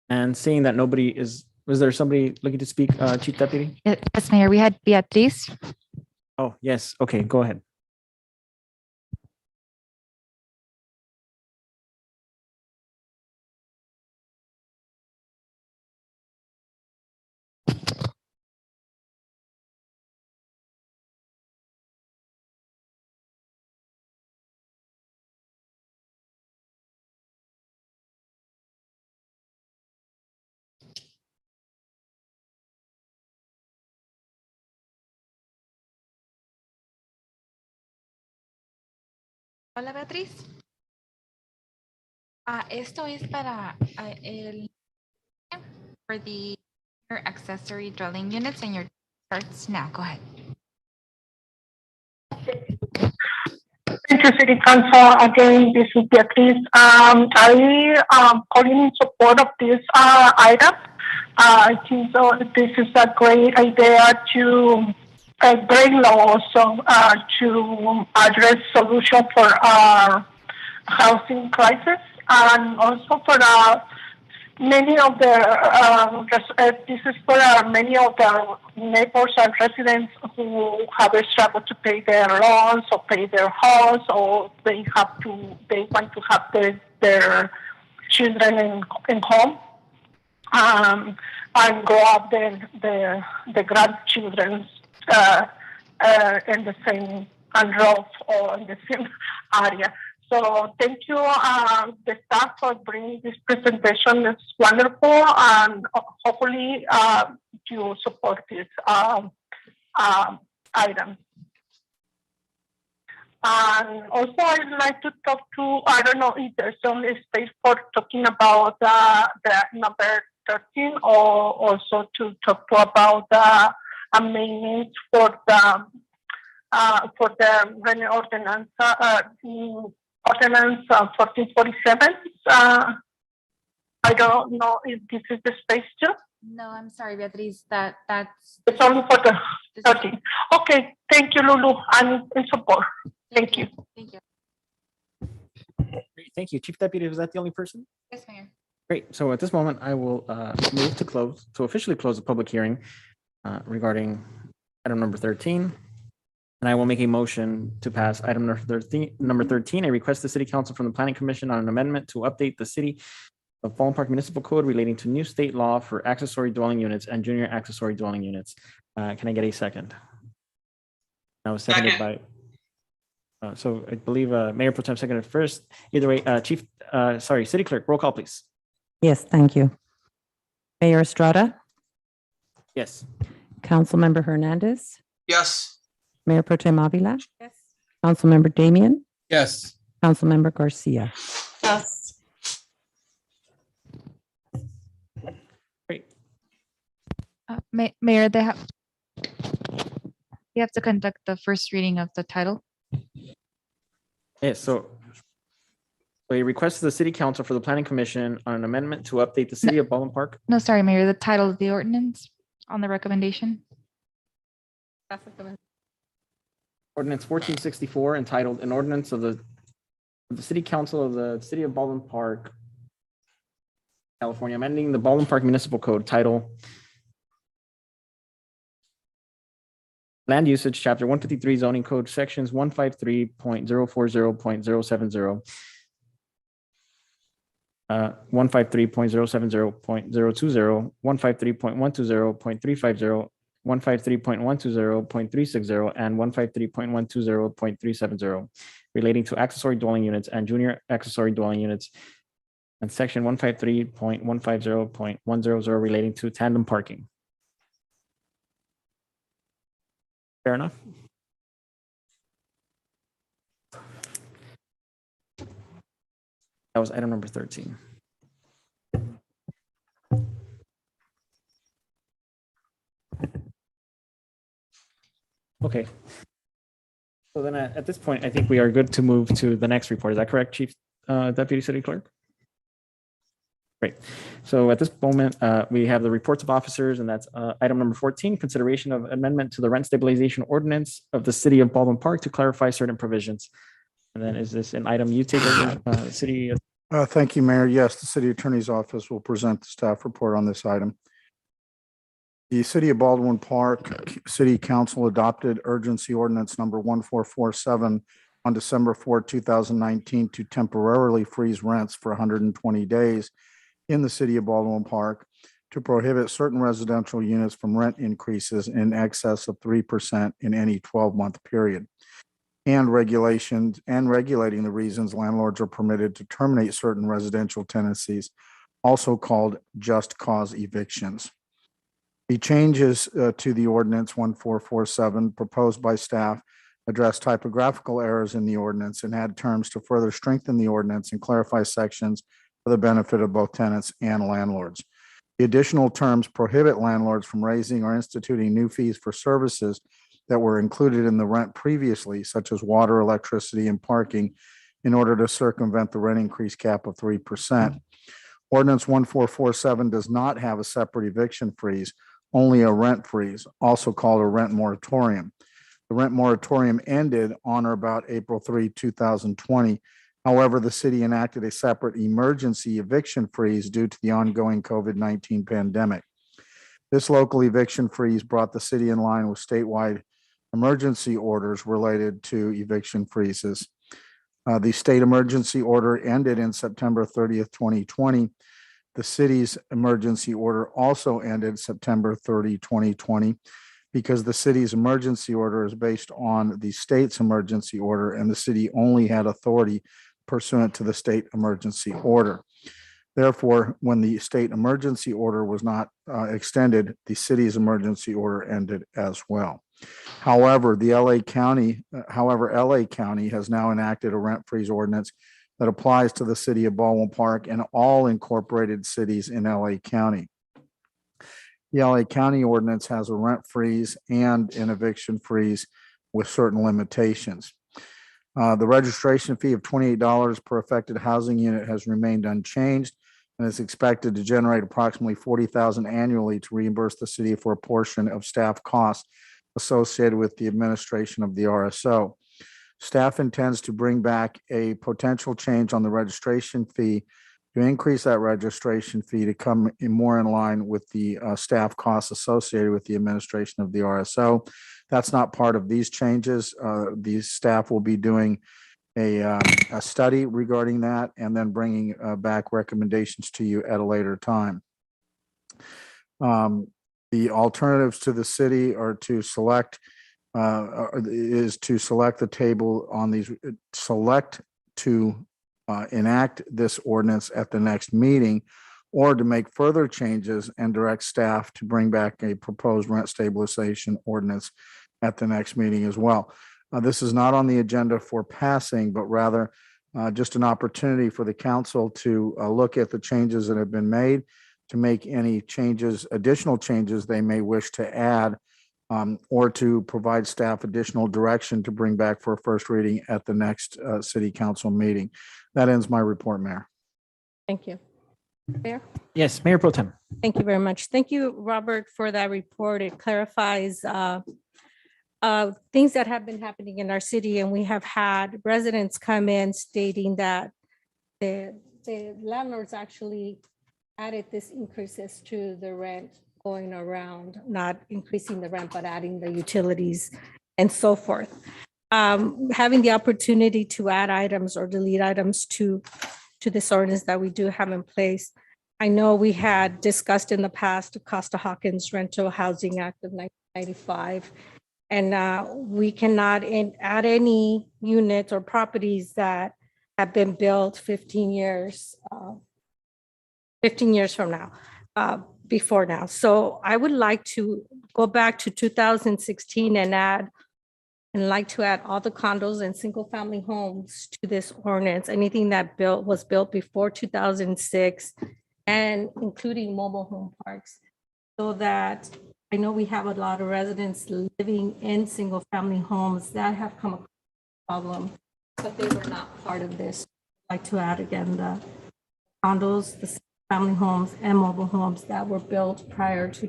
And seeing that nobody is, was there somebody looking to speak, Chief Deputy? Yes, Mayor, we had Beatriz. Oh, yes. Okay, go ahead. Hola, Beatriz. Esto es para el for the accessory dwelling units, and your starts now. Go ahead. Thank you, City Council. Again, this is Beatriz. I am calling in support of this item. I think this is a great idea to bring laws to address solution for our housing crisis, and also for many of the this is for many of the neighbors and residents who have struggled to pay their loans or pay their house, or they want to have their children in home, and grow up the grandchildren in the same roof or in the same area. So thank you, the staff, for bringing this presentation. It's wonderful, and hopefully you support this item. And also, I'd like to talk to, I don't know if there's only space for talking about the number 13, or also to talk about the amendments for the ordinance. Ordinance 1447. I don't know if this is the space too. No, I'm sorry, Beatriz. That's It's only for the 13. Okay, thank you, Lulu. I'm in support. Thank you. Thank you. Great, thank you. Chief Deputy, was that the only person? Yes, Mayor. Great. So at this moment, I will move to officially close the public hearing regarding item number 13. And I will make a motion to pass item number 13, a request to City Council from the Planning Commission on an amendment to update the City of Baldwin Park Municipal Code relating to new state law for accessory dwelling units and junior accessory dwelling units. Can I get a second? I was seconded by, so I believe Mayor Pro Tem seconded first. Either way, City Clerk, roll call, please. Yes, thank you. Mayor Estrada, Yes. Councilmember Hernandez, Yes. Mayor Pro Tem Avila, Yes. Councilmember Damian, Yes. Councilmember Garcia. Yes. Great. Mayor, they have to conduct the first reading of the title. Yes, so a request to the City Council for the Planning Commission on an amendment to update the City of Baldwin Park. No, sorry, Mayor, the title of the ordinance on the recommendation. Ordinance 1464, entitled an ordinance of the City Council of the City of Baldwin Park, California, amending the Baldwin Park Municipal Code, title Land Usage, Chapter 153, Zoning Code, Sections 153.040.070, 153.070.020, 153.120.350, 153.120.360, and 153.120.370 relating to accessory dwelling units and junior accessory dwelling units, and section 153.150.100 relating to tandem parking. Fair enough. That was item number 13. Okay. So then at this point, I think we are good to move to the next report. Is that correct, Chief Deputy City Clerk? Great. So at this moment, we have the reports of officers, and that's item number 14, consideration of amendment to the rent stabilization ordinance of the City of Baldwin Park to clarify certain provisions. And then is this an item you take over, city? Thank you, Mayor. Yes, the city attorney's office will present the staff report on this item. The City of Baldwin Park City Council adopted urgency ordinance number 1447 on December 4, 2019 to temporarily freeze rents for 120 days in the City of Baldwin Park to prohibit certain residential units from rent increases in excess of 3% in any 12-month period, and regulating the reasons landlords are permitted to terminate certain residential tenancies, also called just cause evictions. The changes to the ordinance 1447 proposed by staff address typographical errors in the ordinance and add terms to further strengthen the ordinance and clarify sections for the benefit of both tenants and landlords. The additional terms prohibit landlords from raising or instituting new fees for services that were included in the rent previously, such as water, electricity, and parking, in order to circumvent the rent increase cap of 3%. Ordinance 1447 does not have a separate eviction freeze, only a rent freeze, also called a rent moratorium. The rent moratorium ended on or about April 3, 2020. However, the city enacted a separate emergency eviction freeze due to the ongoing COVID-19 pandemic. This local eviction freeze brought the city in line with statewide emergency orders related to eviction freezes. The state emergency order ended in September 30th, 2020. The city's emergency order also ended September 30, 2020, because the city's emergency order is based on the state's emergency order, and the city only had authority pursuant to the state emergency order. Therefore, when the state emergency order was not extended, the city's emergency order ended as well. However, LA County has now enacted a rent freeze ordinance that applies to the city of Baldwin Park and all incorporated cities in LA County. The LA County ordinance has a rent freeze and an eviction freeze with certain limitations. The registration fee of $28 per affected housing unit has remained unchanged and is expected to generate approximately $40,000 annually to reimburse the city for a portion of staff costs associated with the administration of the RSO. Staff intends to bring back a potential change on the registration fee to increase that registration fee to come more in line with the staff costs associated with the administration of the RSO. That's not part of these changes. The staff will be doing a study regarding that and then bringing back recommendations to you at a later time. The alternatives to the city are to select the table on these, select to enact this ordinance at the next meeting, or to make further changes and direct staff to bring back a proposed rent stabilization ordinance at the next meeting as well. This is not on the agenda for passing, but rather just an opportunity for the council to look at the changes that have been made, to make any changes, additional changes they may wish to add, or to provide staff additional direction to bring back for a first reading at the next city council meeting. That ends my report, Mayor. Thank you. Mayor? Yes, Mayor Pro Tem. Thank you very much. Thank you, Robert, for that report. It clarifies things that have been happening in our city, and we have had residents come in stating that the landlords actually added this increases to the rent going around, not increasing the rent, but adding the utilities and so forth. Having the opportunity to add items or delete items to this ordinance that we do have in place. I know we had discussed in the past the Costa-Hawkins Rental Housing Act of 1995, and we cannot add any units or properties that have been built 15 years from now, before now. So I would like to go back to 2016 and like to add all the condos and single family homes to this ordinance, anything that was built before 2006, and including mobile home parks, so that I know we have a lot of residents living in single family homes that have come across the problem, but they were not part of this. I'd like to add again the condos, the family homes, and mobile homes that were built prior to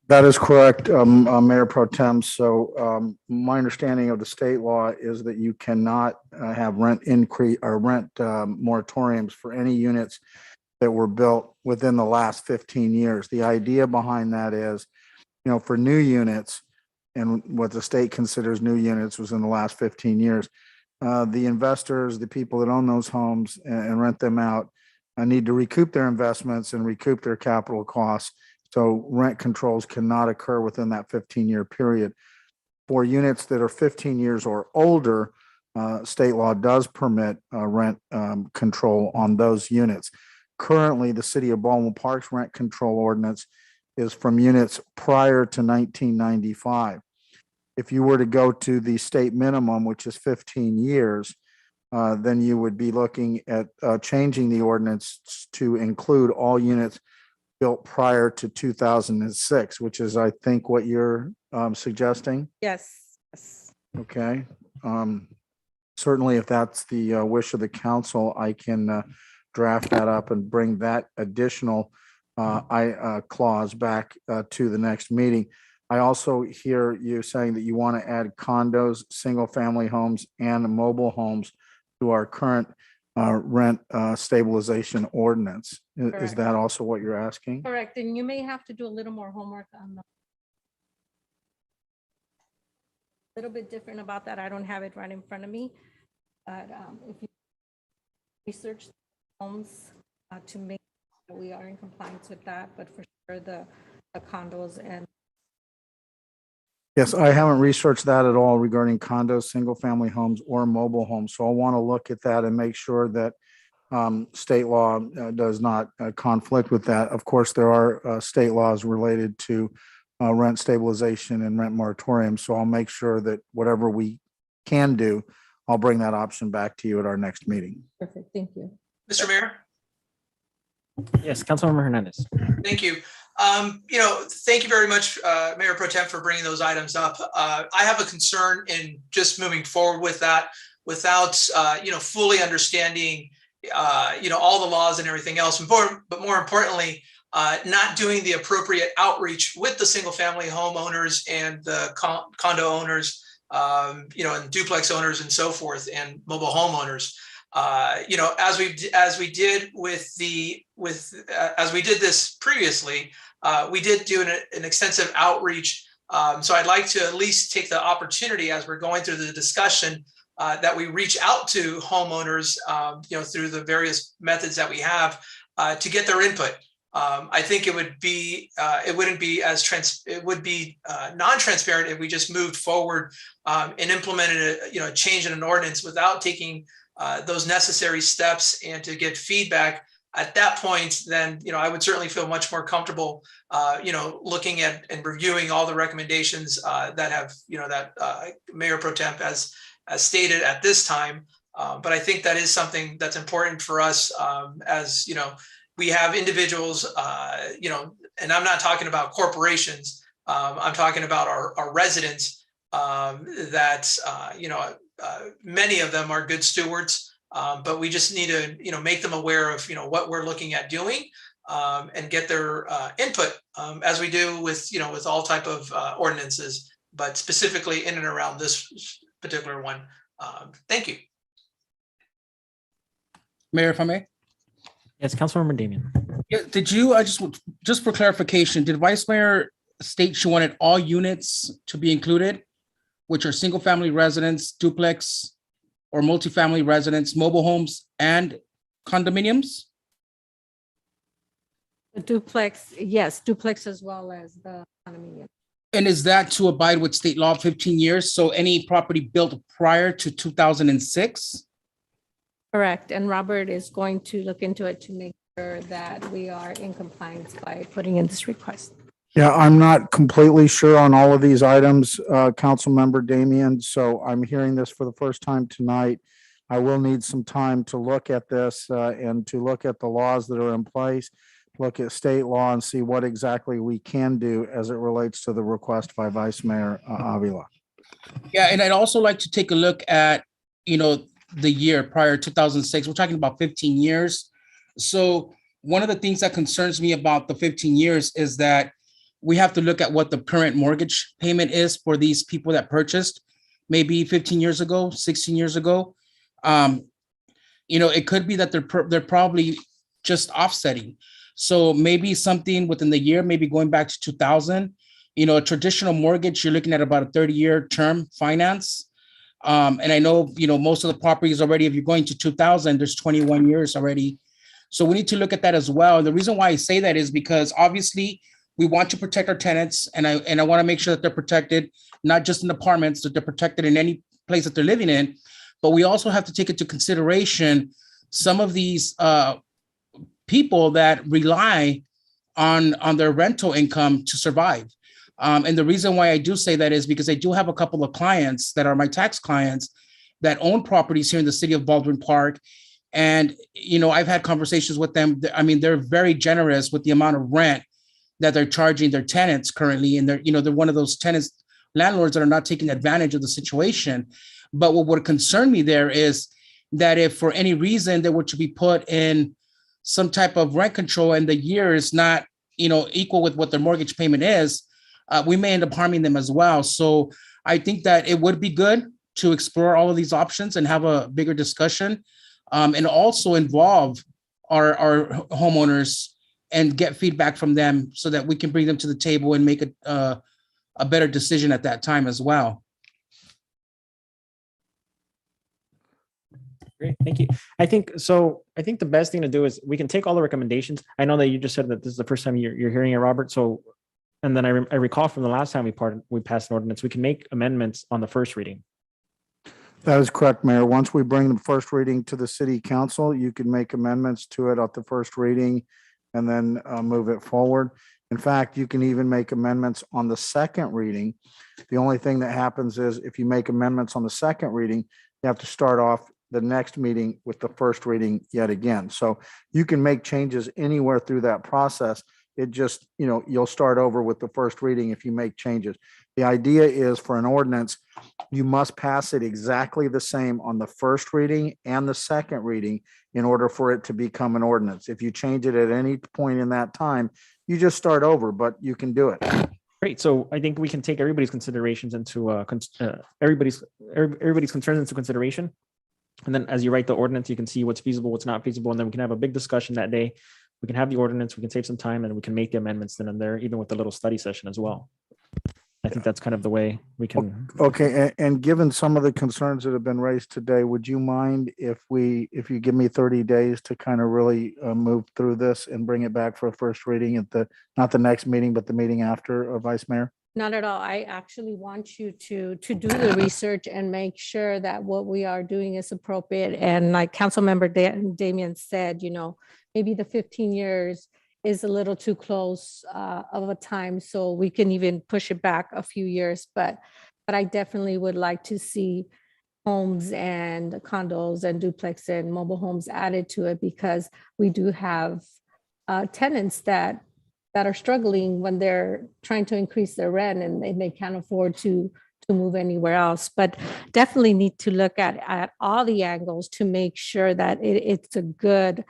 That is correct, Mayor Pro Tem. So my understanding of the state law is that you cannot have rent increase or rent moratoriums for any units that were built within the last 15 years. The idea behind that is, for new units, and what the state considers new units was in the last 15 years, the investors, the people that own those homes and rent them out, need to recoup their investments and recoup their capital costs. So rent controls cannot occur within that 15-year period. For units that are 15 years or older, state law does permit rent control on those units. Currently, the City of Baldwin Park's rent control ordinance is from units prior to 1995. If you were to go to the state minimum, which is 15 years, then you would be looking at changing the ordinance to include all units built prior to 2006, which is, I think, what you're suggesting. Yes. Okay. Certainly, if that's the wish of the council, I can draft that up and bring that additional clause back to the next meeting. I also hear you saying that you want to add condos, single-family homes, and mobile homes to our current rent stabilization ordinance. Is Correct. that also what you're asking? Correct, and you may have to do a little more homework on that. A little bit different about that. I don't have it right in front of me, but if you research homes to make sure we are in compliance with that, but for sure the condos and. Yes, I haven't researched that at all regarding condos, single-family homes, or mobile homes. So I want to look at that and make sure that state law does not conflict with that. Of course, there are state laws related to rent stabilization and rent moratorium. So I'll make sure that whatever we can do, I'll bring that option back to you at our next meeting. Perfect, thank you. Mr. Mayor? Yes, Councilmember Hernandez. Thank you. Thank you very much, Mayor Pro Tem, for bringing those items up. I have a concern in just moving forward with that without, fully understanding, all the laws and everything else. But more importantly, not doing the appropriate outreach with the single-family homeowners and the condo owners, and duplex owners and so forth, and mobile homeowners. As we did this previously, we did do an extensive outreach. So I'd like to at least take the opportunity as we're going through the discussion that we reach out to homeowners, through the various methods that we have to get their input. I think it would be non-transparent if we just moved forward and implemented a change in an ordinance without taking those necessary steps and to get feedback. At that point, then I would certainly feel much more comfortable, looking at and reviewing all the recommendations that have that Mayor Pro Temp has stated at this time. But I think that is something that's important for us, as we have individuals, and I'm not talking about corporations. I'm talking about our residents that many of them are good stewards. But we just need to, make them aware of, what we're looking at doing, and get their input, as we do with, with all type of ordinances, but specifically in and around this particular one. Thank you. Mayor, if I may. Yes, Councilmember Damian. Yeah, did you, just for clarification, did Vice Mayor state she wanted all units to be included, which are single-family residents, duplex, or multifamily residents, mobile homes, and condominiums? The duplex, yes, duplex as well as the condominium. And is that to abide with state law 15 years? So any property built prior to 2006? Correct, and Robert is going to look into it to make sure that we are in compliance by putting in this request. Yeah, I'm not completely sure on all of these items, Councilmember Damian. So I'm hearing this for the first time tonight. I will need some time to look at this and to look at the laws that are in place, look at state law and see what exactly we can do as it relates to the request by Vice Mayor Avila. Yeah, and I'd also like to take a look at, the year prior, 2006. We're talking about 15 years. So one of the things that concerns me about the 15 years is that we have to look at what the current mortgage payment is for these people that purchased maybe 15 years ago, 16 years ago. It could be that they're probably just offsetting. So maybe something within the year, maybe going back to 2000, a traditional mortgage, you're looking at about a 30-year term finance. And I know, most of the properties already, if you're going to 2000, there's 21 years already. So we need to look at that as well. And the reason why I say that is because obviously we want to protect our tenants, and I want to make sure that they're protected, not just in apartments, that they're protected in any place that they're living in. But we also have to take into consideration some of these people that rely on their rental income to survive. And the reason why I do say that is because I do have a couple of clients that are my tax clients that own properties here in the city of Baldwin Park. And, I've had conversations with them. I mean, they're very generous with the amount of rent that they're charging their tenants currently. And they're one of those tenants, landlords that are not taking advantage of the situation. But what would concern me there is that if for any reason they were to be put in some type of rent control and the year is not, equal with what their mortgage payment is, we may end up harming them as well. So I think that it would be good to explore all of these options and have a bigger discussion, and also involve our homeowners and get feedback from them so that we can bring them to the table and make a better decision at that time as well. Great, thank you. I think the best thing to do is we can take all the recommendations. I know that you just said that this is the first time you're hearing it, Robert. So, and then I recall from the last time we passed an ordinance, we can make amendments on the first reading. That is correct, Mayor. Once we bring the first reading to the city council, you can make amendments to it at the first reading and then move it forward. In fact, you can even make amendments on the second reading. The only thing that happens is if you make amendments on the second reading, you have to start off the next meeting with the first reading yet again. So you can make changes anywhere through that process. It just, you'll start over with the first reading if you make changes. The idea is for an ordinance, you must pass it exactly the same on the first reading and the second reading in order for it to become an ordinance. If you change it at any point in that time, you just start over, but you can do it. Great. So I think we can take everybody's considerations into everybody's concerns into consideration. And then as you write the ordinance, you can see what's feasible, what's not feasible. And then we can have a big discussion that day. We can have the ordinance, we can save some time, and we can make the amendments then and there, even with the little study session as well. I think that's kind of the way we can. Okay. And given some of the concerns that have been raised today, would you mind if you give me 30 days to kind of really move through this and bring it back for a first reading at not the next meeting, but the meeting after, Vice Mayor? Not at all. I actually want you to do the research and make sure that what we are doing is appropriate. And like Councilmember Damian said, maybe the 15 years is a little too close of a time, so we can even push it back a few years. But I definitely would like to see homes and condos and duplex and mobile homes added to it, because we do have tenants that are struggling when they're trying to increase their rent and they can't afford to move anywhere else. But definitely need to look at all the angles to make sure that it's a good,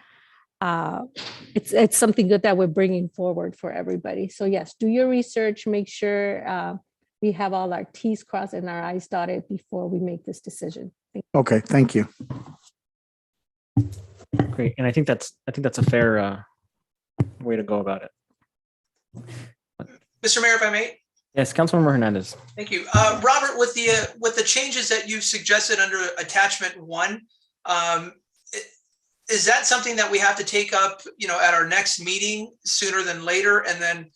it's something good that we're bringing forward for everybody. So yes, do your research, make sure we have all our T's crossed and our I's dotted before we make this decision. Okay, thank you. Great. And I think that's a fair way to go about it. Mr. Mayor, if I may. Yes, Councilmember Hernandez. Thank you. Robert, with the changes that you've suggested under attachment 1, is that something that we have to take up, at our next meeting sooner than later? And then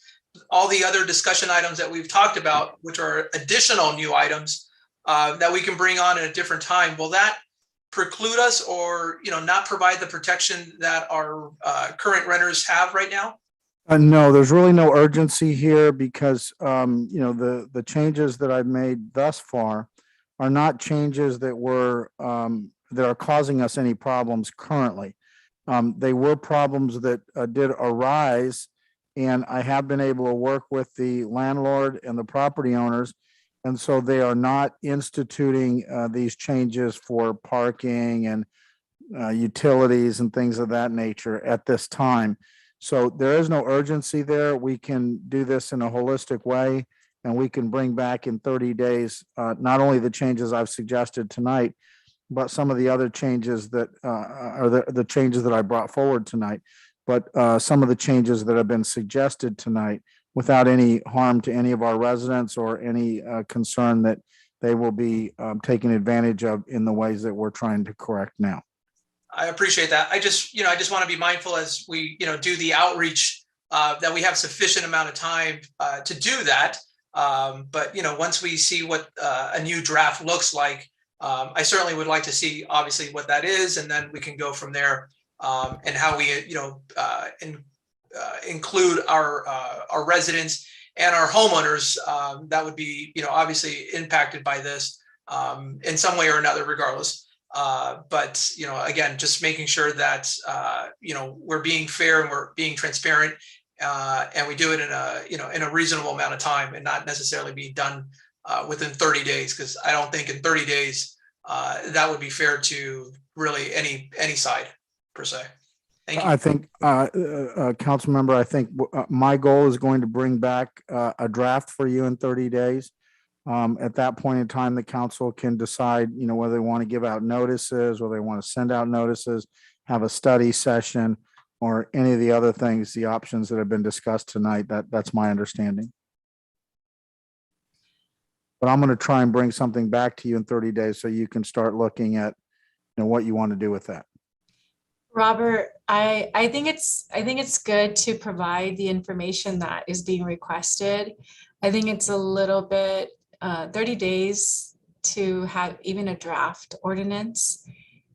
all the other discussion items that we've talked about, which are additional new items that we can bring on at a different time, will that preclude us or, not provide the protection that our current renters have right now? No, there's really no urgency here because, the changes that I've made thus far are not changes that that are causing us any problems currently. They were problems that did arise, and I have been able to work with the landlord and the property owners. And so they are not instituting these changes for parking and utilities and things of that nature at this time. So there is no urgency there. We can do this in a holistic way, and we can bring back in 30 days, not only the changes I've suggested tonight, but some of the other changes that are the changes that I brought forward tonight, but some of the changes that have been suggested tonight without any harm to any of our residents or any concern that they will be taken advantage of in the ways that we're trying to correct now. I appreciate that. I just want to be mindful as we, do the outreach that we have sufficient amount of time to do that. But, once we see what a new draft looks like, I certainly would like to see obviously what that is, and then we can go from there and how we, include our residents and our homeowners that would be, obviously impacted by this in some way or another, regardless. But again, just making sure that we're being fair and we're being transparent, and we do it in a reasonable amount of time, and not necessarily be done within 30 days, because I don't think in 30 days that would be fair to really any side per se. Thank you. I think, council member, I think my goal is going to bring back a draft for you in 30 days. At that point in time, the council can decide, whether they want to give out notices, or they want to send out notices, have a study session, or any of the other things, the options that have been discussed tonight. That's my understanding. But I'm going to try and bring something back to you in 30 days so you can start looking at, what you want to do with that. Robert, I think it's good to provide the information that is being requested. I think it's a little bit 30 days to have even a draft ordinance.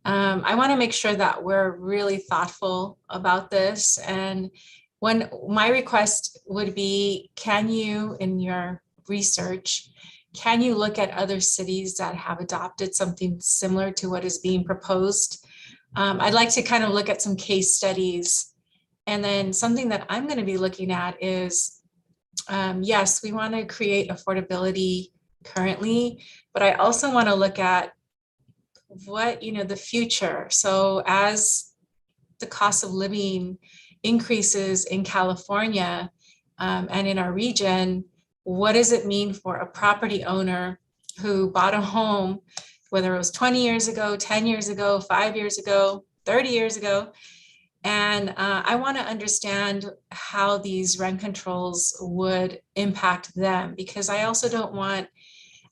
I want to make sure that we're really thoughtful about this. And when my request would be, can you, in your research, can you look at other cities that have adopted something similar to what is being proposed? I'd like to kind of look at some case studies. And then something that I'm going to be looking at is, yes, we want to create affordability currently, but I also want to look at what, the future. So as the cost of living increases in California and in our region, what does it mean for a property owner who bought a home, whether it was 20 years ago, 10 years ago, 5 years ago, 30 years ago? And I want to understand how these rent controls would impact them, because I also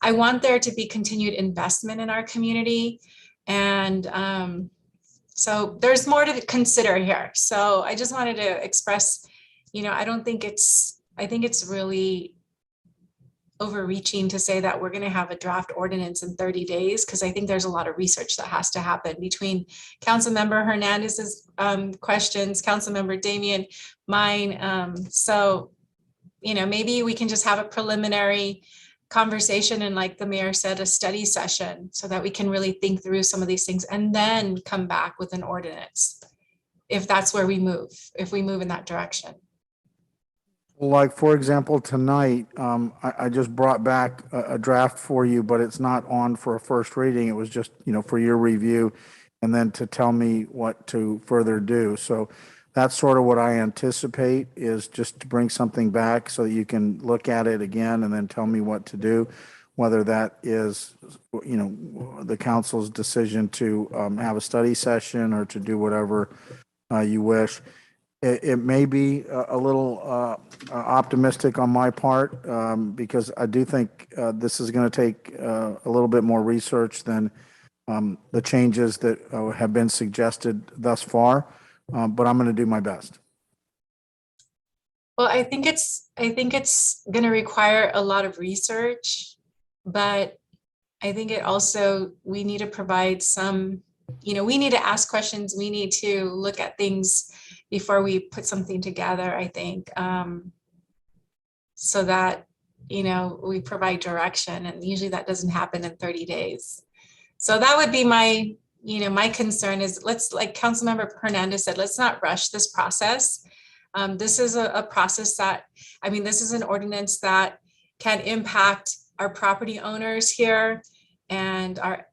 I want there to be continued investment in our community. And so there's more to consider here. So I just wanted to express, I think it's really overreaching to say that we're going to have a draft ordinance in 30 days, because I think there's a lot of research that has to happen between Councilmember Hernandez's questions, Councilmember Damian, mine. So, maybe we can just have a preliminary conversation, and like the mayor said, a study session, so that we can really think through some of these things and then come back with an ordinance, if that's where we move, if we move in that direction. Like, for example, tonight, I just brought back a draft for you, but it's not on for a first reading. It was just, for your review, and then to tell me what to further do. So that's sort of what I anticipate, is just to bring something back so that you can look at it again and then tell me what to do, whether that is, the council's decision to have a study session or to do whatever you wish. It may be a little optimistic on my part, because I do think this is going to take a little bit more research than the changes that have been suggested thus far, but I'm going to do my best. Well, I think it's going to require a lot of research, but I think it also, we need to provide some, we need to ask questions. We need to look at things before we put something together, I think, so that, we provide direction, and usually that doesn't happen in 30 days. So that would be my, my concern is, like Councilmember Hernandez said, let's not rush this process. This is a process that, this is an ordinance that can impact our property owners here and our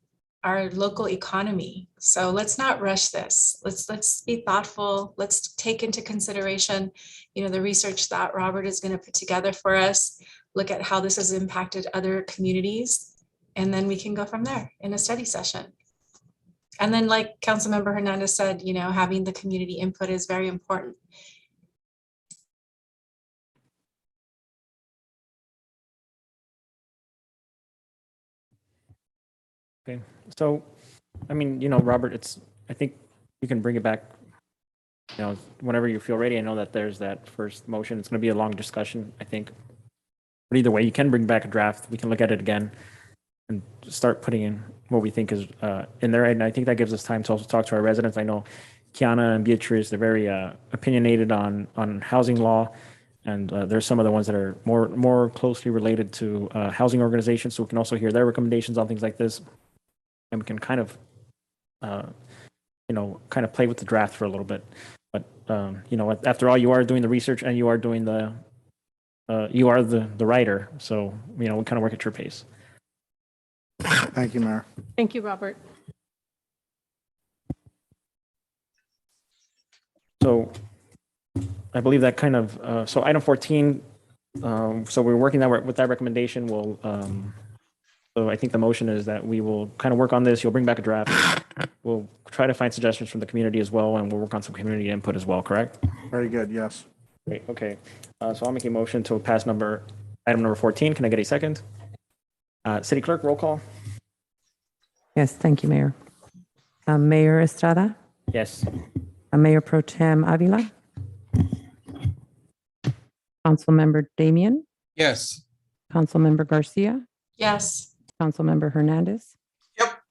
our local economy. So let's not rush this. Let's be thoughtful. Let's take into consideration, the research that Robert is going to put together for us, look at how this has impacted other communities, and then we can go from there in a study session. And then like Councilmember Hernandez said, having the community input is very important. Okay, so, I mean, Robert, I think you can bring it back, whenever you feel ready. I know that there's that first motion. It's going to be a long discussion, I think. But either way, you can bring back a draft. We can look at it again and start putting in what we think is in there. And I think that gives us time to also talk to our residents. I know Kiana and Beatrice, they're very opinionated on housing law. And there's some of the ones that are more closely related to housing organizations. So we can also hear their recommendations on things like this. And we can kind of play with the draft for a little bit. But, after all, you are doing the research and you are doing the writer. So, we kind of work at your pace. Thank you, Mayor. Thank you, Robert. So I believe that kind of, so item 14, so we're working with that recommendation. So I think the motion is that we will kind of work on this. You'll bring back a draft. We'll try to find suggestions from the community as well, and we'll work on some community input as well, correct? Very good, yes. Great, okay. So I'll make a motion to pass item number 14. Can I get a second? City Clerk, roll call. Yes, thank you, Mayor. Mayor Estrada, Yes. Mayor Pro Tem Avila, Councilmember Damian, Yes. Councilmember Garcia, Yes. Councilmember Hernandez. Yep.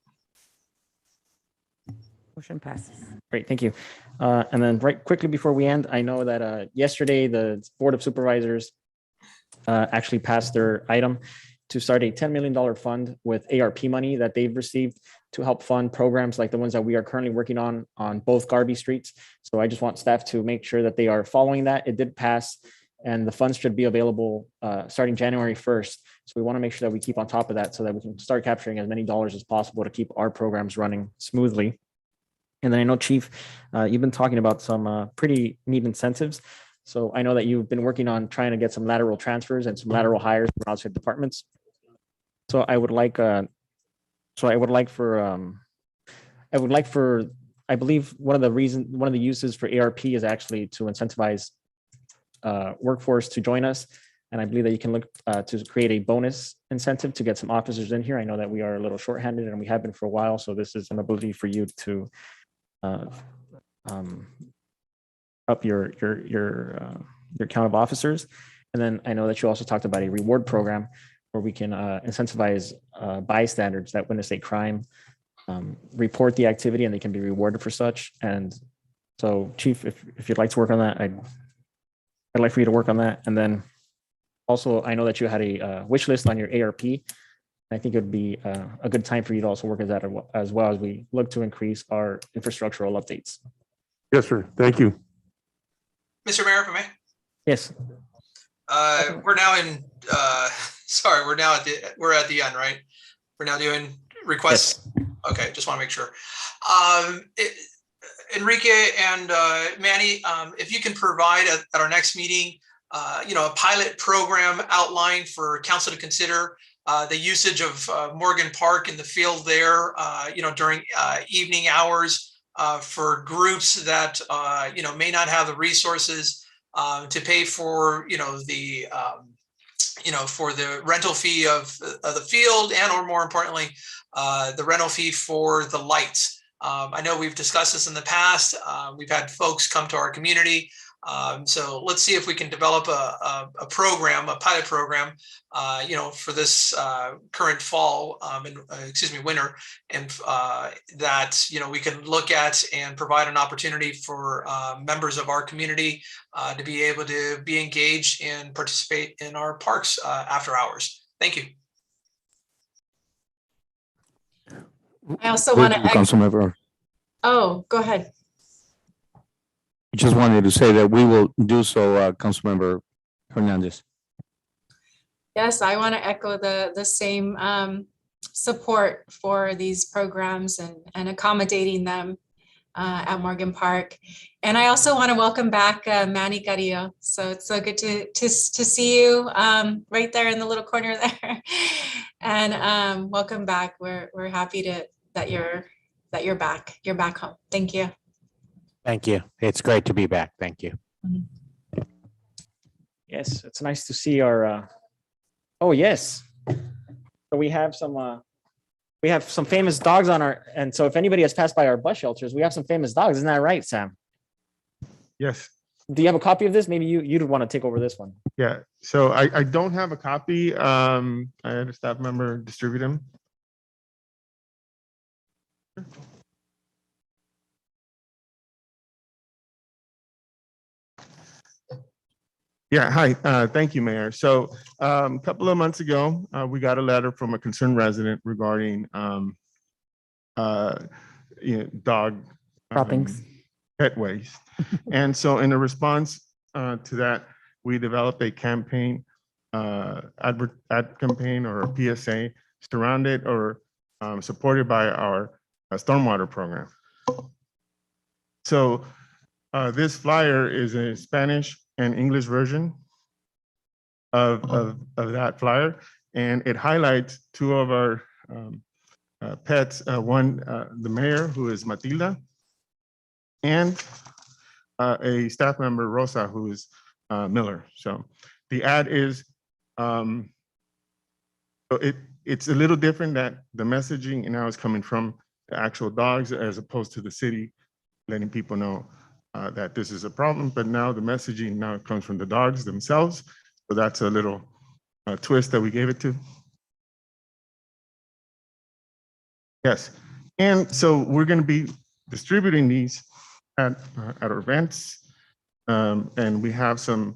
Motion passes. Great, thank you. And then right quickly before we end, I know that yesterday the Board of Supervisors actually passed their item to start a $10 million fund with ARP money that they've received to help fund programs like the ones that we are currently working on both Garvey streets. So I just want staff to make sure that they are following that. It did pass, and the funds should be available starting January 1st. So we want to make sure that we keep on top of that so that we can start capturing as many dollars as possible to keep our programs running smoothly. And then I know, Chief, you've been talking about some pretty neat incentives. So I know that you've been working on trying to get some lateral transfers and some lateral hires from outside departments. So I believe one of the uses for ARP is actually to incentivize workforce to join us. And I believe that you can look to create a bonus incentive to get some officers in here. I know that we are a little shorthanded and we have been for a while. So this is an ability for you to up your count of officers. And then I know that you also talked about a reward program where we can incentivize bystanders that witness a crime, report the activity, and they can be rewarded for such. And so, Chief, if you'd like to work on that, I'd like for you to work on that. And then also, I know that you had a wish list on your ARP. I think it would be a good time for you to also work on that as well as we look to increase our infrastructural updates. Yes, sir. Thank you. Mr. Mayor, if I may. Yes. We're now in, sorry, we're at the end, right? We're now doing requests. Yes. Okay, just want to make sure. Enrique and Manny, if you can provide at our next meeting, a pilot program outline for council to consider the usage of Morgan Park in the field there, during evening hours for groups that, may not have the resources to pay for, for the rental fee of the field and, or more importantly, the rental fee for the lights. I know we've discussed this in the past. We've had folks come to our community. So let's see if we can develop a program, a pilot program, for this current fall, winter, and that, we can look at and provide an opportunity for members of our community to be able to be engaged and participate in our parks after hours. Thank you. I also want to. Councilmember. Oh, go ahead. Just wanted to say that we will do so, support for these programs and accommodating them at Morgan Park. And I also want to welcome back Manny Carrillo. So it's so good to see you right there in the little corner there. And welcome back. We're happy that you're back. You're back home. Thank you. Thank you. It's great to be back. Thank you. Yes, it's nice to see our. Oh yes, so we have some famous dogs on our. And so if anybody has passed by our bus shelters, we have some famous dogs. Isn't that right, Sam? Yes. Do you have a copy of this? Maybe you'd want to take over this one. Yeah. So I don't have a copy. I had a staff member distribute them. Yeah, hi, thank you, Mayor. So a couple of months ago, we got a letter from a concerned resident regarding dog droppings, pet waste. And so in a response to that, we developed a campaign, ad campaign or a PSA surrounded or supported by our stormwater program. So this flyer is a Spanish and English version of that flyer, and it highlights two of our pets. One, the mayor, who is Matilda, and a staff member, Rosa, who is Miller. So the ad is, it's a little different that the messaging now is coming from the actual dogs as opposed to the city letting people know that this is a problem, but now the messaging now comes from the dogs themselves. So that's a little twist that we gave it to. Yes, and so we're going to be distributing these at our events, and we have some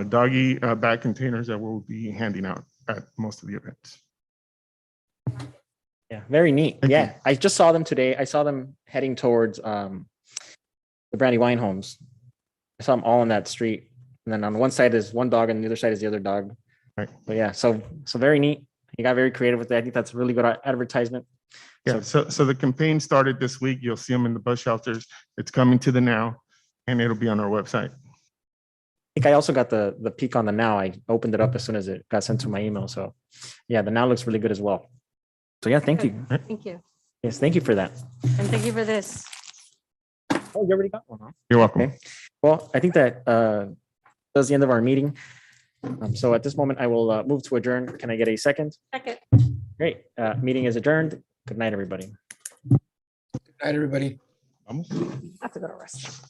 doggy bag containers that we'll be handing out at most of the events. Yeah, very neat. Yeah, I just saw them today. I saw them heading towards the Brandywine homes. I saw them all on that street. And then on one side is one dog and the other side is the other dog. Right. But yeah, so very neat. You got very creative with that. I think that's really good advertisement. Yeah, so the campaign started this week. You'll see them in the bus shelters. It's coming to the Now, and it'll be on our website. I think I also got the peek on the Now. I opened it up as soon as it got sent to my email. So yeah, the Now looks really good as well. So yeah, thank you. Thank you. Yes, thank you for that. And thank you for this. Oh, you already got one, huh? You're welcome. Okay. Well, I think that that's the end of our meeting. So at this moment, I will move to adjourn. Can I get a second? Second. Great. Meeting is adjourned. Good night, everybody. Good night, everybody. I have to go to rest.